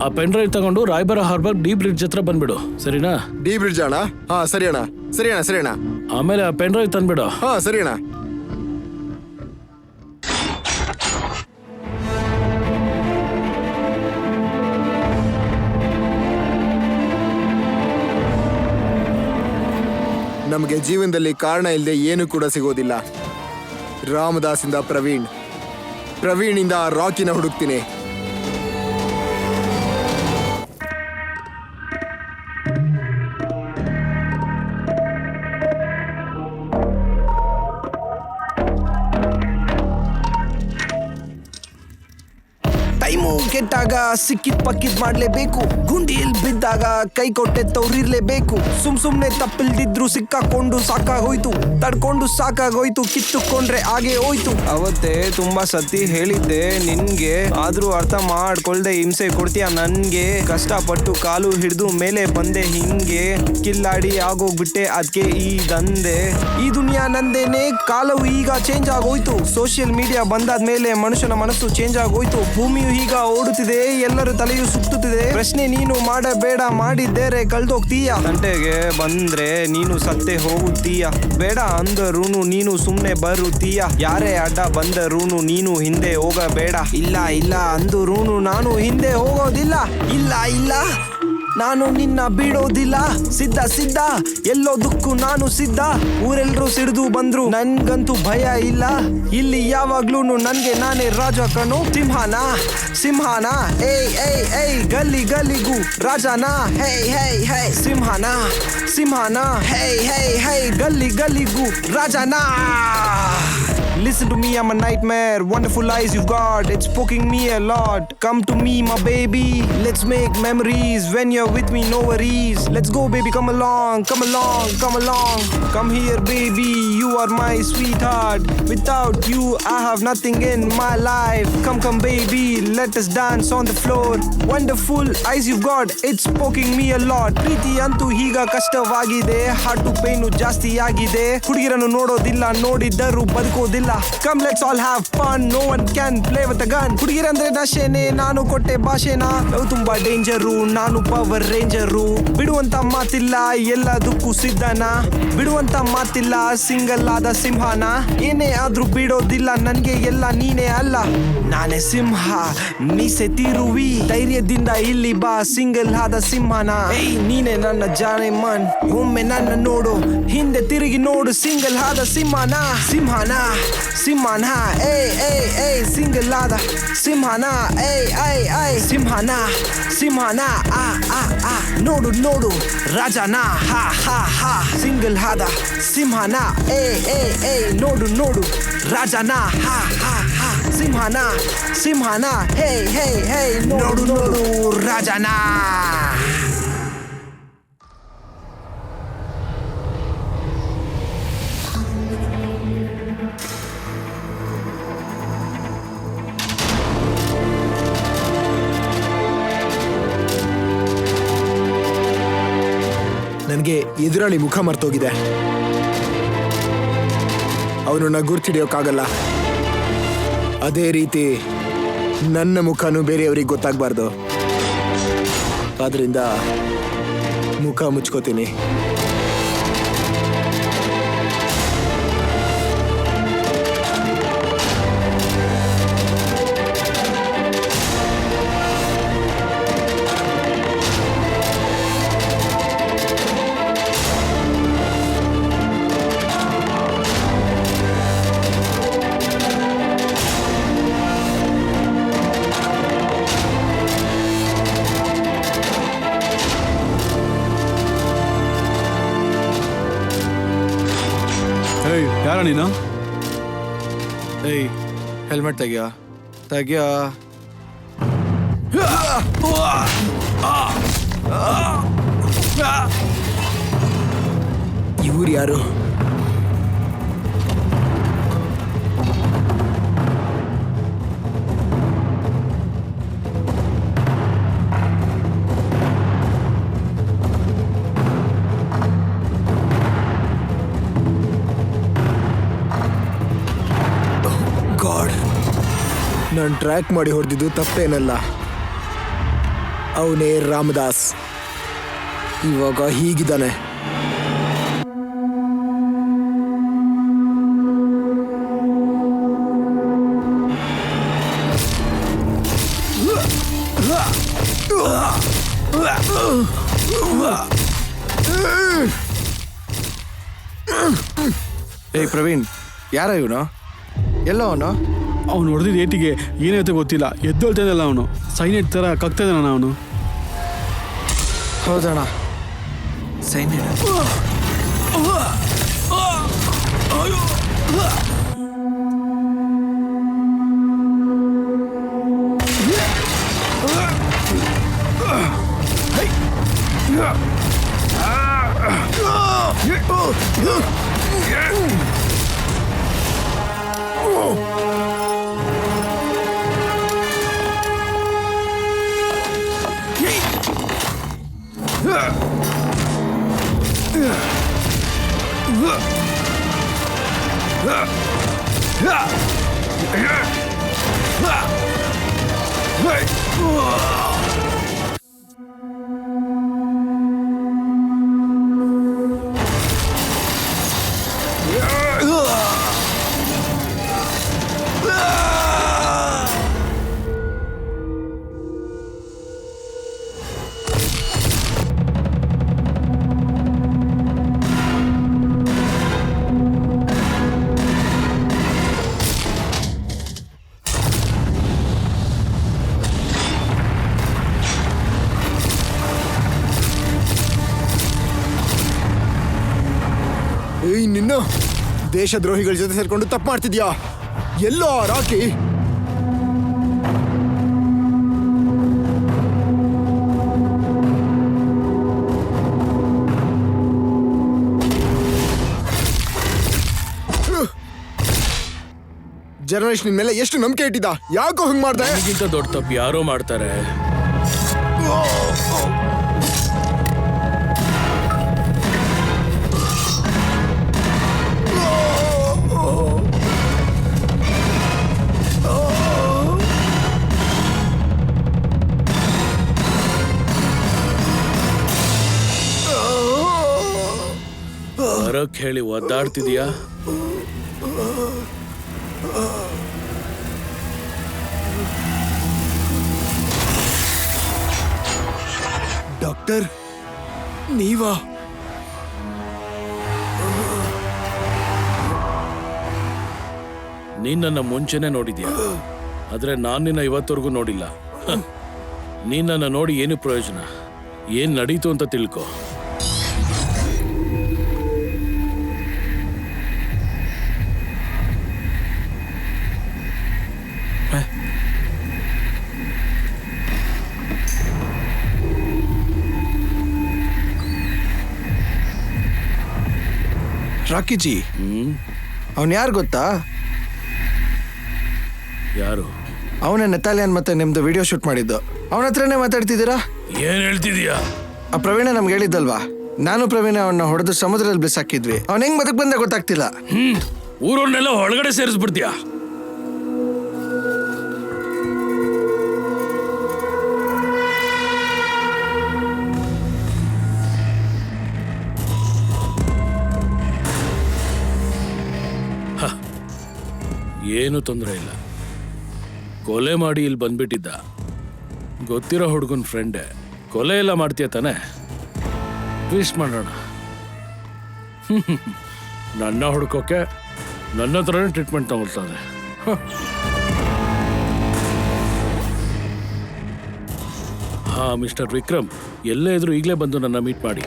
ಆ ಪೆನ್ ಡ್ರೈವ್ ತಗೊಂಡು ರಾಯ್ಬರ ಹಾರ್ಬರ್ ಡಿ ಬ್ರಿಡ್ಜ್ ಹತ್ರ ಬಂದ್ಬಿಡು, ಸರಿನಾ? ಡಿ ಬ್ರಿಡ್ಜ್ ಅಣ್ಣ? ಹಾ ಸರಿ ಅಣ್ಣ, ಸರಿ ಅಣ್ಣ, ಸರಿ ಅಣ್ಣ. ಆಮೇಲೆ ಆ ಪೆನ್ ಡ್ರೈವ್ ತಂದ್ಬಿಡು. ಹಾ ಸರಿ ಅಣ್ಣ. ನಮಗೆ ಜೀವನದಲ್ಲಿ ಕಾರಣ ಇಲ್ಲದೆ ಏನು ಕೂಡ ಸಿಗೋದಿಲ್ಲ. ರಾಮದಾಸಿಂದ ಪ್ರವೀಣ್, ಪ್ರವೀಣಿಂದ ರಾಕಿನ ಹುಡುಕ್ತೀನಿ. ಟೈಮು ಕೆಟ್ಟಾಗ ಸಿಕ್ಕಿದ್ ಪಕ್ಕಿದ್ ಮಾಡ್ಲೇಬೇಕು. ಗುಂಡಿಯಲ್ಲಿ ಬಿದ್ದಾಗ ಕೈ ಕೊಟ್ಟೆ ತವ್ರಿರ್ಲೇಬೇಕು. ಸುಮ್ನೆ ತಪ್ಪಿಲ್ದಿದ್ರು ಸಿಕ್ಕಾಕೊಂಡು ಸಾಕಾಗೋಯ್ತು, ತಡ್ಕೊಂಡು ಸಾಕಾಗೋಯ್ತು, ಕಿತ್ತುಕೊಂಡ್ರೆ ಹಾಗೆ ಹೋಯ್ತು. ಅವತ್ತೇ ತುಂಬಾ ಸತಿ ಹೇಳಿದ್ದೆ ನಿನ್ಗೆ, ಆದ್ರೂ ಅರ್ಥ ಮಾಡ್ಕೊಳ್ದೆ ಹಿಂಸೆ ಕೊಡ್ತೀಯ ನನ್ಗೆ. ಕಷ್ಟಪಟ್ಟು ಕಾಲು ಹಿಡ್ದು ಮೇಲೆ ಬಂದೆ ಹಿಂಗೆ, ಕಿಲ್ಲಾಡಿ ಆಗೋಗ್ಬಿಟ್ಟೆ ಅದ್ಕೆ ಈ ದಂಧೆ. ಈ ದುನಿಯಾ ನಂದೇನೆ, ಕಾಲವು ಈಗ ಚೇಂಜ್ ಆಗೋಯ್ತು. ಸೋಷಿಯಲ್ ಮೀಡಿಯಾ ಬಂದಾದ್ಮೇಲೆ ಮನುಷ್ಯನ ಮನಸ್ಸು ಚೇಂಜ್ ಆಗೋಯ್ತು. ಭೂಮಿಯು ಈಗ ಓಡುತ್ತಿದೆ, ಎಲ್ಲರ ತಲೆಯು ಸುತ್ತುತ್ತಿದೆ. ಪ್ರಶ್ನೆ ನೀನು ಮಾಡಬೇಡ, ಮಾಡಿದ್ದೇರೆ ಕಳ್ದೋಗ್ತೀಯ. ತಂಟೆಗೆ ಬಂದ್ರೆ ನೀನು ಸತ್ತೆ ಹೋಗುತ್ತೀಯ, ಬೇಡ ಅಂದರೂನು ನೀನು ಸುಮ್ನೆ ಬರುತ್ತೀಯ. ಯಾರೇ ಅಡ್ಡ ಬಂದರೂನು ನೀನು ಹಿಂದೆ ಹೋಗಬೇಡ. ಇಲ್ಲ ಇಲ್ಲ ಅಂದರೂನು ನಾನು ಹಿಂದೆ ಹೋಗೋದಿಲ್ಲ. ಇಲ್ಲ ಇಲ್ಲ ನಾನು ನಿನ್ನ ಬಿಡೋದಿಲ್ಲ. ಸಿದ್ಧ ಸಿದ್ಧ ಎಲ್ಲೋದಕ್ಕೂ ನಾನು ಸಿದ್ಧ. ಊರೆಲ್ರೂ ಸಿಡಿದು ಬಂದ್ರು ನನ್ಗಂತೂ ಭಯ ಇಲ್ಲ. ಇಲ್ಲಿ ಯಾವಾಗ್ಲೂನು ನನ್ಗೆ ನಾನೇ ರಾಜ ಕಣು. ಸಿಂಹನ ಸಿಂಹನ ಏಯ್ ಏಯ್ ಏಯ್, ಗಲ್ಲಿ ಗಲ್ಲಿಗೂ ರಾಜನ. ಹೇ ಹೇ ಹೇ ಸಿಂಹನ ಸಿಂಹನ, ಹೇ ಹೇ ಹೇ ಗಲ್ಲಿ ಗಲ್ಲಿಗೂ ರಾಜನ. Listen to me, I'm a nightmare. Wonderful eyes you've got, it's poking me a lot. Come to me, my baby, let's make memories. When you're with me, no worries. Let's go, baby, come along, come along, come along. Come here, baby, you are my sweetheart. Without you, I have nothing in my life. Come, come, baby, let us dance on the floor. Wonderful eyes you've got, it's poking me a lot. ಪ್ರೀತಿ ಅಂತೂ ಈಗ ಕಷ್ಟವಾಗಿದೆ, ಹಾರ್ಟು ಪೇನು ಜಾಸ್ತಿ ಆಗಿದೆ. ಹುಡುಗಿರನ್ನು ನೋಡೋದಿಲ್ಲ, ನೋಡಿದ್ದರೂ ಬದುಕೋದಿಲ್ಲ. ಅಲ್ಲ come let's all have fun no one can play with a gun ಹುಡುಗಿರಂದ್ರೆ ನಶೆನೆ ನಾನು ಕೊಟ್ಟೆ ಭಾಷೆನ ಲವ್ ತುಂಬಾ ಡೇಂಜರು ನಾನು ಪವರ್ ರೇಂಜರು ಬಿಡುವಂತ ಮಾತಿಲ್ಲ ಎಲ್ಲದಕ್ಕೂ ಸಿದ್ಧನ ಬಿಡುವಂತ ಮಾತಿಲ್ಲ ಸಿಂಗಲ್ ಆದ ಸಿಂಹನ ಏನೇ ಆದ್ರೂ ಬಿಡೋದಿಲ್ಲ ನನ್ಗೆ ಎಲ್ಲ ನೀನೇ ಅಲ್ಲ ನಾನೇ ಸಿಂಹ ಮೀಸೆ ತಿರುವಿ ಧೈರ್ಯದಿಂದ ಇಲ್ಲಿ ಬಾ ಸಿಂಗಲ್ ಆದ ಸಿಂಹನ ಏಯ್ ನೀನೆ ನನ್ನ ಜಾನೆ ಮನ್ ಒಮ್ಮೆ ನನ್ನ ನೋಡು ಹಿಂದೆ ತಿರುಗಿ ನೋಡು ಸಿಂಗಲ್ ಆದ ಸಿಂಹನ ಸಿಂಹನ ಸಿಂಹನ ಏಯ್ ಏಯ್ ಏಯ್ ಸಿಂಗಲ್ ಆದ ಸಿಂಹನ ಏಯ್ ಏಯ್ ಏಯ್ ಸಿಂಹನ ಸಿಂಹನ ಆ ಆ ಆ ನೋಡು ನೋಡು ರಾಜನ ಹಾ ಹಾ ಹಾ ಸಿಂಗಲ್ ಆದ ಸಿಂಹನ ಏಯ್ ಏಯ್ ಏಯ್ ನೋಡು ನೋಡು ರಾಜನ ಹಾ ಹಾ ಹಾ ಸಿಂಹನ ಸಿಂಹನ ಹೇ ಹೇ ಹೇ ನೋಡು ನೋಡು ರಾಜನ ನನಗೆ ಎದುರಾಳಿ ಮುಖ ಮರ್ತೋಗಿದೆ. ಅವನನ್ನ ಗುರ್ತಿಡಿಯೋಕ್ಕಾಗಲ್ಲ. ಅದೇ ರೀತಿ ನನ್ನ ಮುಖನೂ ಬೇರೆಯವ್ರಿಗೆ ಗೊತ್ತಾಗಬಾರ್ದು. ಆದ್ರಿಂದ ಮುಖ ಮುಚ್ಕೋತೀನಿ. ಯಾರ ನೀನು? ಏಯ್ ಹೆಲ್ಮೆಟ್ ತೆಗಿಯೋ ತೆಗಿಯೋ. ಇವ್ರು ಯಾರು? ಗಾಡ್, ನಾನು ಟ್ರ್ಯಾಕ್ ಮಾಡಿ ಹೊಡೆದಿದ್ದು ತಪ್ಪೇನಲ್ಲ. ಅವನೇ ರಾಮದಾಸ್. ಇವಾಗ ಹೀಗಿದ್ದಾನೆ. ಏಯ್ ಪ್ರವೀಣ್, ಯಾರ ಇವನು? ಎಲ್ಲ ಅವನು? ಅವ್ನು ಹೊಡೆದಿದ್ದು ಏಟಿಗೆ ಏನಾಯ್ತು ಗೊತ್ತಿಲ್ಲ, ಎದ್ದೊಳ್ತಾ ಇದ್ದಲ್ಲ ಅವನು. ಸೈನೆಟ್ ಥರ ಕಗ್ತಾ ಇದ್ದಾನ ಅವನು. ಹೌದಣ್ಣ, ಸೈನೆಟ್. ಏಯ್ ನಿನ್ನ ದೇಶದ್ರೋಹಿಗಳ ಜೊತೆ ಸೇರ್ಕೊಂಡು ತಪ್ಪು ಮಾಡ್ತಿದ್ಯಾ? ಎಲ್ಲೋ ರಾಕಿ? ಜರ್ನಲಿಸ್ಟ್ ನಿನ್ ಮೇಲೆ ಎಷ್ಟು ನಂಬಿಕೆ ಇಟ್ಟಿದ್ದ, ಯಾಕೋ ಹಂಗ್ ಮಾಡ್ದೆ? ನನಗಿಂತ ದೊಡ್ಡ ತಪ್ಪು ಯಾರೋ ಮಾಡ್ತಾರೆ. ಬರಕ್ ಹೇಳಿ ಒದ್ದಾಡ್ತಿದ್ಯಾ? ಡಾಕ್ಟರ್ ನೀವಾ? ನೀನ್ ನನ್ನ ಮುಂಚೆನೆ ನೋಡಿದ್ಯಾ, ಆದ್ರೆ ನಾನ್ ನಿನ್ನ ಇವತ್ತವರೆಗೂ ನೋಡಿಲ್ಲ. ನೀನ್ ನನ್ನ ನೋಡಿ ಏನು ಪ್ರಯೋಜನ? ಏನ್ ನಡೀತು ಅಂತ ತಿಳ್ಕೊ. ರಾಕಿಜಿ, ಅವನ್ ಯಾರು ಗೊತ್ತಾ? ಯಾರು? ಅವನೇ ನೆತಾಲಿಯನ್ ಮತ್ತೆ ನಿಮ್ದು ವಿಡಿಯೋ ಶೂಟ್ ಮಾಡಿದ್ದು. ಅವನ ಹತ್ರನೇ ಮಾತಾಡ್ತಿದ್ದೀರಾ? ಏನ್ ಹೇಳ್ತಿದೀಯಾ? ಆ ಪ್ರವೀಣ ನಮ್ಗೆ ಹೇಳಿದ್ದಲ್ವಾ, ನಾನು ಪ್ರವೀಣ ಅವನ್ನ ಹೊಡೆದು ಸಮುದ್ರದಲ್ಲಿ ಬಿಸಾಕಿದ್ವಿ. ಅವನ್ ಹೆಂಗ್ ಬದುಕ್ ಬಂದ ಗೊತ್ತಾಗ್ತಿಲ್ಲ. ಊರನ್ನೆಲ್ಲ ಒಳಗಡೆ ಸೇರಿಸ್ಬಿಡ್ತೀಯಾ? ಏನು ತೊಂದರೆ ಇಲ್ಲ. ಕೊಲೆ ಮಾಡಿ ಇಲ್ಲಿ ಬಂದ್ಬಿಟ್ಟಿದ್ದ. ಗೊತ್ತಿರೋ ಹುಡುಗನ ಫ್ರೆಂಡೇ. ಕೊಲೆ ಎಲ್ಲ ಮಾಡ್ತೀಯ ತಾನೆ? ವಿಶ್ ಮಾಡೋಣ. ನನ್ನ ಹುಡ್ಕೋಕೆ ನನ್ನ ಹತ್ರನೇ ಟ್ರೀಟ್ಮೆಂಟ್ ತಗೊಳ್ತಾನೆ. ಹಾ ಮಿಸ್ಟರ್ ವಿಕ್ರಮ್, ಎಲ್ಲೇ ಇದ್ರು ಈಗಲೇ ಬಂದು ನನ್ನ ಮೀಟ್ ಮಾಡಿ.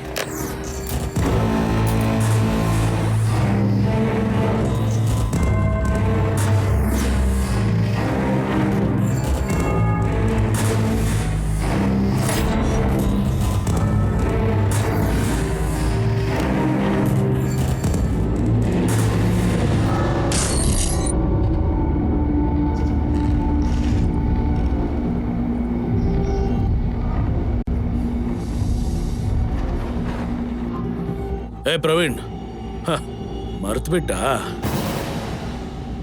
ಏ ಪ್ರವೀಣ್, ಮರ್ತು ಬಿಟ್ಟ?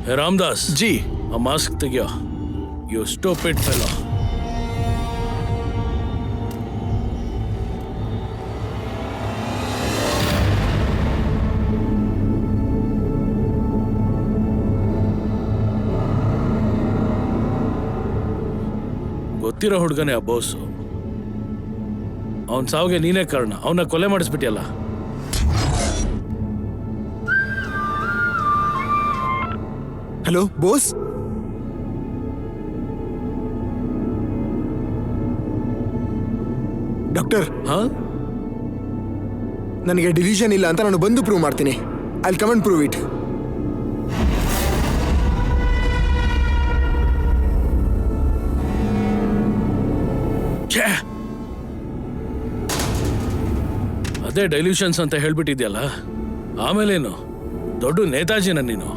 ಹೇ ರಾಮದಾಸ್ ಜಿ, ಆ ಮಾಸ್ಕ್ ತೆಗಿಯೋ. You stupid fellow. ಗೊತ್ತಿರೋ ಹುಡುಗನೇ ಆ ಬೋಸು. ಅವನ್ ಸಾವಿಗೆ ನೀನೇ ಕಾರಣ. ಅವನ್ನ ಕೊಲೆ ಮಾಡಿಸ್ಬಿಟ್ಟಿಯಲ್ಲ. ಹಲೋ ಬೋಸ್, ಡಾಕ್ಟರ್ ಹಾ, ನನಗೆ ಡಿಲಿಷನ್ ಇಲ್ಲ ಅಂತ ನಾನು ಬಂದು ಪ್ರೂವ್ ಮಾಡ್ತೀನಿ. I come and prove it. ಅದೇ ಡೈಲ್ಯೂಷನ್ಸ್ ಅಂತ ಹೇಳ್ಬಿಟ್ಟಿದ್ಯಲ್ಲ, ಆಮೇಲೇನು? ದೊಡ್ಡ ನೇತಾಜಿನ ನೀನು.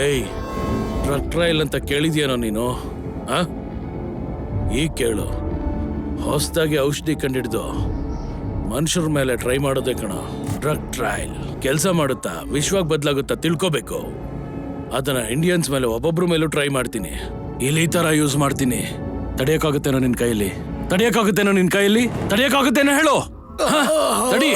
ಏಯ್, ಡ್ರಗ್ ಟ್ರಯಲ್ ಅಂತ ಕೇಳಿದ್ಯೇನೋ ನೀನು? ಈಗ ಕೇಳು. ಹೊಸದಾಗಿ ಔಷಧಿ ಕಂಡಿಡ್ದು ಮನುಷ್ಯರ ಮೇಲೆ ಟ್ರೈ ಮಾಡೋದೇ ಕಣ ಡ್ರಗ್ ಟ್ರಯಲ್. ಕೆಲಸ ಮಾಡುತ್ತಾ, ವಿಶ್ವಕ್ಕೆ ಬದಲಾಗುತ್ತಾ ತಿಳ್ಕೋಬೇಕು. ಅದನ್ನ ಇಂಡಿಯನ್ಸ್ ಮೇಲೆ ಒಬ್ಬೊಬ್ರ ಮೇಲೂ ಟ್ರೈ ಮಾಡ್ತೀನಿ. ಇಲ್ಲಿ ಈ ತರ ಯೂಸ್ ಮಾಡ್ತೀನಿ. ತಡೆಯಕ್ಕಾಗುತ್ತೇನೋ ನಿನ್ ಕೈಯಲ್ಲಿ? ತಡೆಯಕ್ಕಾಗುತ್ತೇನೋ ನಿನ್ ಕೈಯಲ್ಲಿ? ತಡೆಯಕ್ಕಾಗುತ್ತೇನೋ ಹೇಳು. ತಡಿ.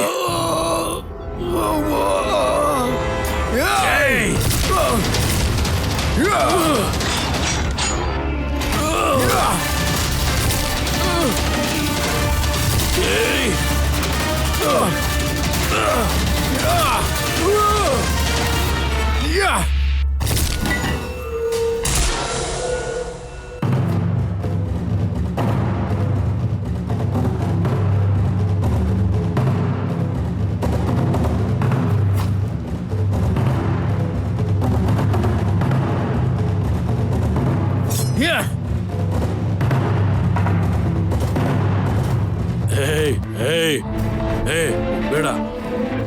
ಬೇಡ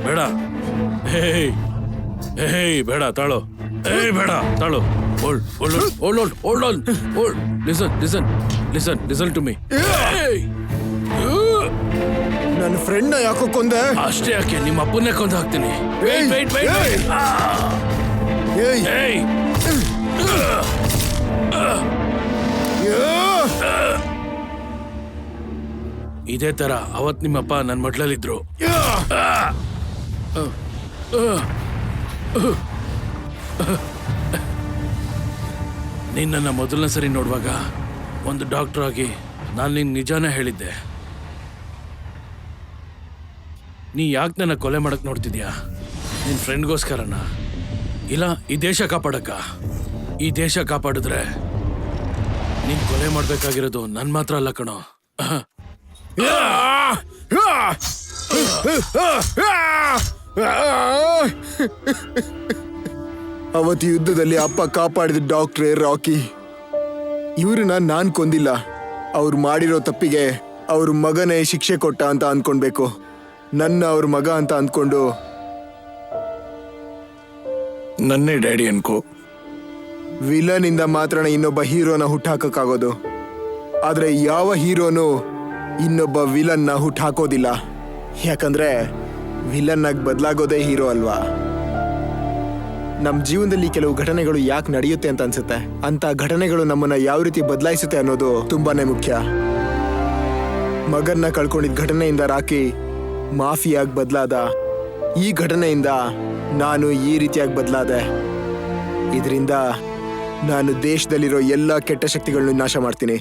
ಬೇಡ. ಹೇಯ್ ಹೇಯ್ ಬೇಡ, ತಾಳು. ಏಯ್ ಬೇಡ, ತಾಳು. hold on. Listen to me. ನನ್ನ ಫ್ರೆಂಡ್ನ ಯಾಕೋ ಕೊಂದೆ? ಅಷ್ಟೇ ಯಾಕೆ ನಿಮ್ಮ ಅಪ್ಪನ್ನೇ ಕೊಂದು ಹಾಕ್ತೀನಿ. Wait. ಏಯ್! ಇದೇ ತರ ಅವತ್ ನಿಮ್ಮಪ್ಪ ನನ್ನ ಮಡ್ಲಲ್ಲಿದ್ರು. ನಿನ್ನನ್ನು ಮೊದಲನೇ ಸರಿ ನೋಡುವಾಗ ಒಂದು ಡಾಕ್ಟರ್ ಆಗಿ ನಾನು ನಿನ್ ನಿಜಾನೇ ಹೇಳಿದ್ದೆ. ನೀ ಯಾಕೆ ನನ್ನ ಕೊಲೆ ಮಾಡಕ್ ನೋಡ್ತಿದ್ಯಾ? ನಿನ್ ಫ್ರೆಂಡ್ಗೋಸ್ಕರನ? ಇಲ್ಲ ಈ ದೇಶ ಕಾಪಾಡಕ್ಕ? ಈ ದೇಶ ಕಾಪಾಡಿದ್ರೆ ನೀನ್ ಕೊಲೆ ಮಾಡ್ಬೇಕಾಗಿರೋದು ನನ್ ಮಾತ್ರ ಅಲ್ಲ ಕಣೋ. ಅವತ್ತು ಯುದ್ಧದಲ್ಲಿ ಅಪ್ಪ ಕಾಪಾಡಿದ ಡಾಕ್ಟ್ರೇ ರಾಕಿ. ಇವ್ರನ್ನ ನಾನ್ ಕೊಂದಿಲ್ಲ. ಅವ್ರು ಮಾಡಿರೋ ತಪ್ಪಿಗೆ ಅವ್ರ ಮಗನೇ ಶಿಕ್ಷೆ ಕೊಟ್ಟ ಅಂತ ಅನ್ಕೊಳ್ಬೇಕು. ನನ್ನ ಅವ್ರ ಮಗ ಅಂತ ಅಂದ್ಕೊಂಡು ನನ್ನೇ ಡ್ಯಾಡಿ ಅನ್ಕೋ. ವಿಲನ್ ಇಂದ ಮಾತ್ರ ಇನ್ನೊಬ್ಬ ಹೀರೋನ ಹುಟ್ಟಾಕೋದು. ಆದ್ರೆ ಯಾವ ಹೀರೋನು ಇನ್ನೊಬ್ಬ ವಿಲನ್ನ ಹುಟ್ಟಾಕೋದಿಲ್ಲ. ಯಾಕಂದ್ರೆ ವಿಲನ್ ಆಗಿ ಬದಲಾಗೋದೇ ಹೀರೋ ಅಲ್ವಾ? ನಮ್ಮ ಜೀವನದಲ್ಲಿ ಕೆಲವು ಘಟನೆಗಳು ಯಾಕೆ ನಡೆಯುತ್ತೆ ಅಂತ ಅನ್ಸುತ್ತೆ. ಅಂತ ಘಟನೆಗಳು ನಮ್ಮನ್ನ ಯಾವ ರೀತಿ ಬದಲಾಯಿಸುತ್ತೆ ಅನ್ನೋದು ತುಂಬಾನೇ ಮುಖ್ಯ. ಮಗನ್ನ ಕಳ್ಕೊಂಡಿದ್ದ ಘಟನೆಯಿಂದ ರಾಕಿ ಮಾಫಿಯಾಗಿ ಬದಲಾದ. ಈ ಘಟನೆಯಿಂದ ನಾನು ಈ ರೀತಿಯಾಗಿ ಬದಲಾದೆ. ಇದರಿಂದ ನಾನು ದೇಶದಲ್ಲಿರೋ ಎಲ್ಲ ಕೆಟ್ಟ ಶಕ್ತಿಗಳನ್ನು ನಾಶ ಮಾಡ್ತೀನಿ.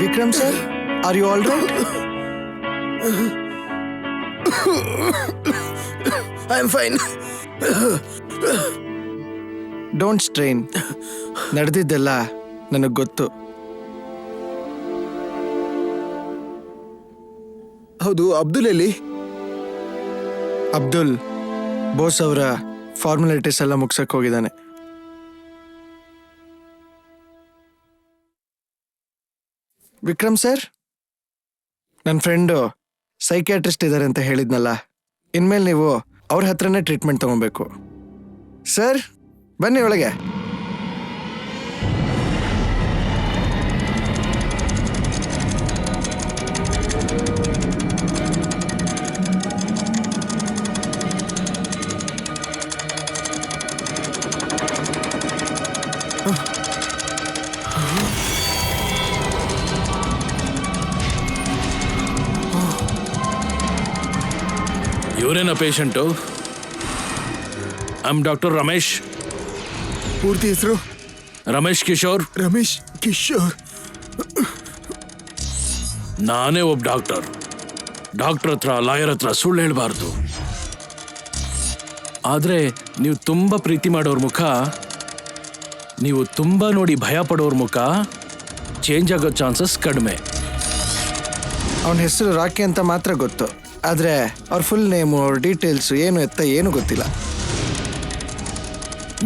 Vikram sir, are you all right? I am fine. Don't strain. ನಡೆದಿದ್ದೆಲ್ಲ ನನಗೆ ಗೊತ್ತು. ಹೌದು, ಅಬ್ದುಲ್ ಎಲ್ಲಿ? ಅಬ್ದುಲ್ ಬೋಸ್ ಅವರ ಫಾರ್ಮಾಲಿಟೀಸ್ ಎಲ್ಲ ಮುಗ್ಸಕ್ಕೆ ಹೋಗಿದ್ದಾನೆ. ವಿಕ್ರಮ್ ಸರ್, ನನ್ನ ಫ್ರೆಂಡು ಸೈಕ್ಯಾಟ್ರಿಸ್ಟ್ ಇದ್ದಾರೆ ಅಂತ ಹೇಳಿದ್ನಲ್ಲ, ಇನ್ಮೇಲೆ ನೀವು ಅವ್ರ ಹತ್ರನೇ ಟ್ರೀಟ್ಮೆಂಟ್ ತಗೊಬೇಕು. ಸರ್ ಬನ್ನಿ ಒಳಗೆ. ಇವರೇನ patient? I am doctor Ramesh. ಪೂರ್ತಿ ಹೆಸರು? ರಮೇಶ್ ಕಿಶೋರ್. ರಮೇಶ್ ಕಿಶೋರ್. ನಾನೇ ಒಬ್ಬ ಡಾಕ್ಟರ್. ಡಾಕ್ಟರ್ ಹತ್ರ ಲಾಯರ್ ಹತ್ರ ಸುಳ್ಳು ಹೇಳಬಾರ್ದು. ಆದರೆ ನೀವು ತುಂಬ ಪ್ರೀತಿ ಮಾಡೋರ ಮುಖ, ನೀವು ತುಂಬ ನೋಡಿ ಭಯ ಪಡೋರ ಮುಖ ಚೇಂಜ್ ಆಗೋ ಚಾನ್ಸಸ್ ಕಡಿಮೆ. ಅವನ ಹೆಸರು ರಾಕಿ ಅಂತ ಮಾತ್ರ ಗೊತ್ತು, ಆದರೆ ಅವ್ರ ಫುಲ್ ನೇಮು, ಅವ್ರ ಡೀಟೇಲ್ಸು ಏನು ಎತ್ತ ಏನು ಗೊತ್ತಿಲ್ಲ.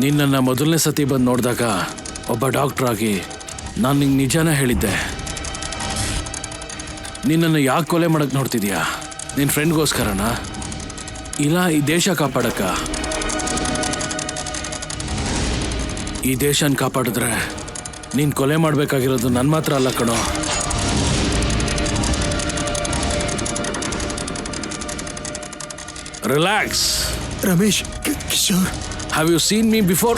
ನಿನ್ನನ್ನು ಮೊದಲನೇ ಸತಿ ಬಂದು ನೋಡಿದಾಗ ಒಬ್ಬ ಡಾಕ್ಟರ್ ಆಗಿ ನಾನು ನಿಂಗೆ ನಿಜಾನೇ ಹೇಳಿದ್ದೆ. ನಿನ್ನನ್ನು ಯಾಕೆ ಕೊಲೆ ಮಾಡಕ್ಕೆ ನೋಡ್ತಿದ್ಯಾ? ನಿನ್ನ ಫ್ರೆಂಡ್ಗೋಸ್ಕರನಾ? ಇಲ್ಲ ಈ ದೇಶ ಕಾಪಾಡಕ್ಕ? ಈ ದೇಶನ ಕಾಪಾಡಿದ್ರೆ ನೀನು ಕೊಲೆ ಮಾಡಬೇಕಾಗಿರೋದು ನನ್ನ ಮಾತ್ರ ಅಲ್ಲ ಕಣೋ. Relax. Ramesh Kishore. Have you seen me before?